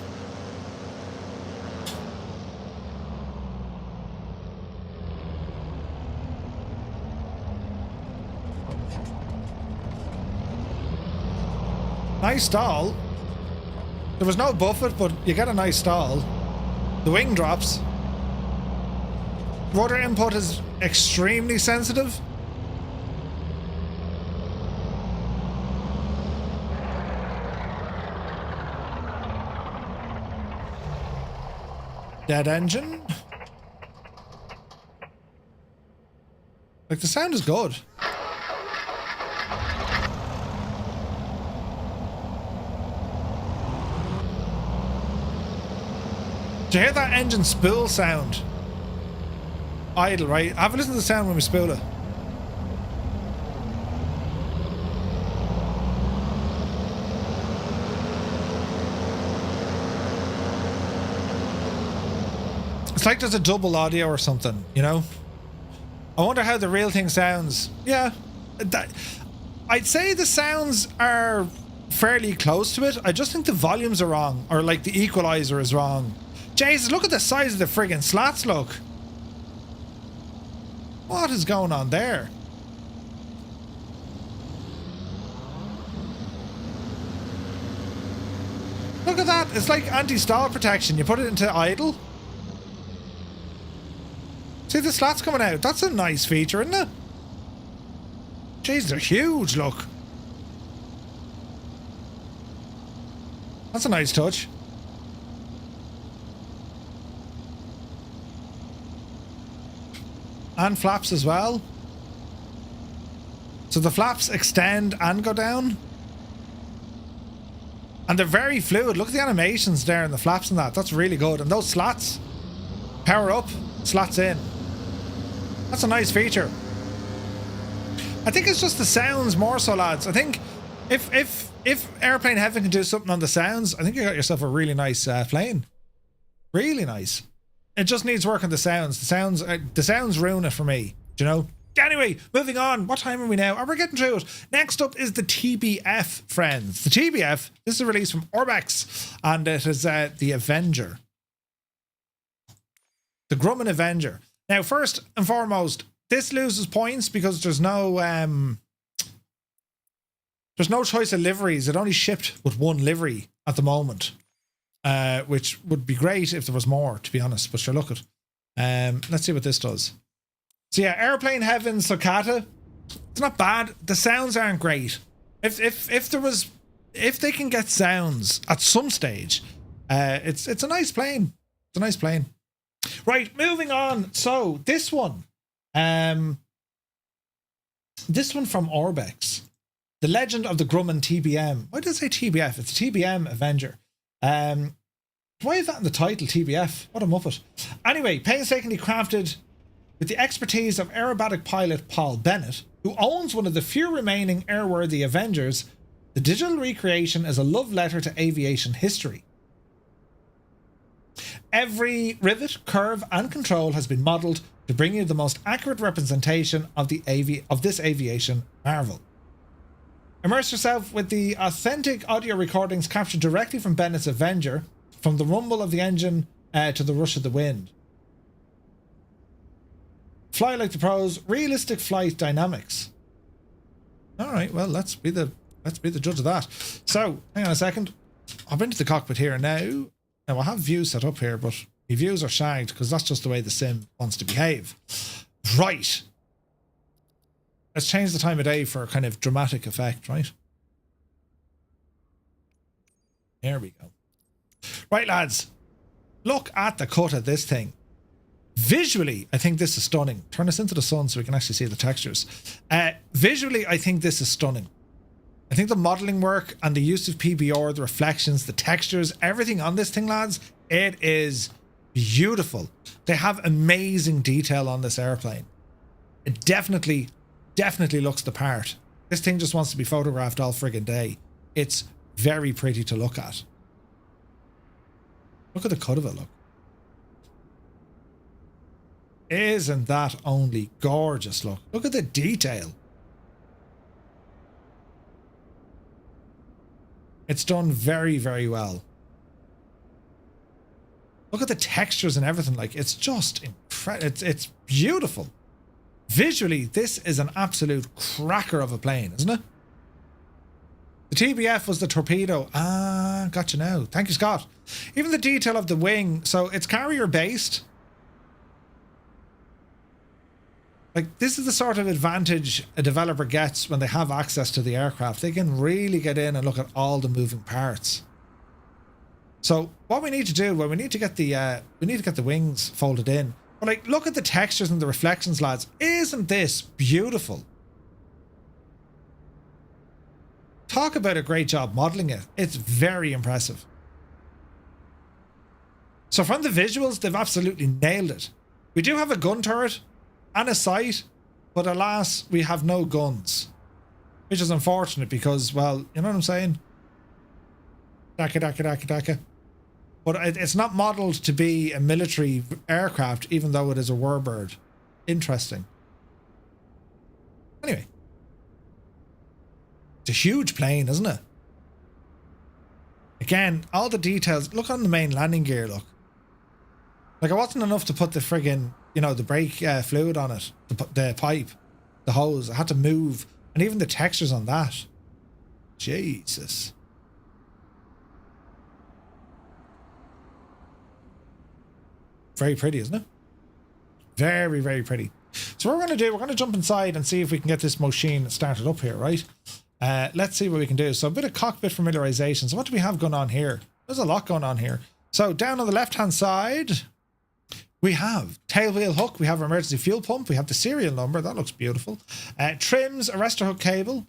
Nice stall. There was no buffet, but you get a nice stall. The wing drops. Rudder input is extremely sensitive. Dead engine. Like, the sound is good. Do you hear that engine spool sound? Idle, right? Have a listen to the sound when we spool it. It's like there's a double audio or something, you know? I wonder how the real thing sounds. Yeah. I'd say the sounds are fairly close to it. I just think the volumes are wrong. Or like the equalizer is wrong. Jesus, look at the size of the friggin' slats, look. What is going on there? Look at that. It's like anti-stall protection. You put it into idle. See the slats coming out? That's a nice feature, isn't it? Jeez, they're huge, look. That's a nice touch. And flaps as well. So the flaps extend and go down. And they're very fluid. Look at the animations there and the flaps and that. That's really good. And those slats, power up, slats in. That's a nice feature. I think it's just the sounds more so, lads. I think if Aeroplane Heaven can do something on the sounds, I think you got yourself a really nice plane. Really nice. It just needs work on the sounds. The sounds ruin it for me. Do you know? Anyway, moving on. What time are we now? Oh, we're getting through it. Next up is the TBF, friends. The TBF, this is a release from Orbx, and it is the Avenger. The Grumman Avenger. Now, first and foremost, this loses points because there's no choice of liveries. It only shipped with one livery at the moment, which would be great if there was more, to be honest. But sure, look at. Let's see what this does. So yeah, Aeroplane Heaven, Socata. It's not bad. The sounds aren't great. If they can get sounds at some stage, it's a nice plane. It's a nice plane. Right, moving on. So this one from Orbx, The Legend of the Grumman TBM. Why did I say TBF? It's TBM Avenger. Why is that in the title, TBF? What a muppet. Anyway, painstakingly crafted with the expertise of aerobatic pilot Paul Bennett, who owns one of the few remaining airworthy Avengers, the digital recreation is a love letter to aviation history. Every rivet, curve, and control has been modelled to bring you the most accurate representation of this aviation marvel. Immerse yourself with the authentic audio recordings captured directly from Bennett's Avenger, from the rumble of the engine to the rush of the wind. Fly like the pros, realistic flight dynamics. All right, well, let's be the judge of that. So, hang on a second. I'll bring to the cockpit here now. Now, I have views set up here, but my views are shagged because that's just the way the sim wants to behave. Right. Let's change the time of day for a kind of dramatic effect, right? There we go. Right, lads. Look at the cut of this thing. Visually, I think this is stunning. Turn us into the sun so we can actually see the textures. Visually, I think this is stunning. I think the modelling work and the use of PBR, the reflections, the textures, everything on this thing, lads, it is beautiful. They have amazing detail on this airplane. It definitely looks the part. This thing just wants to be photographed all friggin' day. It's very pretty to look at. Look at the cut of it, look. Isn't that only gorgeous, look. Look at the detail. It's done very, very well. Look at the textures and everything, like, it's just incredible. It's beautiful. Visually, this is an absolute cracker of a plane, isn't it? The TBF was the torpedo. Ah, gotcha now. Thank you, Scott. Even the detail of the wing, so it's carrier based. Like, this is the sort of advantage a developer gets when they have access to the aircraft. They can really get in and look at all the moving parts. So what we need to do, well, we need to get the wings folded in. But like, look at the textures and the reflections, lads. Isn't this beautiful? Talk about a great job modeling it. It's very impressive. So from the visuals, they've absolutely nailed it. We do have a gun turret and a sight, but alas, we have no guns, which is unfortunate because, well, you know what I'm saying? Daka. But it's not modelled to be a military aircraft, even though it is a warbird. Interesting. Anyway. It's a huge plane, isn't it? Again, all the details. Look on the main landing gear, look. Like, it wasn't enough to put the friggin', you know, the brake fluid on it. The pipe. The hose. I had to move. And even the textures on that. Jesus. Very pretty, isn't it? Very, very pretty. So what we're going to do, we're going to jump inside and see if we can get this machine started up here, right? Let's see what we can do. So a bit of cockpit familiarization. So what do we have going on here? There's a lot going on here. So down on the left-hand side, we have tail wheel hook. We have our emergency fuel pump. We have the serial number. That looks beautiful. Trims, arrestor hook cable.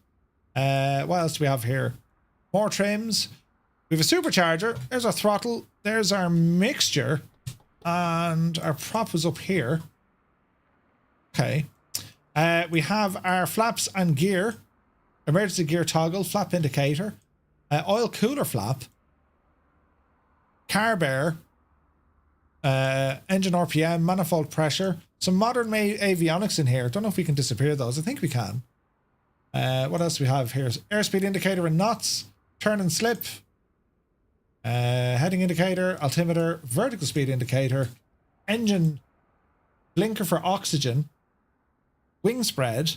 What else do we have here? More trims. We have a supercharger. There's our throttle. There's our mixture. And our prop is up here. Okay. We have our flaps and gear. Emergency gear toggle, flap indicator. Oil cooler flap. Car bear. Engine RPM, manifold pressure. Some modern avionics in here. Don't know if we can disappear those. I think we can. What else do we have here? Airspeed indicator and knots. Turn and slip. Heading indicator, altimeter, vertical speed indicator, engine blinker for oxygen, wing spread.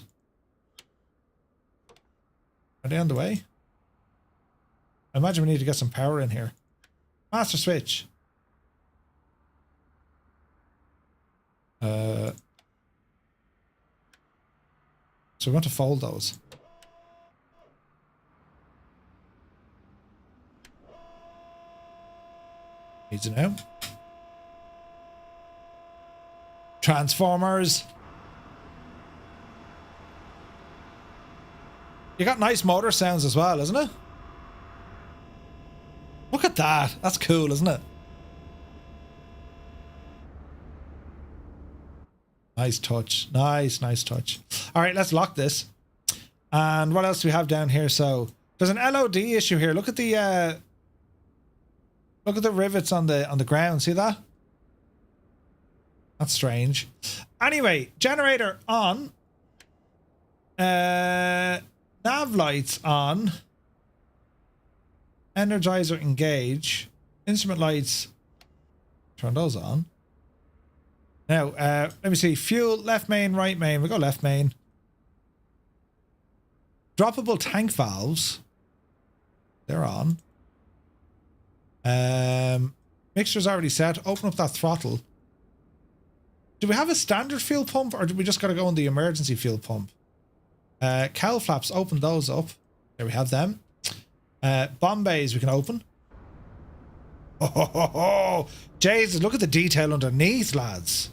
Are they on the way? I imagine we need to get some power in here. Master switch. So we want to fold those. Needs to know. Transformers. You got nice motor sounds as well, isn't it? Look at that. That's cool, isn't it? Nice touch. Nice touch. All right, let's lock this. And what else do we have down here? So there's an LOD issue here. Look at the rivets on the ground. See that? That's strange. Anyway, generator on. Nav lights on. Energizer engage. Instrument lights. Turn those on. Now, let me see. Fuel, left main, right main. We go left main. Droppable tank valves. They're on. Mixture's already set. Open up that throttle. Do we have a standard fuel pump, or do we just got to go on the emergency fuel pump? Cowl flaps, open those up. There we have them. Bomb bays we can open. Oh, Jesus, look at the detail underneath, lads.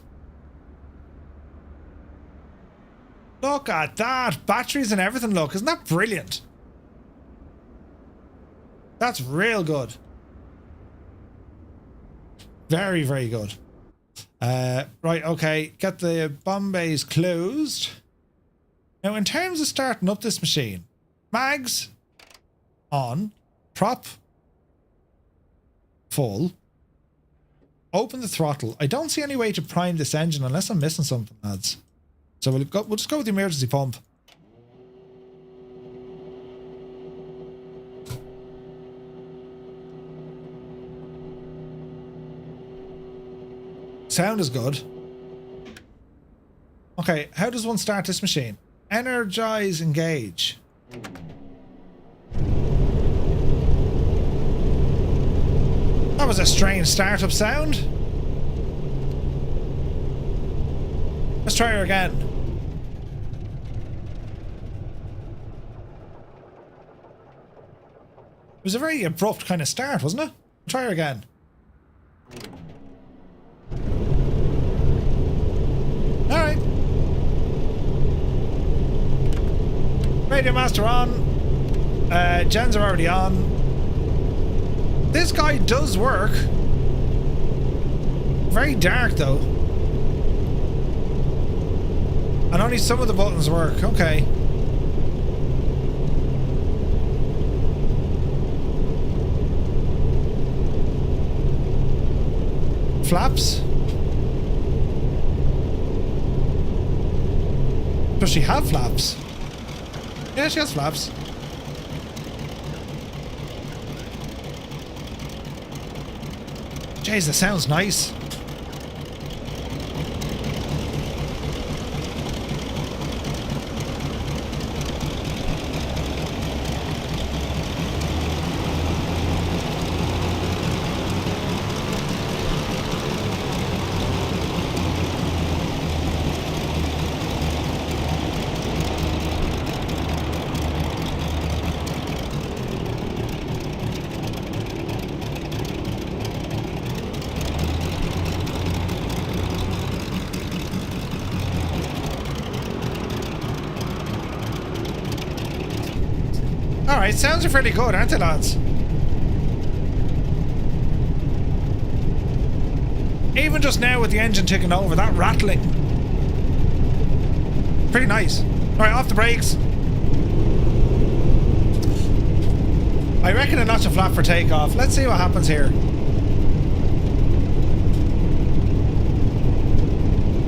Look at that. Batteries and everything, look. Isn't that brilliant? That's real good. Very, very good. Right, okay. Get the bomb bays closed. Now, in terms of starting up this machine, mags on, prop full, open the throttle. I don't see any way to prime this engine unless I'm missing something, lads. So we'll just go with the emergency pump. Sound is good. Okay, how does one start this machine? Energize, engage. That was a strange startup sound. Let's try her again. It was a very abrupt kind of start, wasn't it? Try her again. Alright. Radio master on. Gens are already on. This guy does work. Very dark though. And only some of the buttons work. Okay. Flaps. Does she have flaps? Yeah, she has flaps. Jeez, that sounds nice. Alright, sounds are fairly good, aren't they, lads? Even just now with the engine ticking over, that rattling. Pretty nice. Alright, off the brakes. I reckon a notch of flat for takeoff. Let's see what happens here.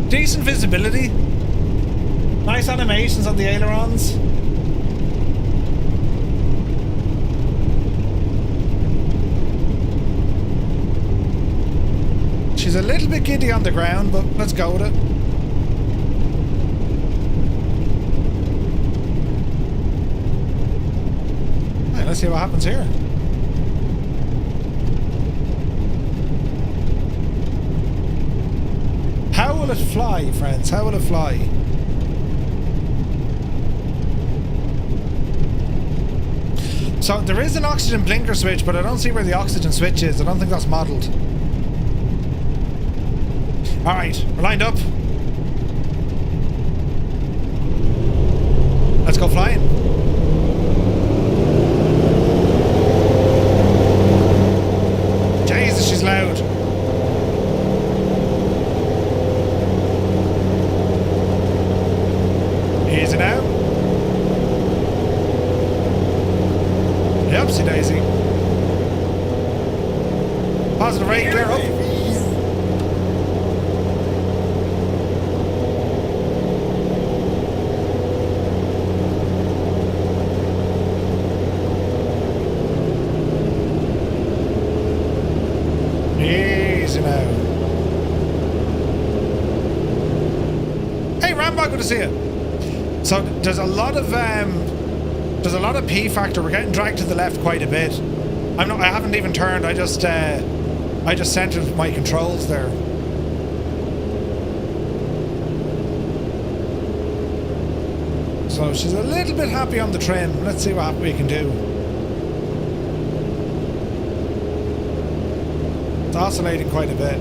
Decent visibility. Nice animations on the ailerons. She's a little bit giddy on the ground, but let's go with it. Right, let's see what happens here. How will it fly, friends? How will it fly? So there is an oxygen blinker switch, but I don't see where the oxygen switch is. I don't think that's modelled. Alright, we're lined up. Let's go flying. Jesus, she's loud. Easy now. Yepsy daisy. Positive rate, clear up. Easy now. Hey Rambo, good to see you. So there's a lot of P factor. We're getting dragged to the left quite a bit. I haven't even turned. I just centered my controls there. So she's a little bit happy on the trim. Let's see what we can do. It's oscillating quite a bit.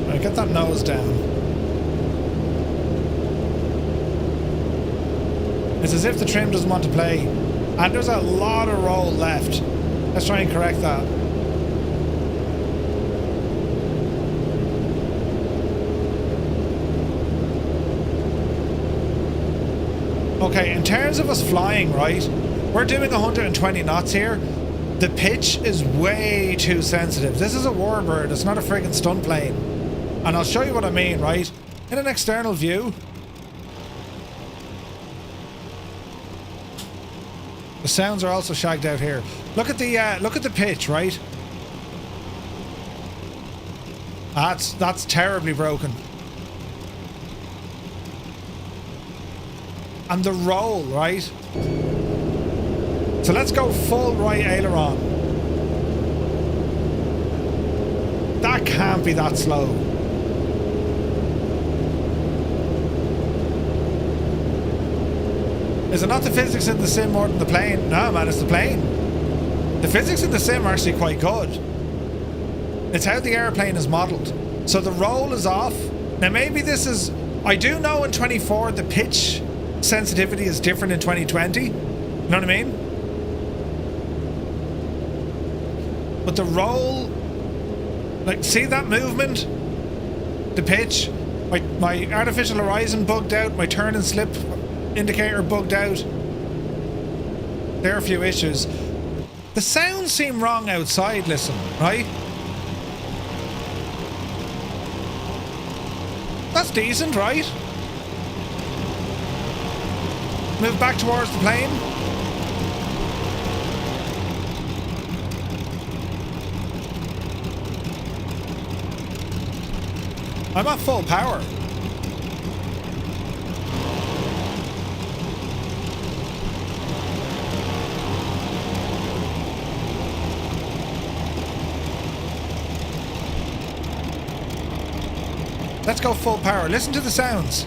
Right, get that nose down. It's as if the trim doesn't want to play. And there's a lot of roll left. Let's try and correct that. Okay, in terms of us flying, right? We're doing 120 knots here. The pitch is way too sensitive. This is a warbird. It's not a friggin' stunt plane. And I'll show you what I mean, right? In an external view, the sounds are also shagged out here. Look at the pitch, right? That's terribly broken. And the roll, right? So let's go full right aileron. That can't be that slow. Is it not the physics in the sim more than the plane? No, man, it's the plane. The physics in the sim are actually quite good. It's how the airplane is modelled. So the roll is off. Now maybe this is... I do know in 24 the pitch sensitivity is different in 2020. You know what I mean? But the roll... Like, see that movement? The pitch? My artificial horizon bugged out. My turn and slip indicator bugged out. There are a few issues. The sounds seem wrong outside, listen, right? That's decent, right? Move back towards the plane. I'm at full power. Let's go full power. Listen to the sounds.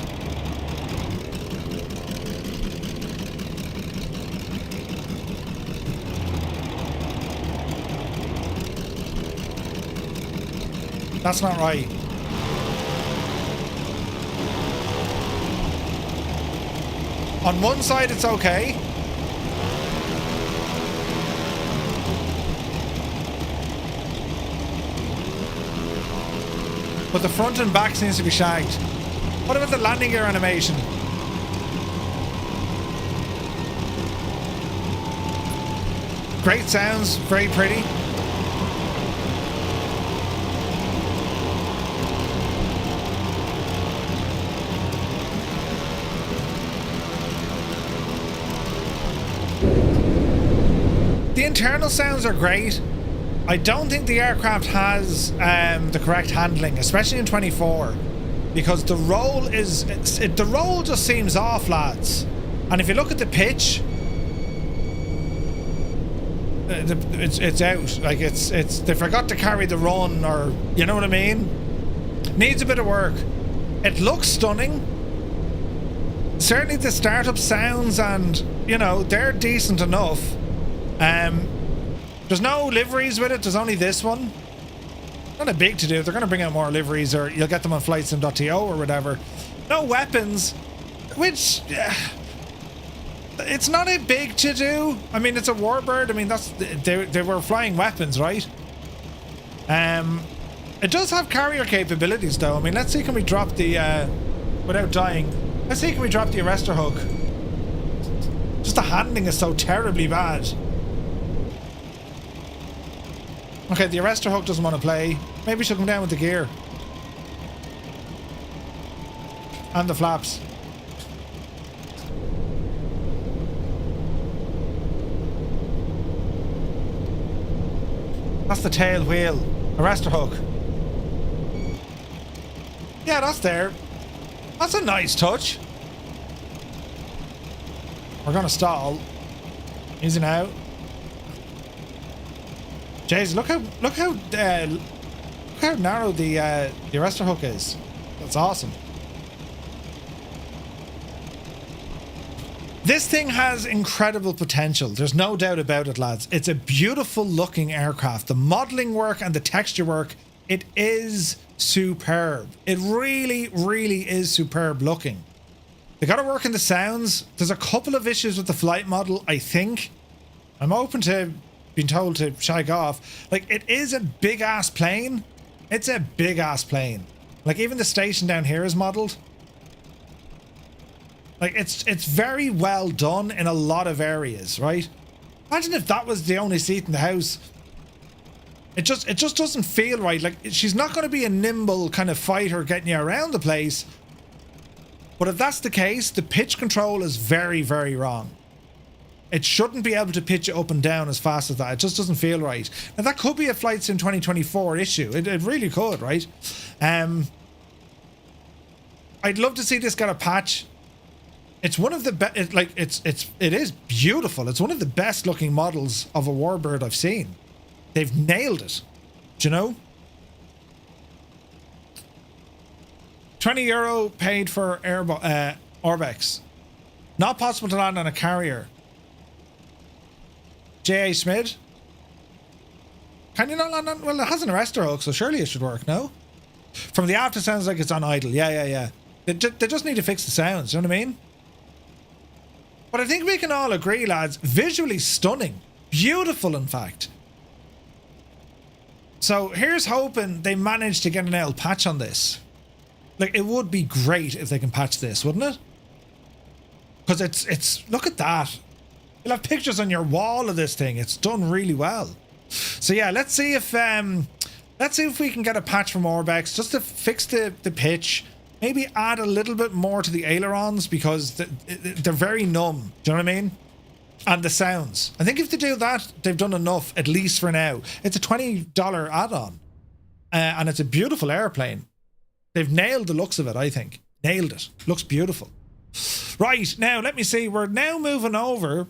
That's not right. On one side it's okay. but the front and back seems to be shagged. What about the landing gear animation? Great sounds, very pretty. The internal sounds are great. I don't think the aircraft has the correct handling, especially in 24, because the roll is the roll just seems off, lads. And if you look at the pitch, it's out. Like it's they forgot to carry the run, or you know what I mean. Needs a bit of work. It looks stunning. Certainly the startup sounds, and you know, they're decent enough. There's no liveries with it. There's only this one. Not a big to do. They're going to bring out more liveries, or you'll get them on flightsim.to or whatever. No weapons, which it's not a big to do. I mean, it's a warbird. I mean, that's they were flying weapons, right? It does have carrier capabilities, though. I mean, let's see, can we drop the without dying? Let's see, can we drop the arrestor hook? Just the handling is so terribly bad. Okay, the arrestor hook doesn't want to play. Maybe she'll come down with the gear. And the flaps. That's the tail wheel. Arrestor hook. Yeah, that's there. That's a nice touch. We're gonna stall. Easy now. Jeez, look how narrow the arrestor hook is. That's awesome. This thing has incredible potential. There's no doubt about it, lads. It's a beautiful looking aircraft. The modeling work and the texture work, it is superb. It really, really is superb looking. They got to work in the sounds. There's a couple of issues with the flight model, I think. I'm open to being told to shag off. Like, it is a big ass plane. It's a big ass plane. Like, even the station down here is modeled. Like, it's very well done in a lot of areas, right? Imagine if that was the only seat in the house. It just doesn't feel right. Like, she's not going to be a nimble kind of fighter getting you around the place. But if that's the case, the pitch control is very, very wrong. It shouldn't be able to pitch it up and down as fast as that. It just doesn't feel right. Now, that could be a Flight Sim 2024 issue. It really could, right? I'd love to see this get a patch. It's one of the best. It is beautiful. It's one of the best looking models of a warbird I've seen. They've nailed it. Do you know? €20 paid for Orbx. Not possible to land on a carrier. J.A. Smith. Can you not land on... Well, it has an arrestor hook, so surely it should work, no? From the aft, it sounds like it's on idle. Yeah. They just need to fix the sounds, you know what I mean? But I think we can all agree, lads, visually stunning. Beautiful, in fact. So here's hoping they manage to get an L patch on this. Like, it would be great if they can patch this, wouldn't it? Because it's look at that. You'll have pictures on your wall of this thing. It's done really well. So yeah, let's see if we can get a patch from Orbx just to fix the pitch. Maybe add a little bit more to the ailerons because they're very numb. Do you know what I mean? And the sounds. I think if they do that, they've done enough, at least for now. It's a $20 add-on. And it's a beautiful airplane. They've nailed the looks of it, I think. Nailed it. Looks beautiful. Right, now, let me see. We're now moving over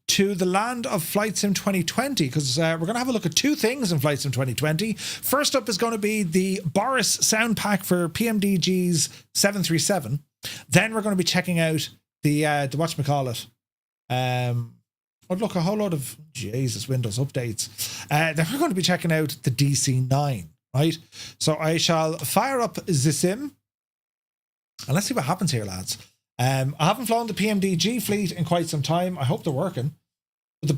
to the land of Flight Sim 2020 because we're going to have a look at two things in Flight Sim 2020. First up is going to be the Boris sound pack for PMDG's 737. Then we're going to be checking out the whatchamacallit. Oh, look, a whole lot of Jesus Windows updates. Then we're going to be checking out the DC-9, right? So I shall fire up the sim and let's see what happens here, lads. I haven't flown the PMDG fleet in quite some time. I hope they're working. But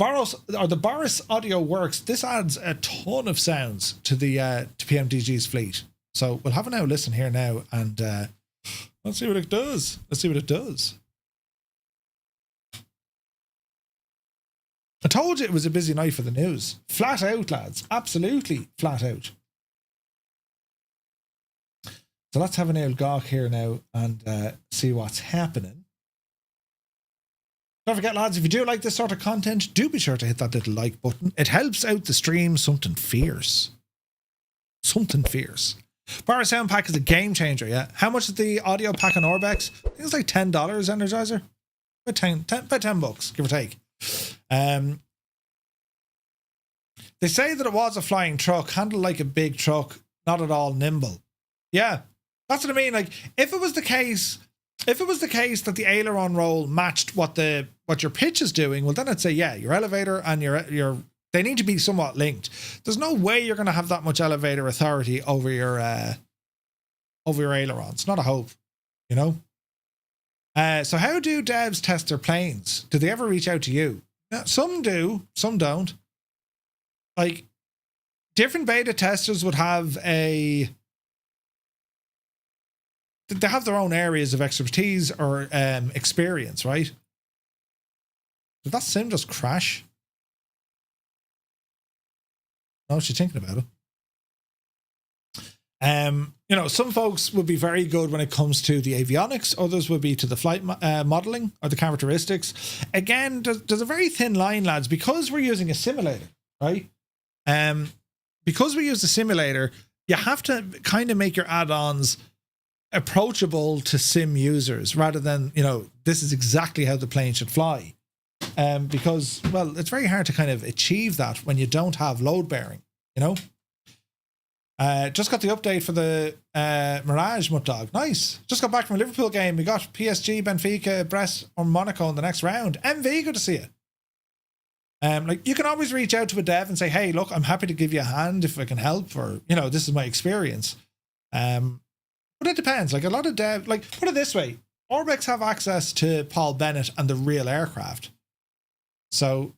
the Boris audio works. This adds a ton of sounds to the to PMDG's fleet. So we'll have a now listen here now, and let's see what it does. Let's see what it does. I told you it was a busy night for the news. Flat out, lads. Absolutely flat out. So let's have an old gawk here now and see what's happening. Don't forget, lads, if you do like this sort of content, do be sure to hit that little like button. It helps out the stream something fierce. Something fierce. Boris sound pack is a game changer, yeah. How much is the audio pack on Orbx? I think it's like $10, Energizer. About 10 bucks, give or take. They say that it was a flying truck, handled like a big truck, not at all nimble. Yeah, that's what I mean. Like, if it was the case that the aileron roll matched what your pitch is doing, well, then I'd say, yeah, your elevator and your they need to be somewhat linked. There's no way you're going to have that much elevator authority over your ailerons. Not a hope, you know. So how do devs test their planes? Do they ever reach out to you? Yeah, some do, some don't. Like, different beta testers would have they have their own areas of expertise or experience, right? Did that sim just crash? No, she's thinking about it. You know, some folks would be very good when it comes to the avionics. Others would be to the flight modeling or the characteristics. Again, there's a very thin line, lads, because we're using a simulator, right? Because we use the simulator, you have to kind of make your add-ons approachable to sim users rather than, you know, this is exactly how the plane should fly. Because, well, it's very hard to kind of achieve that when you don't have load bearing, you know. Just got the update for the Mirage, Muttdog. Nice. Just got back from a Liverpool game. We got PSG, Benfica, Brest, or Monaco in the next round. MV, good to see you. Like, you can always reach out to a dev and say, hey, look, I'm happy to give you a hand if I can help, or, you know, this is my experience. But it depends. Like, a lot of dev, like, put it this way, Orbx have access to Paul Bennett and the real aircraft. So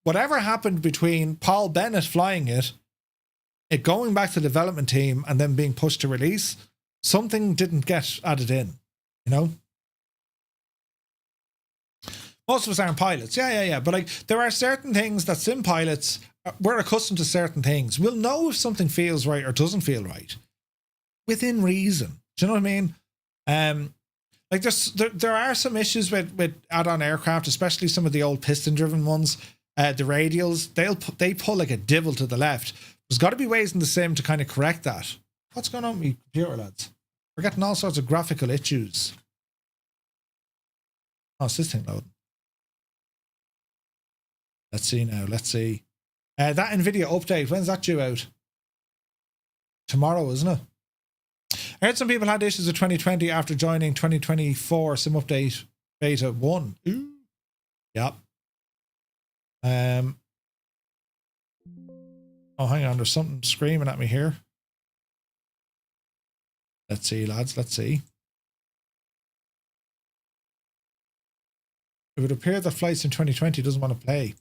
whatever happened between Paul Bennett flying it going back to the development team and then being pushed to release, something didn't get added in, you know? Most of us aren't pilots. Yeah. But like, there are certain things that sim pilots, we're accustomed to certain things. We'll know if something feels right or doesn't feel right within reason. Do you know what I mean? Like, there are some issues with add-on aircraft, especially some of the old piston-driven ones. The radials, they pull like a divil to the left. There's got to be ways in the sim to kind of correct that. What's going on with me computer, lads? We're getting all sorts of graphical issues. Oh, it's this thing loading. Let's see now. Let's see. That NVIDIA update, when's that due out? Tomorrow, isn't it? I heard some people had issues with 2020 after joining 2024 sim update beta 1. Ooh. Yep. Oh, hang on. There's something screaming at me here. Let's see, lads. Let's see. It would appear that Flights in 2020 doesn't want to play.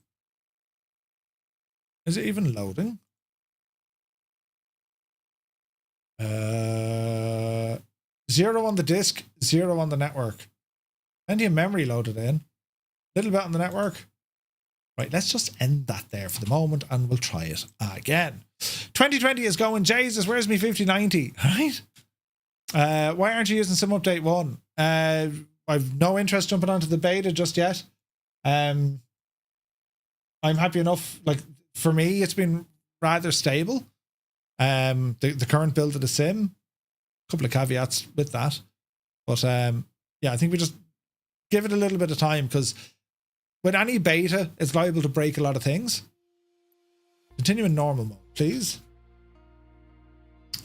Is it even loading? 0 on the disk, 0 on the network. Plenty of memory loaded in. Little bit on the network. Right, let's just end that there for the moment and we'll try it again. 2020 is going, Jesus, where's me 5090? Right? Why aren't you using Sim Update 1? I've no interest jumping onto the beta just yet. I'm happy enough. Like, for me, it's been rather stable. The current build of the sim, a couple of caveats with that. But yeah, I think we just give it a little bit of time, because with any beta, it's liable to break a lot of things. Continue in normal mode, please.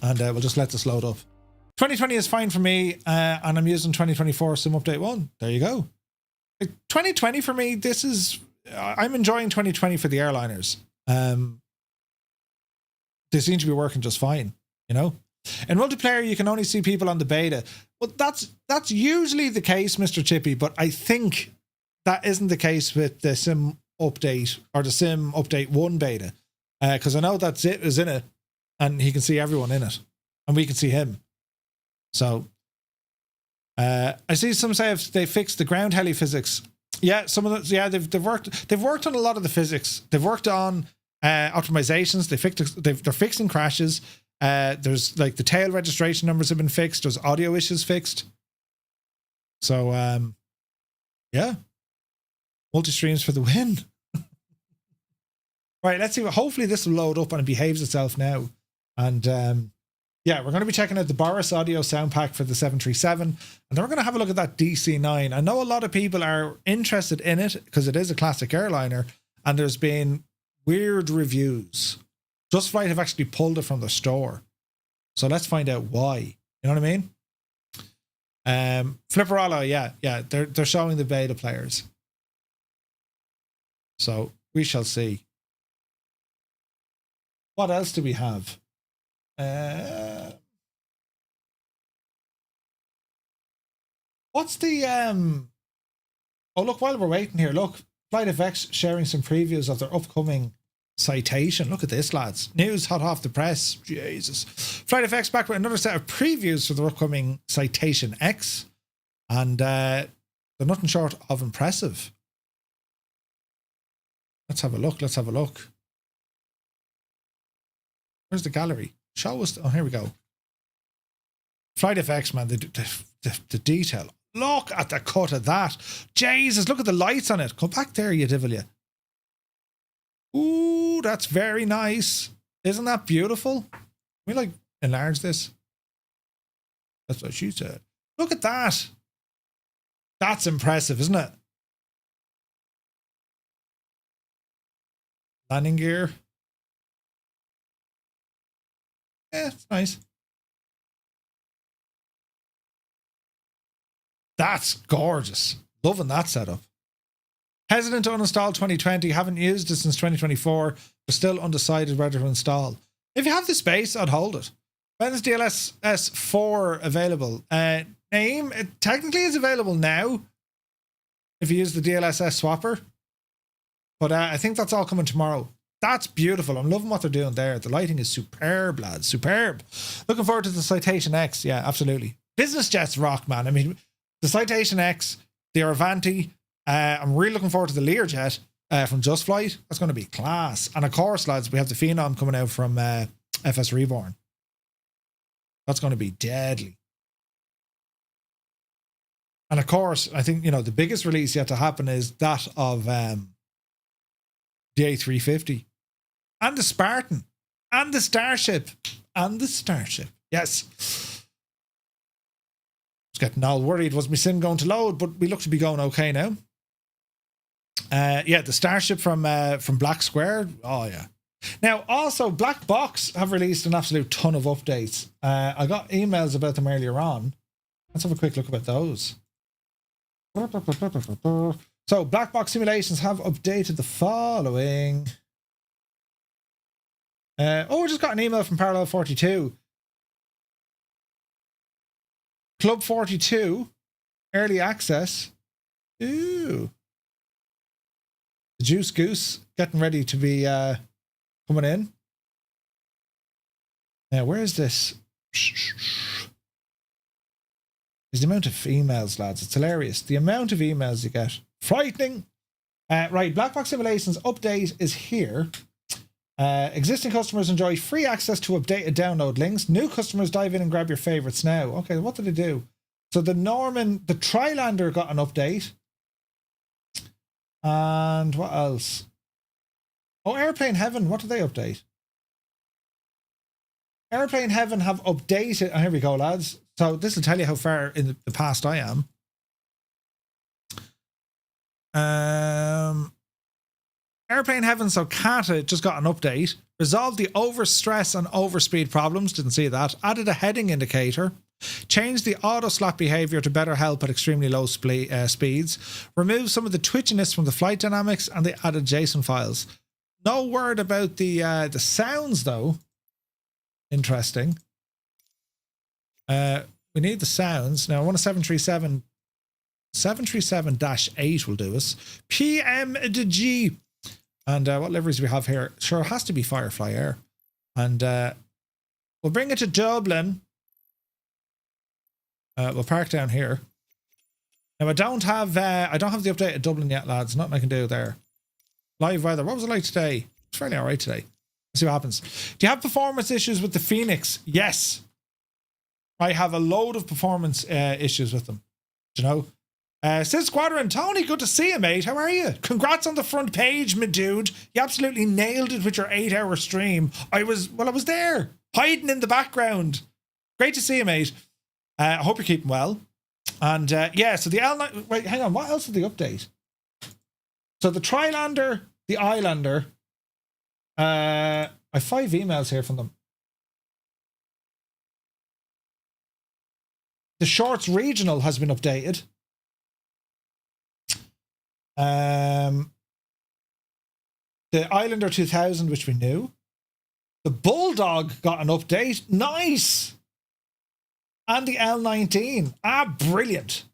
And we'll just let this load up. 2020 is fine for me, and I'm using 2024 Sim Update 1. There you go. Like, 2020 for me, this is... I'm enjoying 2020 for the airliners. They seem to be working just fine, you know? In multiplayer, you can only see people on the beta. Well, that's usually the case, Mr. Chippy, but I think that isn't the case with the Sim Update or the Sim Update 1 beta. Because I know that Zit is in it. and he can see everyone in it, and we can see him. So I see some say they fixed the ground heli physics. Yeah, some of the, yeah, they've worked on a lot of the physics. They've worked on optimizations. They're fixing crashes. There's like the tail registration numbers have been fixed. There's audio issues fixed. So yeah, multi-streams for the win. Right, let's see. Hopefully this will load up and it behaves itself now. And yeah, we're going to be checking out the Boris audio sound pack for the 737, and then we're going to have a look at that DC-9. I know a lot of people are interested in it because it is a classic airliner, and there's been weird reviews. Just Flight have actually pulled it from the store, so let's find out why. You know what I mean? Flipperolo, yeah, they're showing the beta players, so we shall see. What else do we have? What's the oh look, while we're waiting here, look, FlightFX sharing some previews of their upcoming citation. Look at this, lads. News hot off the press. Jesus. FlightFX back with another set of previews for their upcoming Citation X, and they're nothing short of impressive. Let's have a look. Where's the gallery? Show us. Oh, here we go. FlightFX, man, the detail. Look at the cut of that. Jesus, look at the lights on it. Come back there, you devil, you. Ooh, that's very nice. Isn't that beautiful? Can we like enlarge this? That's what she said. Look at that. That's impressive, isn't it? Landing gear. Yeah, it's nice. That's gorgeous. Loving that setup. Hesitant to uninstall 2020. Haven't used it since 2024. But still undecided whether to install. If you have the space, I'd hold it. When is DLSS 4 available? Name, it technically is available now if you use the DLSS swapper. But I think that's all coming tomorrow. That's beautiful. I'm loving what they're doing there. The lighting is superb, lads. Superb. Looking forward to the Citation X. Yeah, absolutely. Business jets rock, man. I mean, the Citation X, the Avanti. I'm really looking forward to the Learjet from Just Flight. That's going to be class. And of course, lads, we have the Phenom coming out from FS Reborn. That's going to be deadly. And of course, I think, you know, the biggest release yet to happen is that of the A350 and the Spartan and the Starship and the Starship. Yes. I was getting all worried. Was my sim going to load? But we look to be going okay now. Yeah, the Starship from Black Square. Oh yeah. Now also Black Box have released an absolute ton of updates. I got emails about them earlier on. Let's have a quick look about those. So Black Box Simulations have updated the following. Oh, we just got an email from Parallel 42. Club 42 early access. Ooh. The Juice Goose getting ready to be coming in. Now, where is this? Is the amount of emails, lads. It's hilarious. The amount of emails you get. Frightening. Right, Black Box Simulations update is here. Existing customers enjoy free access to updated download links. New customers dive in and grab your favorites now. Okay, what did they do? So the Trilander got an update. And what else? Oh, Airplane Heaven. What did they update? Airplane Heaven have updated. Oh, here we go, lads. So this will tell you how far in the past I am. Airplane Heaven Sokata just got an update. Resolved the overstress and overspeed problems. Didn't see that. Added a heading indicator. Changed the auto slot behavior to better help at extremely low speeds. Removed some of the twitchiness from the flight dynamics, and they added JSON files. No word about the sounds though. Interesting. We need the sounds. Now I want a 737. 737-8 will do us. PM to G. And what liveries do we have here? Sure, it has to be Firefly Air. And We'll bring it to Dublin. We'll park down here. Now I don't have the update at Dublin yet, lads. Nothing I can do there. Live weather. What was it like today? It's fairly alright today. Let's see what happens. Do you have performance issues with the Phoenix? Yes. I have a load of performance issues with them. Do you know? Sid Squadron, Tony, good to see you, mate. How are you? Congrats on the front page, my dude. You absolutely nailed it with your 8-hour stream. I was there, hiding in the background. Great to see you, mate. I hope you're keeping well. And yeah, so the L9... Wait, hang on. What else did they update? So the Trilander, the Islander... I have 5 emails here from them. The Shorts Regional has been updated. The Islander 2000, which we knew. The Bulldog got an update. Nice! And the L19. Brilliant.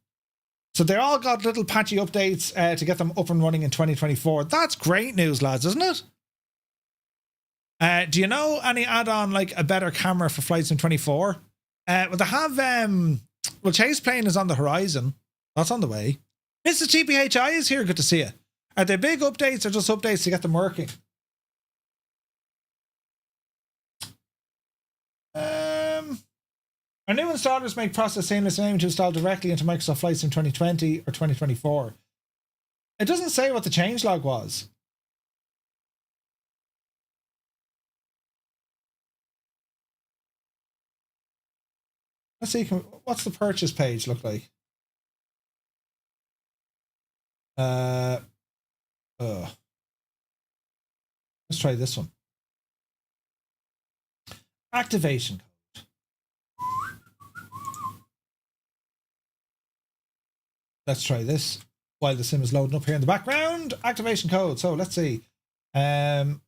So they all got little patchy updates to get them up and running in 2024. That's great news, lads, isn't it? Do you know any add-on, like a better camera for Flight Sim 24? Well, they have... well, Chase Plane is on the horizon. That's on the way. Mr. TPHI is here. Good to see you. Are they big updates or just updates to get them working? Our new installers make process seamless and aim to install directly into Microsoft Flight Sim 2020 or 2024. It doesn't say what the changelog was. Let's see, what's the purchase page look like? Let's try this one. Activation code. Let's try this while the sim is loading up here in the background. Activation code. So let's see. Well,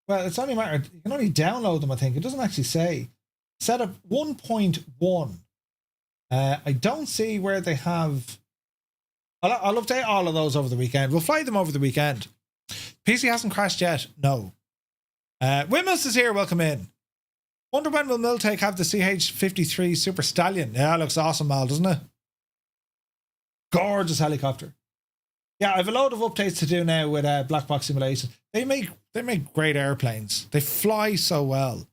it's only a matter, you can only download them, I think. It doesn't actually say. Setup 1.1. I don't see where they have... I'll update all of those over the weekend. We'll fly them over the weekend. PC hasn't crashed yet? No. Wimmus is here, welcome in. Wonder when will Miltech have the CH-53 Super Stallion? Yeah, it looks awesome, Mal, doesn't it? Gorgeous helicopter. Yeah, I have a load of updates to do now with Black Box Simulations. They make great airplanes. They fly so well.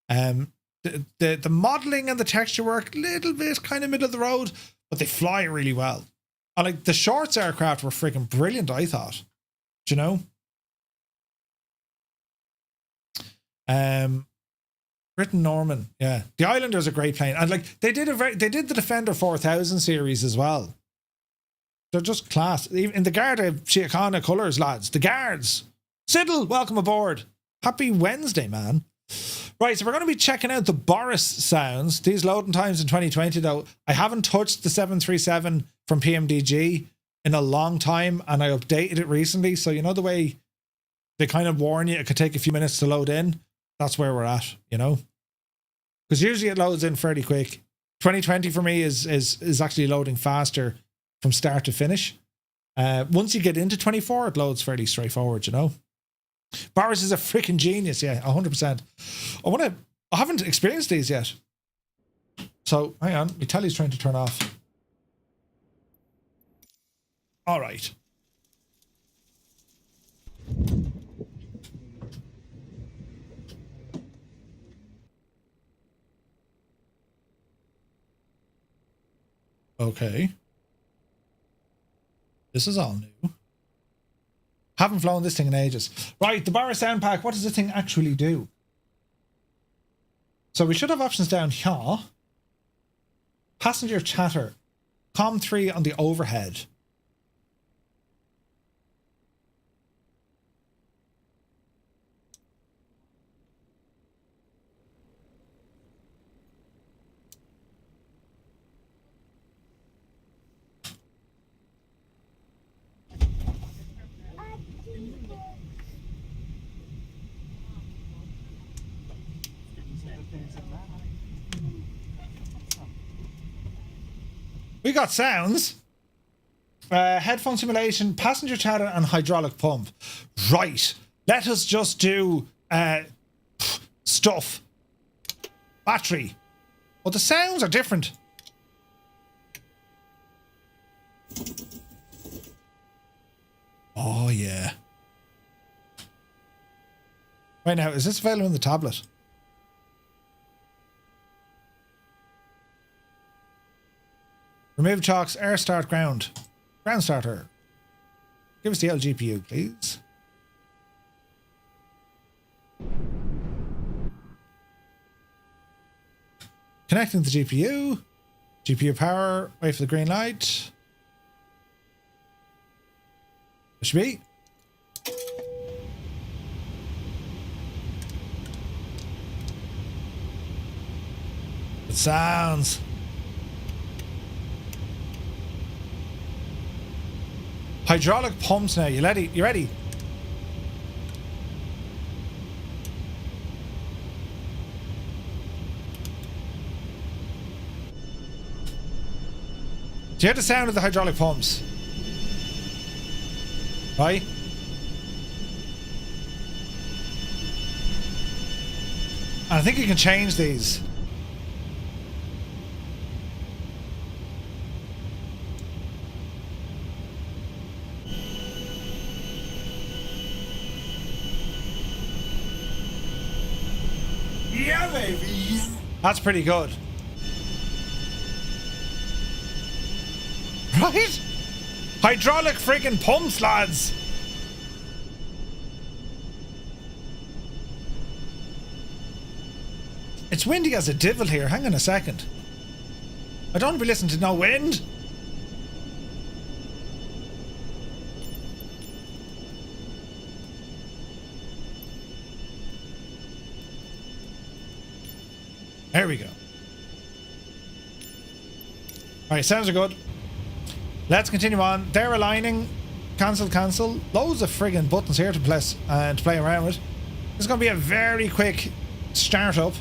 The modeling and the texture work, little bit kind of middle of the road, but they fly really well. And like the Shorts aircraft were freaking brilliant, I thought. Do you know? Britain Norman, yeah. The Islander is a great plane, and like they did the Defender 4000 series as well. They're just class. In the Guard of Chiacana colours, lads. The Guards. Siddle, welcome aboard. Happy Wednesday, man. Right, so we're going to be checking out the Boris sounds. These loading times in 2020, though. I haven't touched the 737 from PMDG in a long time, and I updated it recently. So you know the way they kind of warn you it could take a few minutes to load in? That's where we're at, you know? Because usually it loads in fairly quick. 2020 for me is actually loading faster from start to finish. Once you get into 24, it loads fairly straightforward, you know? Boris is a freaking genius, yeah, 100%. I haven't experienced these yet. So, hang on, my telly's trying to turn off. All right. Okay. This is all new. Haven't flown this thing in ages. Right, the Boris sound pack. What does this thing actually do? So we should have options down here. Passenger chatter. COM3 on the overhead. We got sounds. Headphone simulation, passenger chatter, and hydraulic pump. Right. Let us just do stuff. Battery. Well, the sounds are different. Oh, yeah. Right now, is this available in the tablet? Remove chocks, air start ground. Ground starter. Give us the LGPU, please. Connecting the GPU. GPU power. Wait for the green light. It should be. It sounds. Hydraulic pumps now. You ready? You ready? Do you hear the sound of the hydraulic pumps? Right? And I think you can change these. Yeah, baby. That's pretty good. Right? Hydraulic friggin' pumps, lads. It's windy as a devil here. Hang on a second. I don't want to be listening to no wind. There we go. Alright, sounds are good. Let's continue on. They're aligning. Cancel, cancel. Loads of friggin' buttons here to press and to play around with. This is going to be a very quick startup.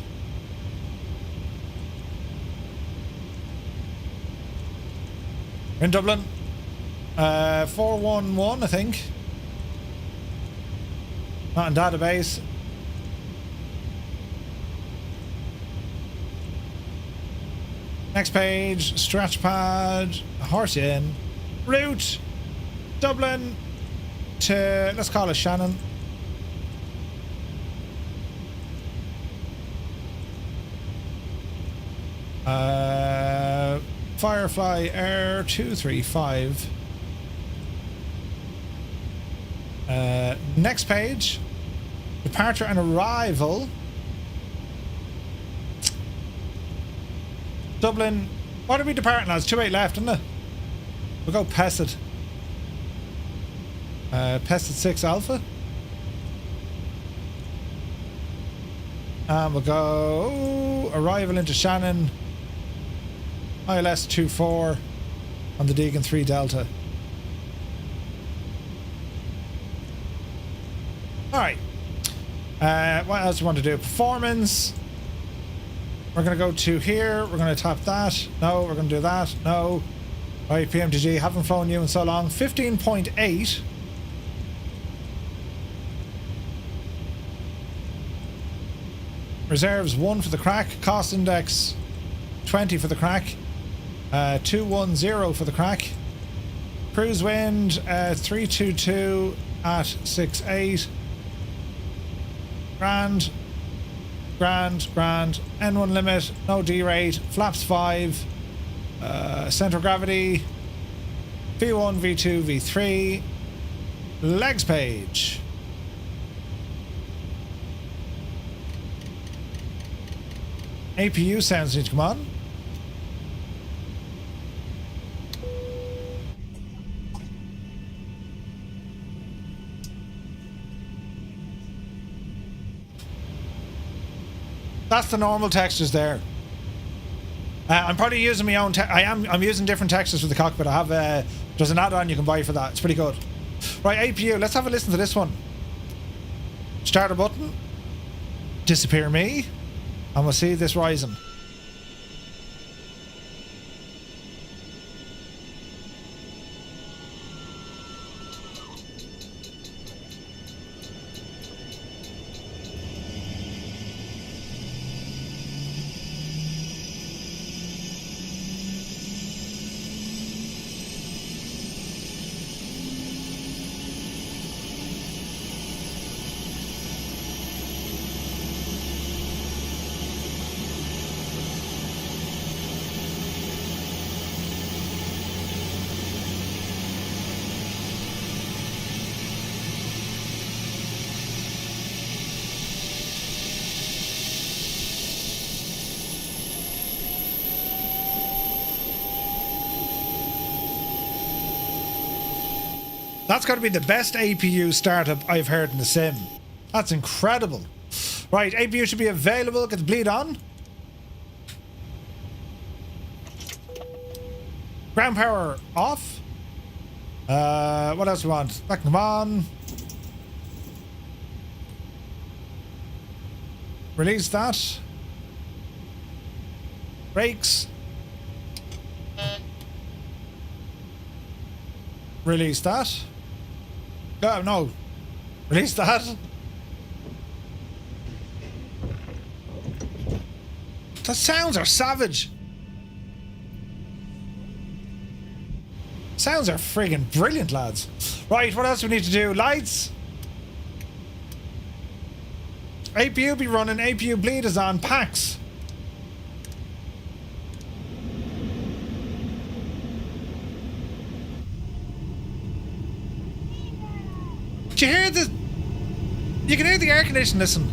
We're in Dublin. 411, I think. Not in database. Next page, stretch pad, horse in, route, Dublin to, let's call it Shannon. Firefly Air 235. Next page, departure and arrival. Dublin. What are we departing, lads? 2-8 left, isn't it? We'll go Pesset. Pesset 6 Alpha. And we'll go arrival into Shannon. ILS 24 on the Deegan 3 Delta. Alright. What else do we want to do? Performance. We're going to go to here. We're going to tap that. No, we're going to do that. No. Right, PMTG. Haven't flown you in so long. 15.8. Reserves 1 for the crack. Cost index 20 for the crack. 210 for the crack. Cruise wind 322 at 68. Grand. N1 limit, no D rate, flaps 5, center of gravity, V1, V2, V3, legs page. APU sounds need to come on. That's the normal textures there. I'm probably using my own. I'm using different textures for the cockpit. I have there's an add-on you can buy for that. It's pretty good. Right, APU. Let's have a listen to this one. Starter button. Disappear me, and we'll see this rising. That's got to be the best APU startup I've heard in the sim. That's incredible. Right, APU should be available. Get the bleed on. Ground power off. What else do we want? Back them on. Release that. Brakes. Release that. Oh, no. Release that. The sounds are savage. Sounds are friggin' brilliant, lads. Right, what else do we need to do? Lights. APU be running. APU bleed is on. Packs. Did you hear the... You can hear the air conditioning, listen.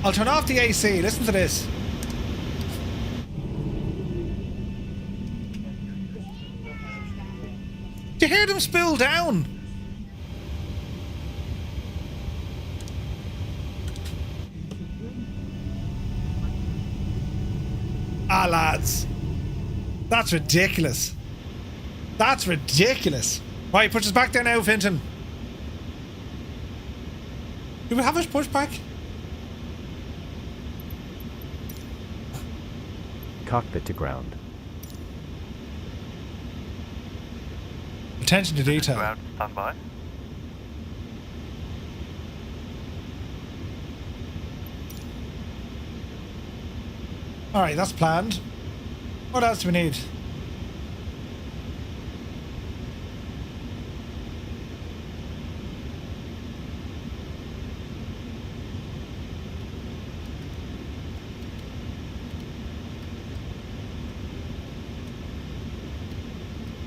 I'll turn off the AC. Listen to this. Did you hear them spill down? Ah, lads. That's ridiculous. That's ridiculous. Right, push us back there now, Finton. Do we have us push back? Cockpit to ground. Attention to detail. Ground, stand by. Alright, that's planned. What else do we need?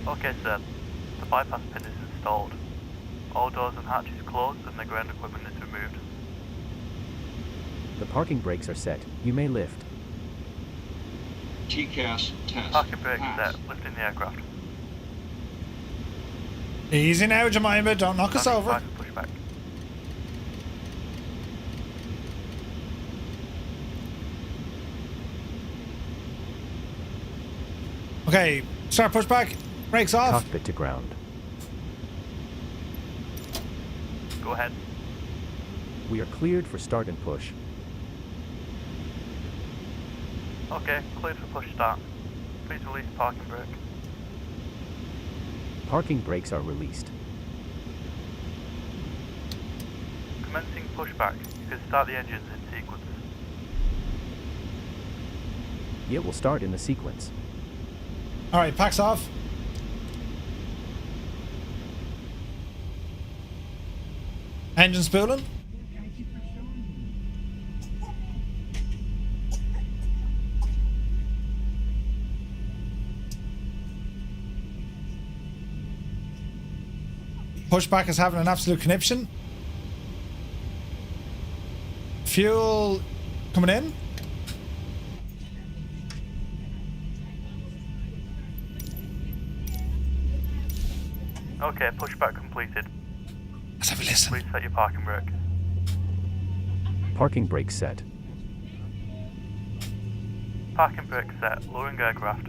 Okay, sir. The bypass pin is installed. All doors and hatches closed and the ground equipment is removed. The parking brakes are set. You may lift. TCAS test. Parking brakes Pass. set, lifting the aircraft. Easy now, Jemima. Don't knock us Standing over. by for pushback. Okay, start pushback. Brakes off. Cockpit to ground. Go ahead. We are cleared for start and push. Okay, cleared for push start. Please release parking brake. Parking brakes are released. Commencing pushback. You can start the engines in sequence. It will start in the sequence. Alright, packs off. Engine spooling. Pushback is having an absolute conniption. Fuel coming in. Okay, pushback completed. Let's have a listen. Please set your parking brake. Parking brake set. Parking brake set, lowering aircraft.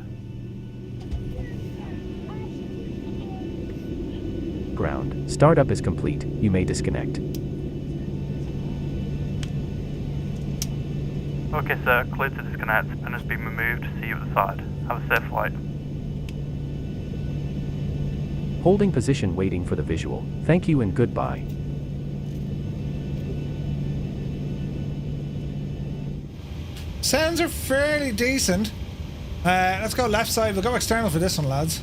Ground. Startup is complete. You may disconnect. Okay, sir, cleared to disconnect. Pin has been removed. See you at the side. Have a safe flight. Holding position waiting for the visual. Thank you and goodbye. Sounds are fairly decent. Let's go left side. We'll go external for this one, lads.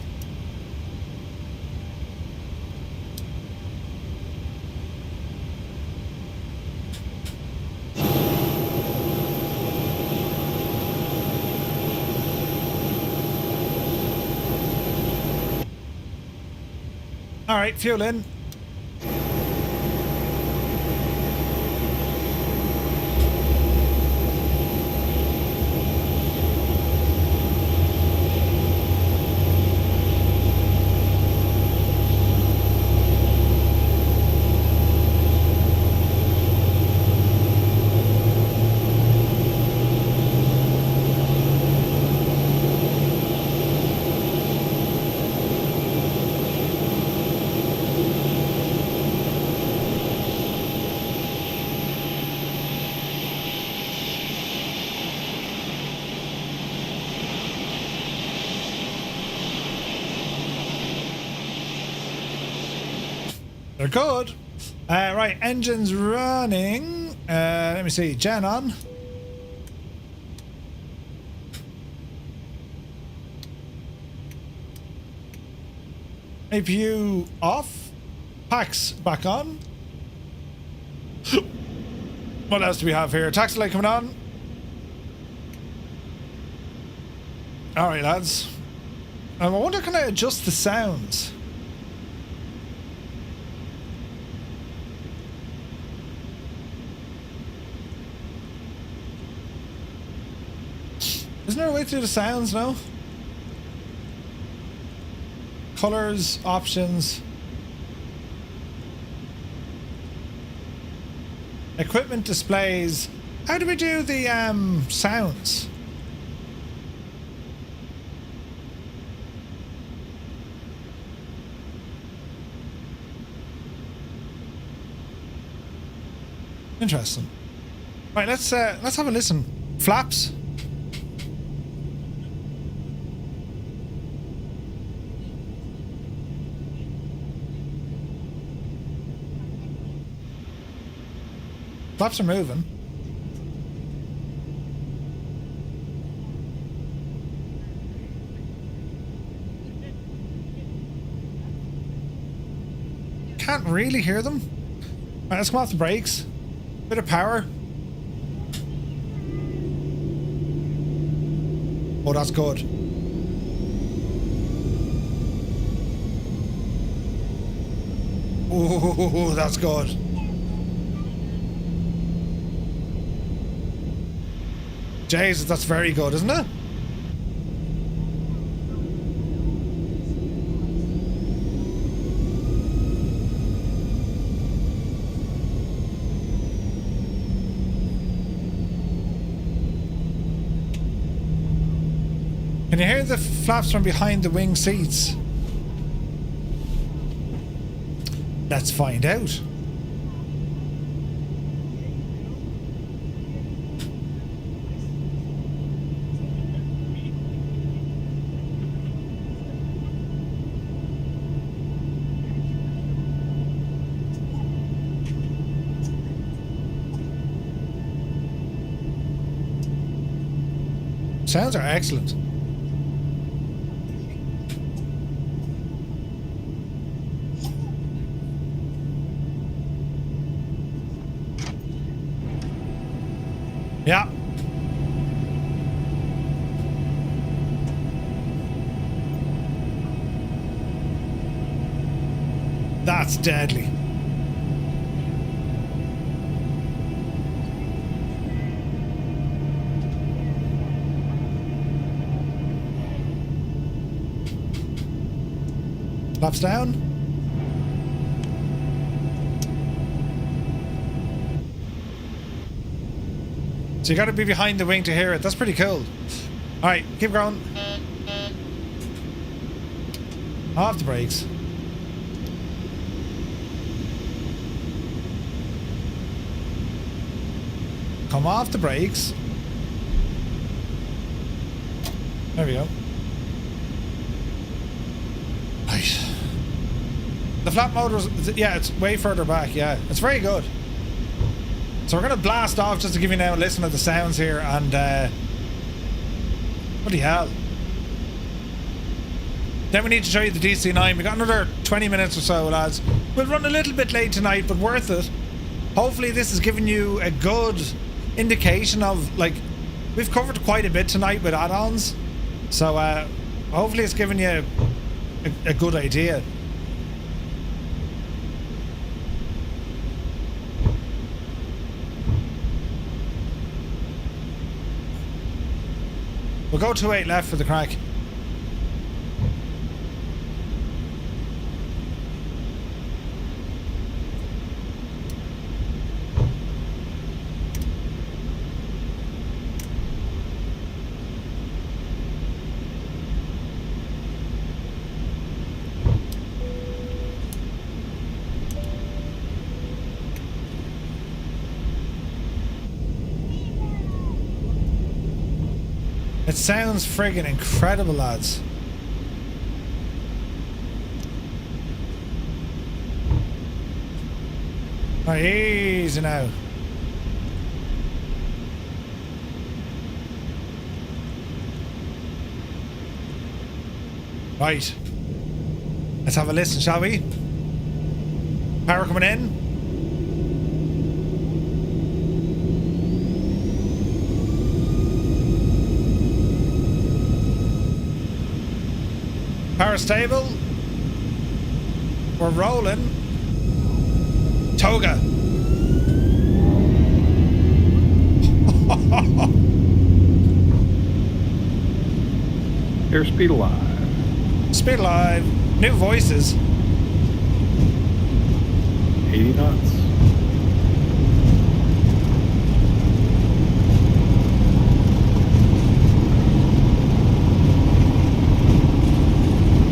Alright, fuel in. They're good. Right, engines running. Let me see. Gen on. APU off. Packs back on. What else do we have here? Taxi light coming on. Alright, lads. I wonder, can I adjust the sounds? Isn't there a way to do the sounds now? Colors, options. Equipment displays. How do we do the sounds? Interesting. Right, let's have a listen. Flaps. Flaps are moving. Can't really hear them. Alright, let's come off the brakes. Bit of power. Oh, that's good. Oh, that's good. Jesus, that's very good, isn't it? Can you hear the flaps from behind the wing seats? Let's find out. Sounds are excellent. Yeah. That's deadly. Flaps down. So you got to be behind the wing to hear it. That's pretty cool. All right, keep going. Off the brakes. Come off the brakes. There we go. Right. The flap motor is, yeah, it's way further back. Yeah, it's very good. So we're going to blast off just to give you now a listen to the sounds here, and bloody hell. Then we need to show you the DC-9. We got another 20 minutes or so, lads. We'll run a little bit late tonight, but worth it. Hopefully this has given you a good indication of, like, we've covered quite a bit tonight with add-ons. So hopefully it's given you a good idea. We'll go 2-8 left for the crack. It sounds friggin' incredible, lads. Right, easy now. Right. Let's have a listen, shall we? Power coming in. Power stable. We're rolling. Toga. Airspeed alive. Speed alive. New voices. 80 knots.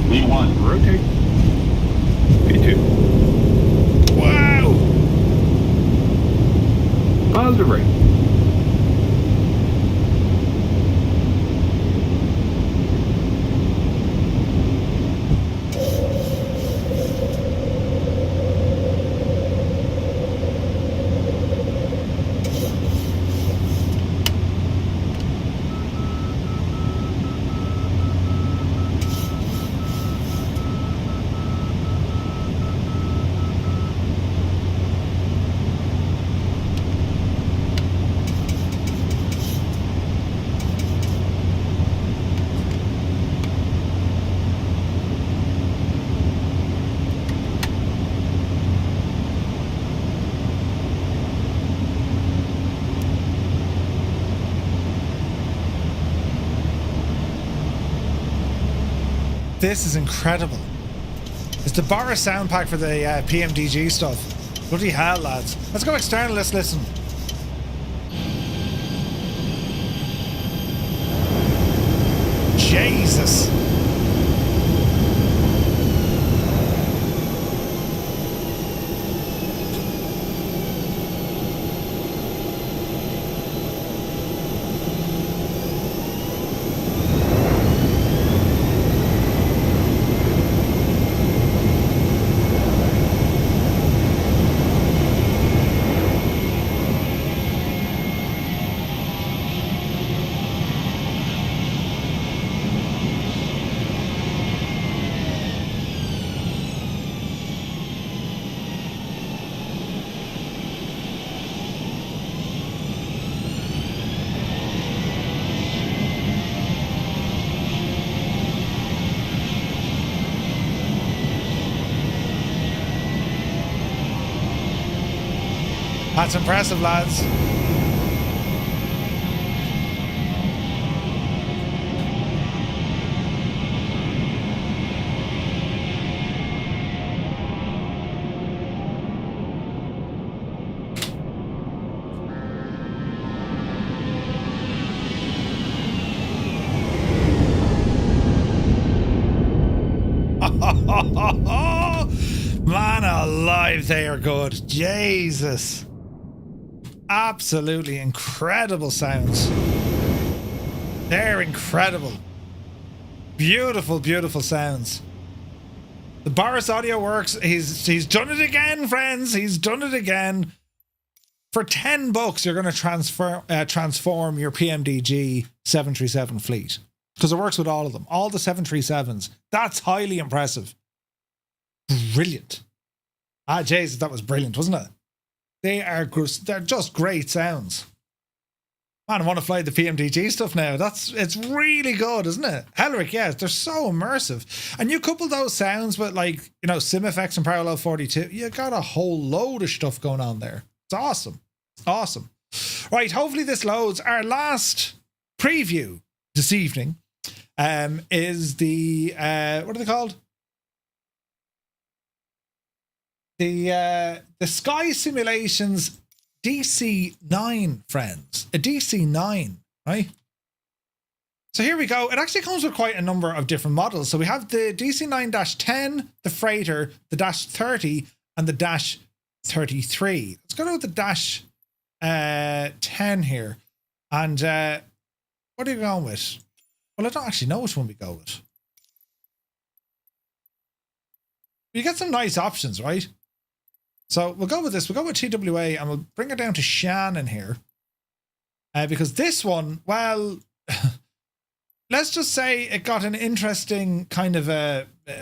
V1. Rotate. V2. Wow. Positive rate. This is incredible. It's the Boris sound pack for the PMDG stuff. Bloody hell, lads. Let's go external, let's listen. Jesus. That's impressive, lads. Man alive, they are good. Jesus. Absolutely incredible sounds. They're incredible. Beautiful, beautiful sounds. The Boris audio works. He's done it again, friends. He's done it again. For $10, you're going to transform your PMDG 737 fleet. Because it works with all of them. All the 737s. That's highly impressive. Brilliant. Ah, Jesus, that was brilliant, wasn't it? They're just great sounds. Man, I want to fly the PMDG stuff now. It's really good, isn't it? Helric, yes, they're so immersive. And you couple those sounds with, like, you know, SimFX and Parallel 42, you got a whole load of stuff going on there. It's awesome. Awesome. Right, hopefully this loads. Our last preview this evening is the, what are they called? The Sky Simulations DC-9, friends. A DC-9, right? So here we go. It actually comes with quite a number of different models. So we have the DC-9-10, the Freighter, the Dash 30, and the Dash 33. Let's go to the Dash 10 here. And what are you going with? Well, I don't actually know which one we go with. You get some nice options, right? So we'll go with this. We'll go with TWA and we'll bring it down to Shannon here. Because this one, well, let's just say it got an interesting kind of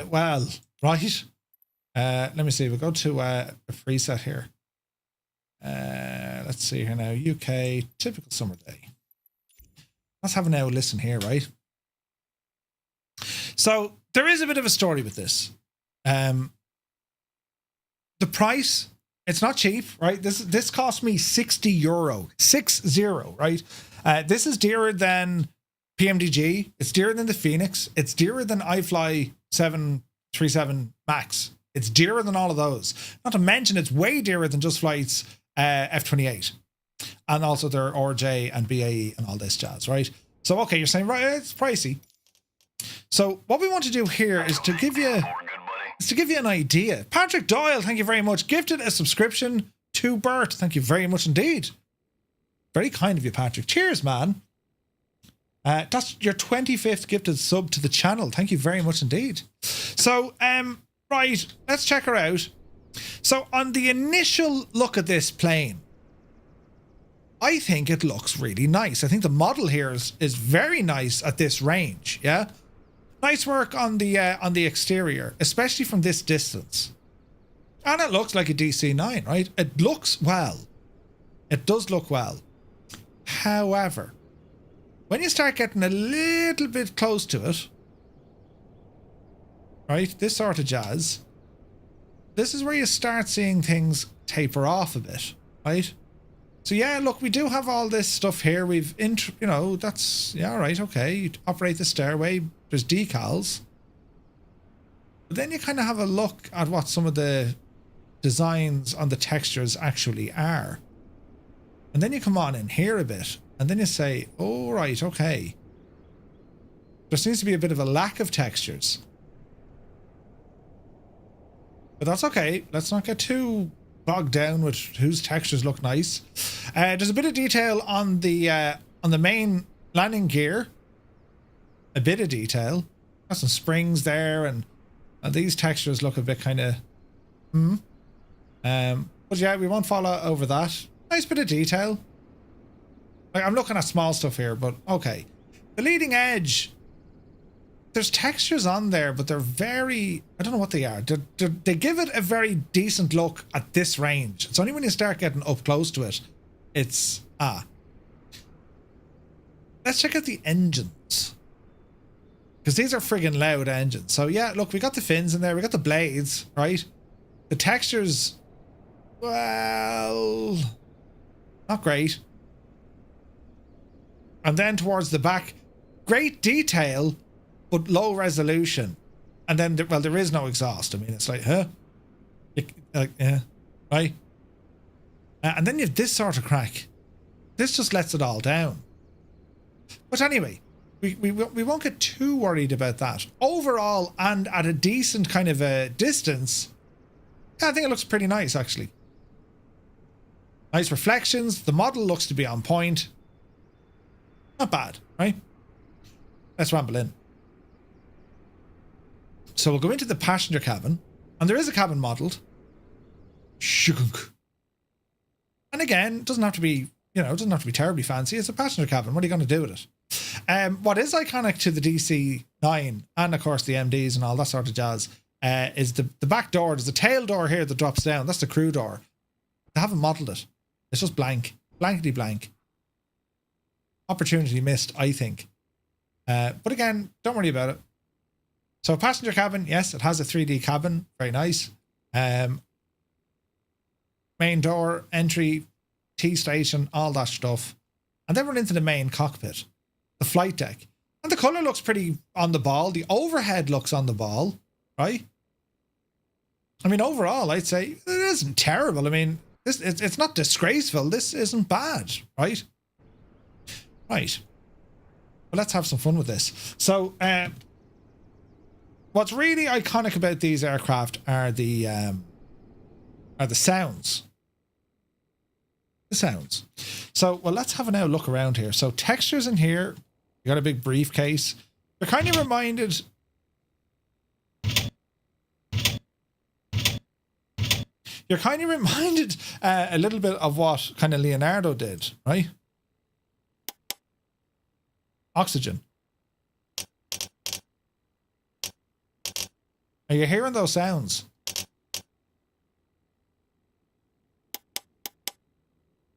well, right? Let me see. We'll go to a preset here. Let's see here now. UK, typical summer day. Let's have a now listen here, right? So there is a bit of a story with this. The price, it's not cheap, right? This cost me €60, 60, right? This is dearer than PMDG. It's dearer than the Phoenix. It's dearer than iFly 737 Max. It's dearer than all of those. Not to mention, it's way dearer than Just Flight's F-28. And also their RJ and BAE and all this jazz, right? So, okay, you're saying, right, it's pricey. So what we want to do here is to give you an idea. Patrick Doyle, thank you very much. Gifted a subscription to Bert. Thank you very much indeed. Very kind of you, Patrick. Cheers, man. That's your 25th gifted sub to the channel. Thank you very much indeed. So, right, let's check her out. So on the initial look at this plane, I think it looks really nice. I think the model here is very nice at this range. Yeah. Nice work on the exterior, especially from this distance. And it looks like a DC-9, right? It looks well. It does look well. However, when you start getting a little bit close to it, right, this sort of jazz, this is where you start seeing things taper off a bit, right? So yeah, look, we do have all this stuff here. We've, you know, that's, yeah, all right, okay. You operate the stairway, there's decals. But then you kind of have a look at what some of the designs on the textures actually are. And then you come on in here a bit, and then you say, oh, right, okay. There seems to be a bit of a lack of textures. But that's okay. Let's not get too bogged down with whose textures look nice. There's a bit of detail on the main landing gear. A bit of detail. Got some springs there, and these textures look a bit kind of but yeah, we won't follow over that. Nice bit of detail. Like, I'm looking at small stuff here, but okay. The leading edge, there's textures on there, but they're very, I don't know what they are. They give it a very decent look at this range. It's only when you start getting up close to it, it's, Let's check out the engines. Because these are friggin' loud engines. So yeah, look, we got the fins in there. We got the blades, right? The textures, well, not great. And then towards the back, great detail, but low resolution. And then, well, there is no exhaust. I mean, it's like, huh? Yeah, right? And then you have this sort of crack. This just lets it all down. But anyway, we won't get too worried about that. Overall, and at a decent kind of a distance, yeah, I think it looks pretty nice, actually. Nice reflections. The model looks to be on point. Not bad, right? Let's ramble in. So we'll go into the passenger cabin, and there is a cabin modelled. Shugunk. And again, it doesn't have to be, you know, it doesn't have to be terribly fancy. It's a passenger cabin. What are you going to do with it? What is iconic to the DC-9 and of course the MDs and all that sort of jazz is the back door. There's a tail door here that drops down. That's the crew door. They haven't modelled it. It's just blank. Blankety blank. Opportunity missed, I think. But again, don't worry about it. So passenger cabin, yes, it has a 3D cabin. Very nice. Main door, entry, T-station, all that stuff. And then we're into the main cockpit. The flight deck. And the colour looks pretty on the ball. The overhead looks on the ball, right? I mean, overall, I'd say it isn't terrible. I mean, it's not disgraceful. This isn't bad, right? Right. But let's have some fun with this. So, what's really iconic about these aircraft are the sounds. The sounds. So, well, let's have a now look around here. So, textures in here. You got a big briefcase. They're kind of reminded. You're kind of reminded a little bit of what kind of Leonardo did, right? Oxygen. Are you hearing those sounds?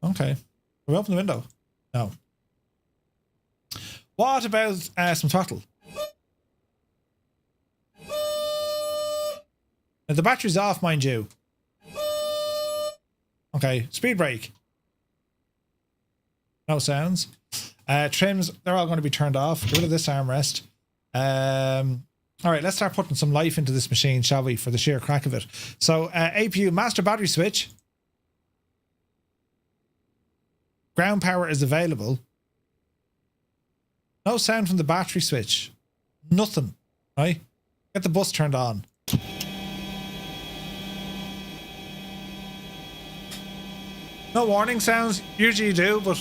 Okay. Can we open the window? No. What about some throttle? Now the battery's off, mind you. Okay, speed brake. No sounds. Trims, they're all going to be turned off. Get rid of this armrest. All right, let's start putting some life into this machine, shall we, for the sheer crack of it. So, APU, master battery switch. Ground power is available. No sound from the battery switch. Nothing, right? Get the bus turned on. No warning sounds. Usually you do, but...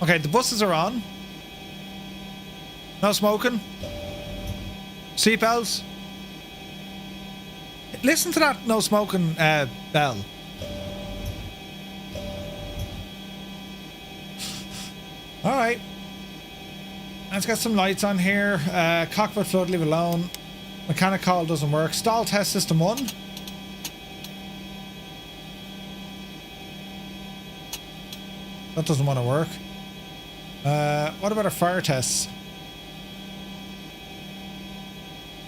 Okay, the buses are on. No smoking. Seatbelts. Listen to that no smoking bell. Alright. Let's get some lights on here. Cockpit flood, leave alone. Mechanic call doesn't work. Stall test system 1. That doesn't want to work. What about our fire tests?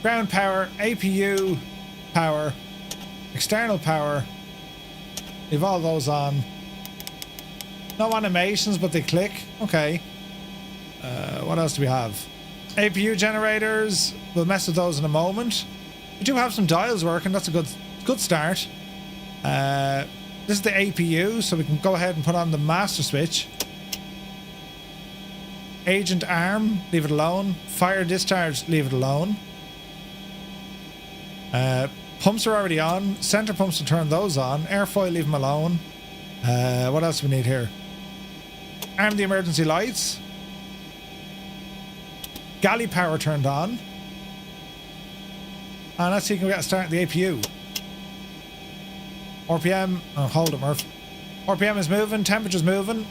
Ground power, APU power, external power. Leave all those on. No animations, but they click. Okay. What else do we have? APU generators. We'll mess with those in a moment. We do have some dials working. That's a good start. This is the APU, so we can go ahead and put on the master switch. Agent arm, leave it alone. Fire discharge, leave it alone. Pumps are already on. Center pumps, will turn those on. Airfoil, leave them alone. What else do we need here? Arm the emergency lights. Galley power turned on. And let's see if we can get a start at the APU. RPM, oh, hold it, Murph. RPM is moving, temperature's moving.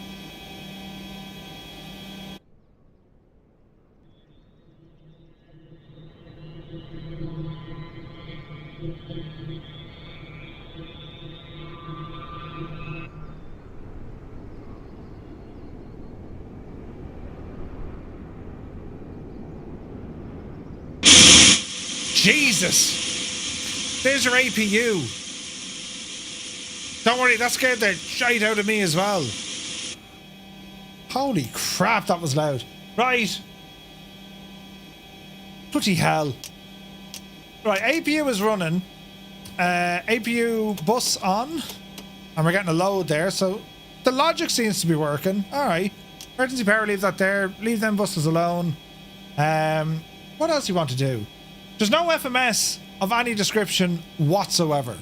Jesus! There's your APU. Don't worry, that scared the shite out of me as well. Holy crap, that was loud. Right. Bloody hell. Right, APU is running. APU bus on. And we're getting a load there, so the logic seems to be working. Alright. Emergency power, leave that there. Leave them buses alone. What else do you want to do? There's no FMS of any description whatsoever.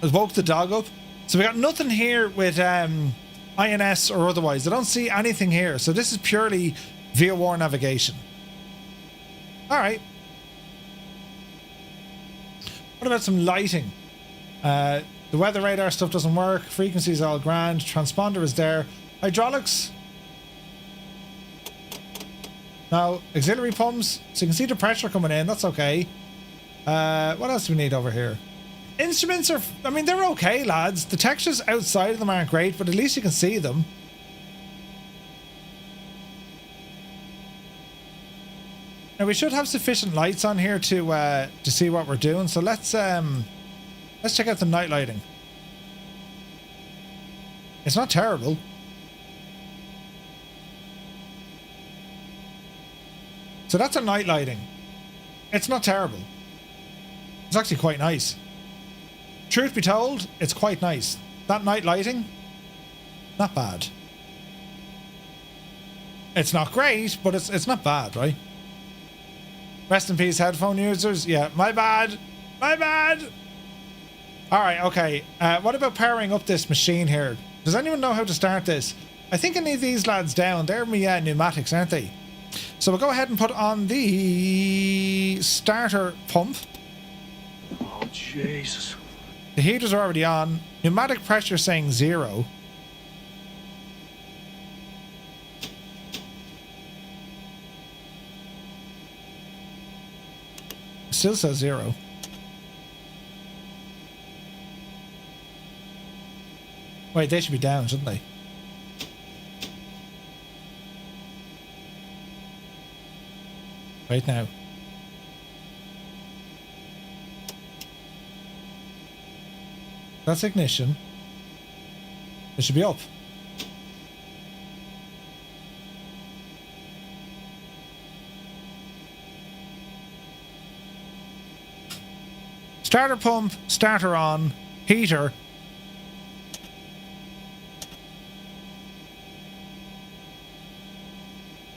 I woke the dog up. So we got nothing here with INS or otherwise. I don't see anything here. So this is purely via war navigation. Alright. What about some lighting? The weather radar stuff doesn't work. Frequency is all grand. Transponder is there. Hydraulics. Now, auxiliary pumps. So you can see the pressure coming in. That's okay. What else do we need over here? Instruments are... I mean, they're okay, lads. The textures outside of them aren't great, but at least you can see them. Now, we should have sufficient lights on here to see what we're doing. So let's check out the night lighting. It's not terrible. So that's a night lighting. It's not terrible. It's actually quite nice. Truth be told, it's quite nice. That night lighting, not bad. It's not great, but it's not bad, right? Rest in peace, headphone users. Yeah, my bad. My bad. All right, okay. What about powering up this machine here? Does anyone know how to start this? I think I need these lads down. They're my pneumatics, aren't they? So we'll go ahead and put on the starter pump. Oh, Jesus. The heaters are already on. Pneumatic pressure saying 0. Still says 0. Wait, they should be down, shouldn't they? Wait now. That's ignition. It should be up. Starter pump, starter on, heater.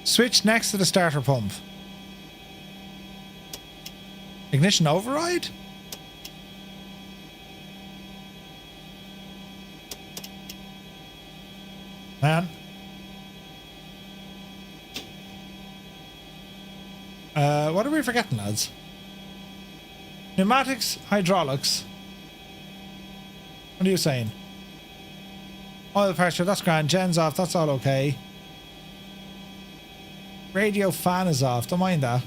Switch next to the starter pump. Ignition override? Man. What are we forgetting, lads? Pneumatics, hydraulics. What are you saying? Oil pressure, that's grand. Gen's off, that's all okay. Radio fan is off, don't mind that.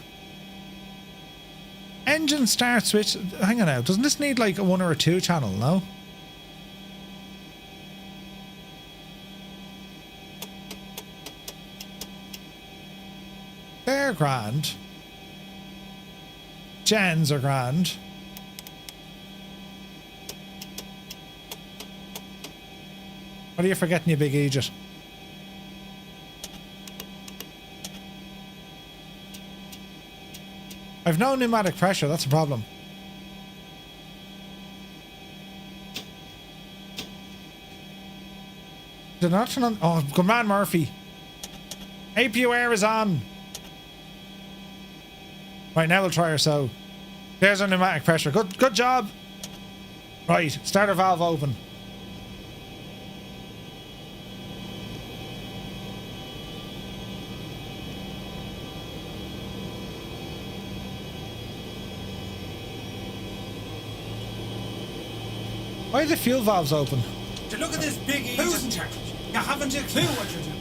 Engine start switch. Hang on now, doesn't this need like a 1 or a 2 channel, no? They're grand. Gens are grand. What are you forgetting, you big idiot? I've no pneumatic pressure, that's a problem. Did not turn on? Oh, Grumman Murphy. APU air is on. Right, now we'll try her so. There's our pneumatic pressure. Good job. Right, starter valve open. Why are the fuel valves open? Look at this big who's in charge? You haven't a clue what you're doing.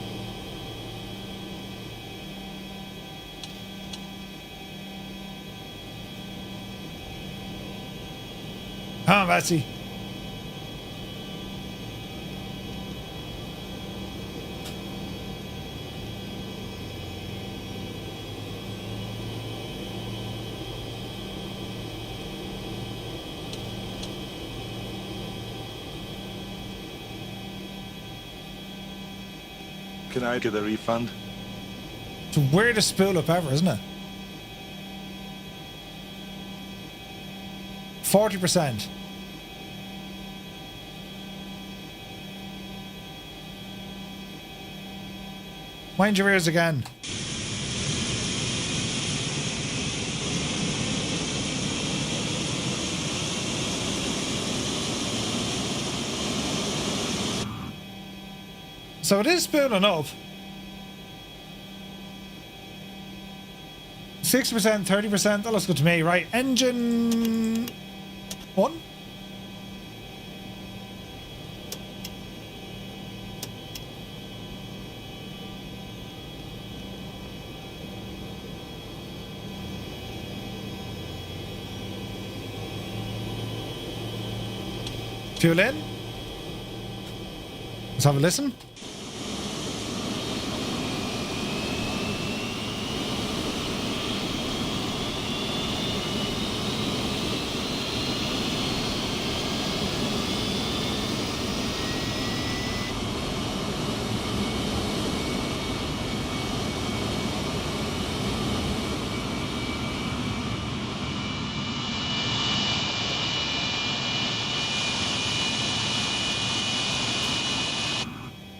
Come on, Betsy. Can I get a refund? It's the weirdest spool up ever, isn't it? 40%. Mind your ears again. So it is spooling up. 6%, 30%, that looks good to me. Right, engine 1. Fuel in. Let's have a listen.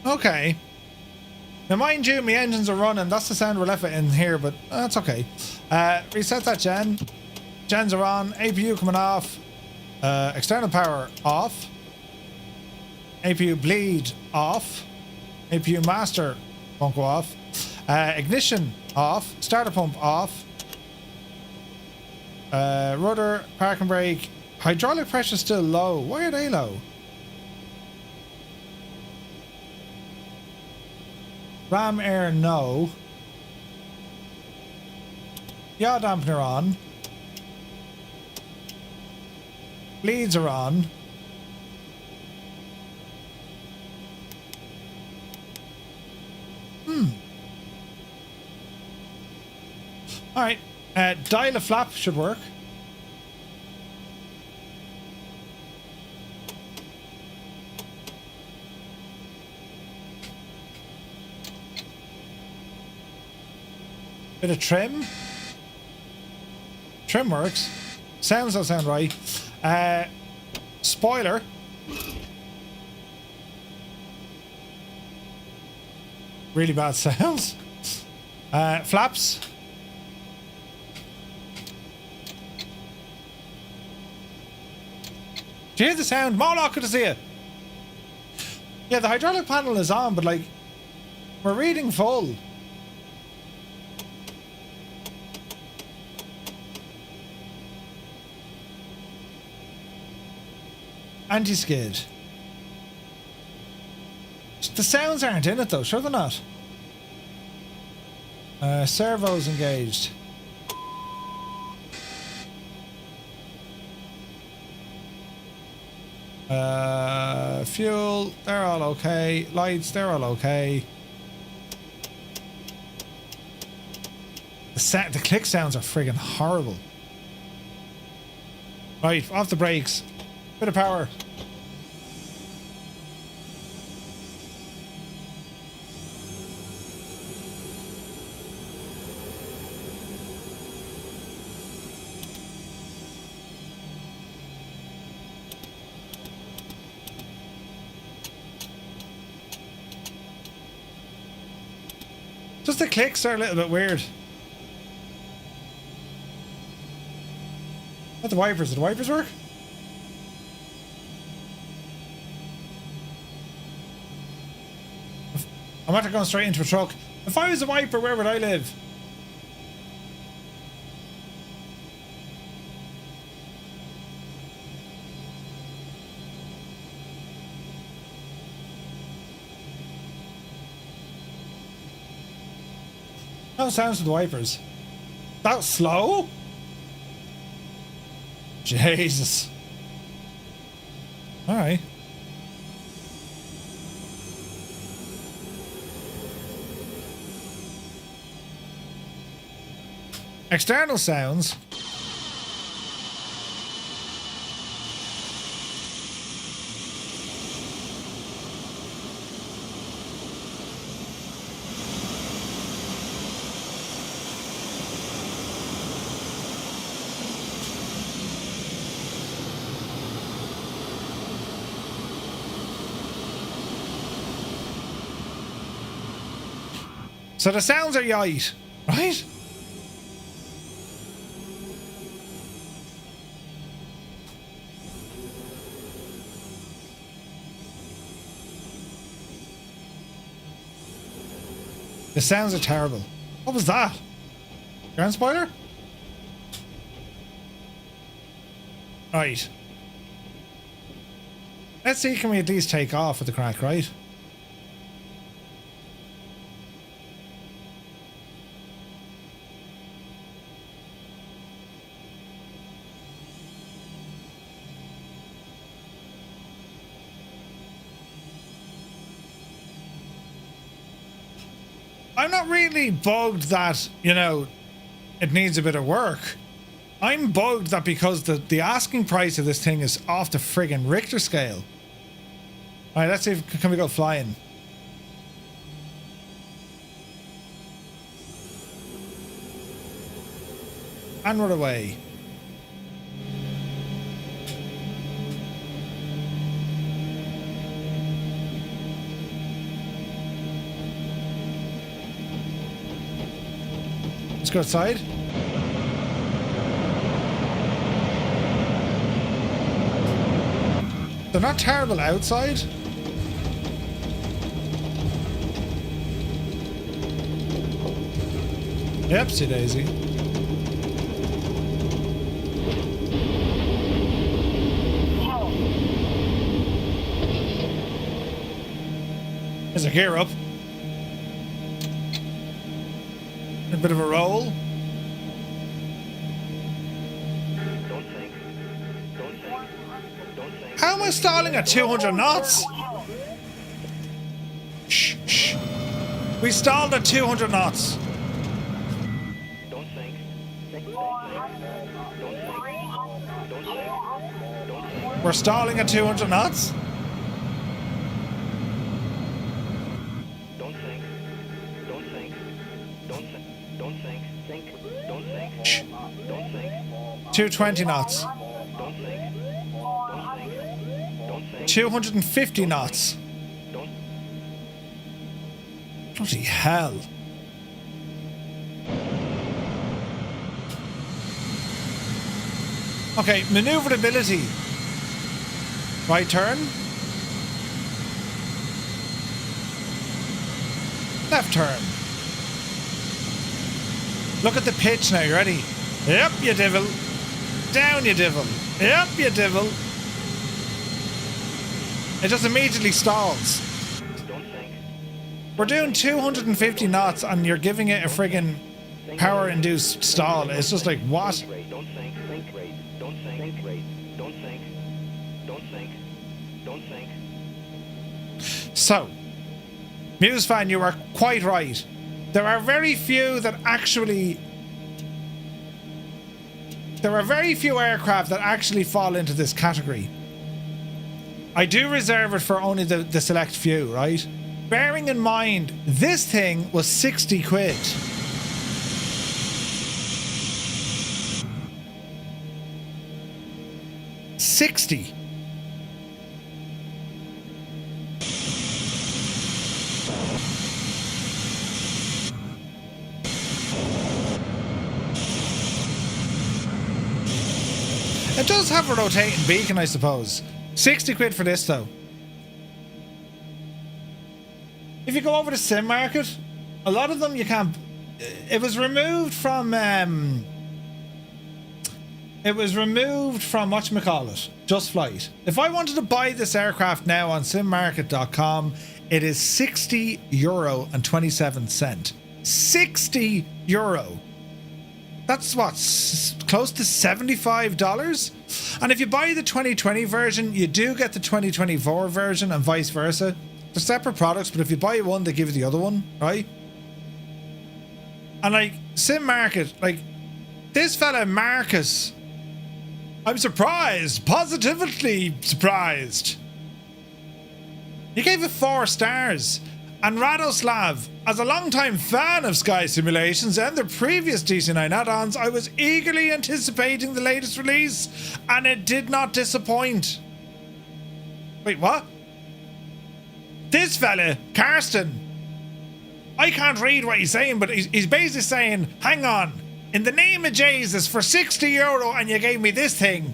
Okay. Now, mind you, my engines are running. That's the sound we're left with in here, but that's okay. Reset that gen. Gens are on. APU coming off. External power off. APU bleed off. APU master won't go off. Ignition off. Starter pump off. Rudder, park and brake, Hydraulic pressure still low. Why are they low? Ram air, no. Yaw dampener on. Bleeds are on. Alright. Dial a flap should work. Bit of trim. Trim works. Sounds don't sound right. Spoiler. Really bad sounds. Flaps. Do you hear the sound? Moloch, good to see you. Yeah, the hydraulic panel is on, but like, we're reading full. Anti-skid. The sounds aren't in it though, sure they're not. Servos engaged. Fuel, they're all okay. Lights, they're all okay. The click sounds are friggin' horrible. Right, off the brakes. Bit of power. Just the clicks are a little bit weird. What the wipers? Did the wipers work? I'm after going straight into a truck. If I was a wiper, where would I live? No sounds with the wipers. That slow? Jesus. Alright. External sounds. So the sounds are yite, right? The sounds are terrible. What was that? Ground spoiler? Right. Let's see, can we at least take off with the crack, right? I'm not really bugged that, you know, it needs a bit of work. I'm bugged that because the asking price of this thing is off the friggin' Richter scale. Alright, let's see if can we go flying. And run away. Let's go outside. They're not terrible outside. Yepsy daisy. gear up. A bit of a roll. How am I stalling at 200 knots? Shh, shh. We stalled at 200 knots. We're stalling at 200 knots? Shh. 220 knots. 250 knots. Bloody hell. Okay, maneuverability. Right turn. Left turn. Look at the pitch now, you ready? Yep, you devil. Down, you devil. Yep, you devil. It just immediately stalls. We're doing 250 knots and you're giving it a friggin' power-induced stall. It's just like, what? So, Muse fan, you are quite right. There are very few that actually... There are very few aircraft that actually fall into this category. I do reserve it for only the select few, right? Bearing in mind, this thing was 60 quid. $60. It does have a rotating beacon, I suppose. 60 quid for this, though. If you go over to Sim Market, a lot of them you can't... It was removed from... whatchamacallit, Just Flight. If I wanted to buy this aircraft now on simmarket.com, it is €60.27. €60. That's what, close to $75? And if you buy the 2020 version, you do get the 2024 version and vice versa. They're separate products, but if you buy one, they give you the other one, right? And like, Sim Market, like, this fella Marcus, I'm surprised, positively surprised. He gave it 4 stars. And Radoslav, as a long-time fan of Sky Simulations and their previous DC-9 add-ons, I was eagerly anticipating the latest release, and it did not disappoint. Wait, what? This fella, Karsten, I can't read what he's saying, but he's basically saying, hang on, in the name of Jesus, for €60 and you gave me this thing.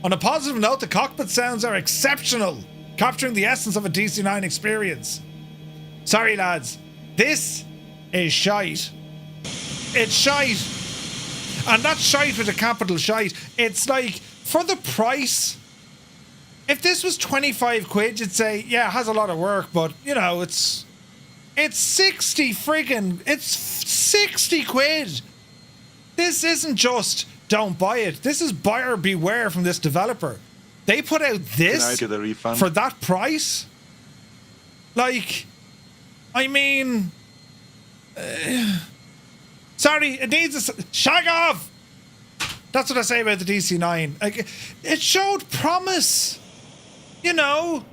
On a positive note, the cockpit sounds are exceptional, capturing the essence of a DC-9 experience. Sorry lads, this is shite. It's shite. And that's shite with a capital shite. It's like, for the price, if this was 25 quid, you'd say, yeah, it has a lot of work, but, you know, it's 60 friggin', it's 60 quid. This isn't just, don't buy it. This is buyer beware from this developer. They put out this Can I get a refund? for that price? Like, I mean... sorry, it needs a... Shag off! That's what I say about the DC-9. Like, it showed promise. You know,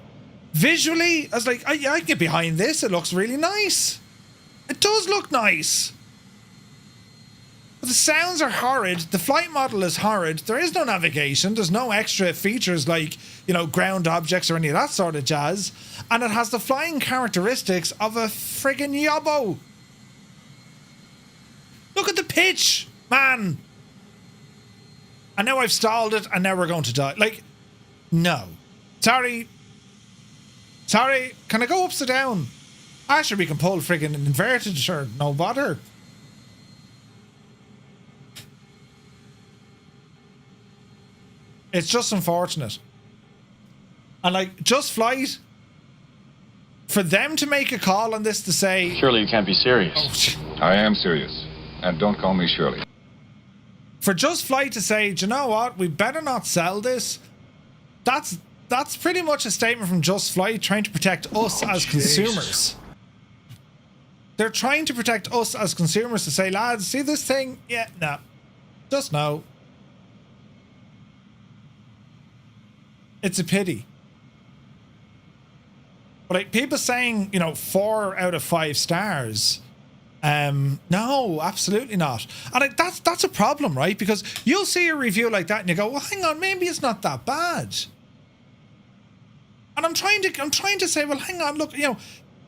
visually, I was like, I can get behind this. It looks really nice. It does look nice. But the sounds are horrid. The flight model is horrid. There is no navigation. There's no extra features like, you know, ground objects or any of that sort of jazz. And it has the flying characteristics of a friggin' yobbo. Look at the pitch, man. And now I've stalled it and now we're going to die. Like, no. Sorry. Sorry. Can I go upside down? Actually, we can pull friggin' inverted, sure. No bother. It's just unfortunate. And like, Just Flight, for them to make a call on this to say... Surely you can't be serious. Oh, I am serious. And don't call me Shirley. for Just Flight to say, do you know what, we better not sell this, that's pretty much a statement from Just Flight trying to protect us as consumers. They're trying to protect us as consumers to say, lads, see this thing? Yeah, no. Just no. It's a pity. But like people saying, you know, 4 out of 5 stars. No, absolutely not. And like, that's a problem, right? Because you'll see a review like that and you go, well, hang on, maybe it's not that bad. And I'm trying to say, well, hang on, look, you know,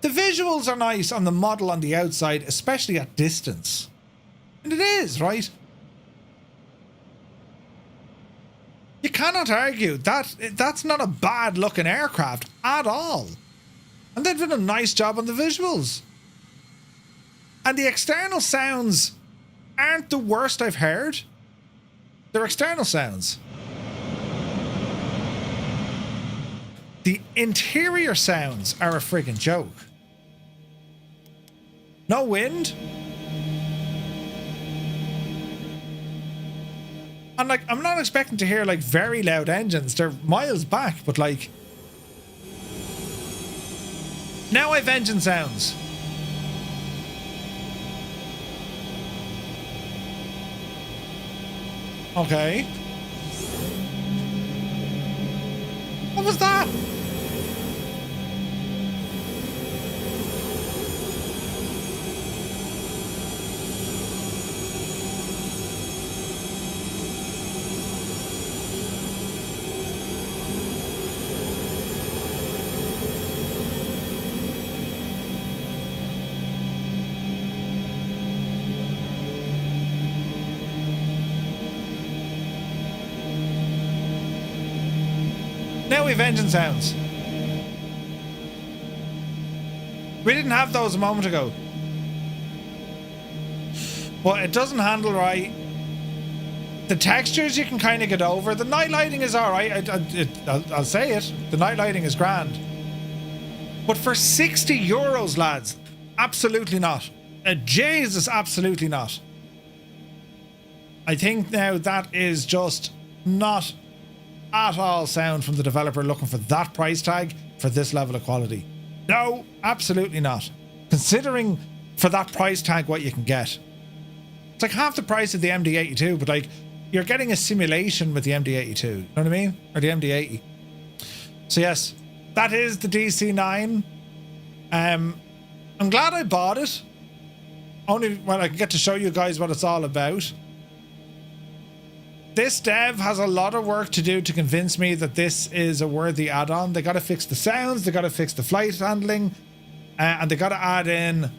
the visuals are nice on the model on the outside, especially at distance. And it is, right? You cannot argue that's not a bad looking aircraft at all. And they've done a nice job on the visuals. And the external sounds aren't the worst I've heard. They're external sounds. The interior sounds are a friggin' joke. No wind. And like, I'm not expecting to hear like very loud engines. They're miles back, but like... Now I've engine sounds. Okay. What was that? Now we've engine sounds. We didn't have those a moment ago. But it doesn't handle right. The textures you can kind of get over. The night lighting is alright. I'll say it. The night lighting is grand. But for 60 euros, lads, absolutely not. Jesus, absolutely not. I think now that is just not at all sound from the developer looking for that price tag for this level of quality. No, absolutely not. Considering for that price tag what you can get. It's like half the price of the MD-82, but like you're getting a simulation with the MD-82. You know what I mean? Or the MD-80. So yes, that is the DC-9. I'm glad I bought it. Only when I can get to show you guys what it's all about. This dev has a lot of work to do to convince me that this is a worthy add-on. They got to fix the sounds, they got to fix the flight handling, and they got to add in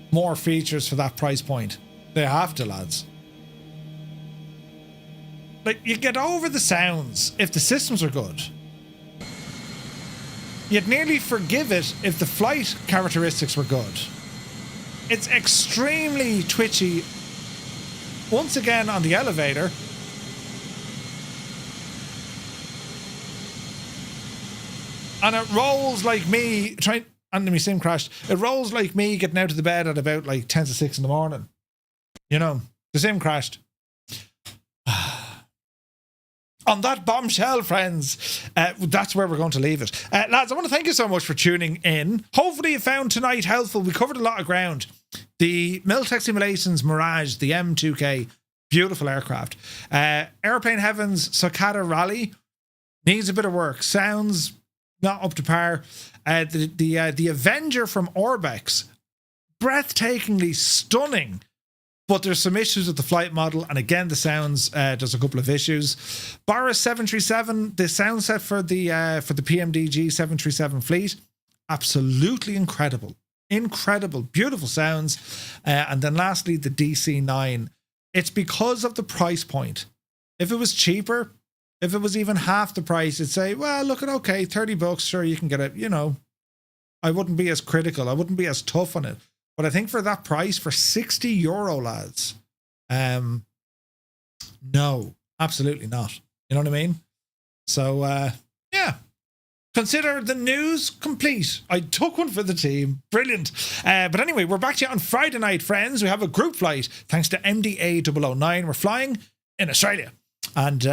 more features for that price point. They have to, lads. Like, you get over the sounds if the systems are good. You'd nearly forgive it if the flight characteristics were good. It's extremely twitchy. Once again on the elevator. And it rolls like me and my sim crashed. It rolls like me getting out of the bed at about like 10 to 6 in the morning. You know, the sim crashed. On that bombshell, friends, that's where we're going to leave it. Lads, I want to thank you so much for tuning in. Hopefully you found tonight helpful. We covered a lot of ground. The Miltech Simulations Mirage, the M2K, beautiful aircraft. Aeroplane Heaven's Sokata Rallye needs a bit of work. Sounds not up to par. The Avenger from Orbx, breathtakingly stunning, but there's some issues with the flight model, and again the sounds, there's a couple of issues. Boris 737, the sound set for the PMDG 737 fleet, absolutely incredible, beautiful sounds. And then lastly, the DC-9. It's because of the price point. If it was cheaper, if it was even half the price, it'd say, well, look at, okay, 30 bucks, sure, you can get it, you know. I wouldn't be as critical. I wouldn't be as tough on it. But I think for that price, for 60 euro, lads, no, absolutely not. You know what I mean? So, yeah. consider the news complete. I took one for the team. Brilliant. But anyway, we're back to you on Friday night, friends. We have a group flight thanks to MDA009. We're flying in Australia. And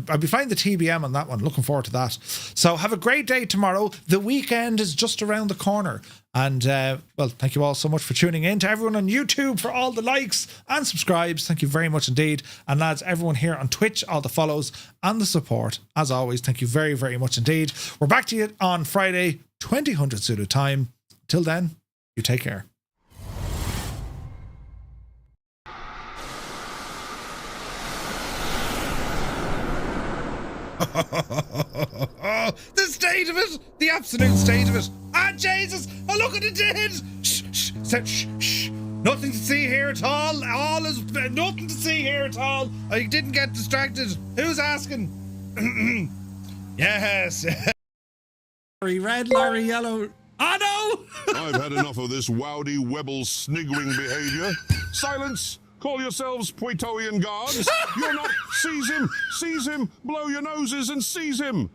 I'll be flying the TBM on that one. Looking forward to that. So have a great day tomorrow. The weekend is just around the corner. And, well, thank you all so much for tuning in. To everyone on YouTube for all the likes and subscribes. Thank you very much indeed. And lads, everyone here on Twitch, all the follows and the support. As always, thank you very, very much indeed. We're back to you on Friday, 2000 Zulu time. Till then, you take care. The state of it, the absolute state of it. Ah, Jesus! Oh, look at it did. Shh, shh, shh, shh. Nothing to see here at all. All is nothing to see here at all. I didn't get distracted. Who's asking? Yes. Lorry red, lorry yellow. Oh no! I've had enough of this wowdy webble sniggering behavior. Silence! Call yourselves Praetorian guards. You're not. Seize him! Seize him! Blow your noses and seize him!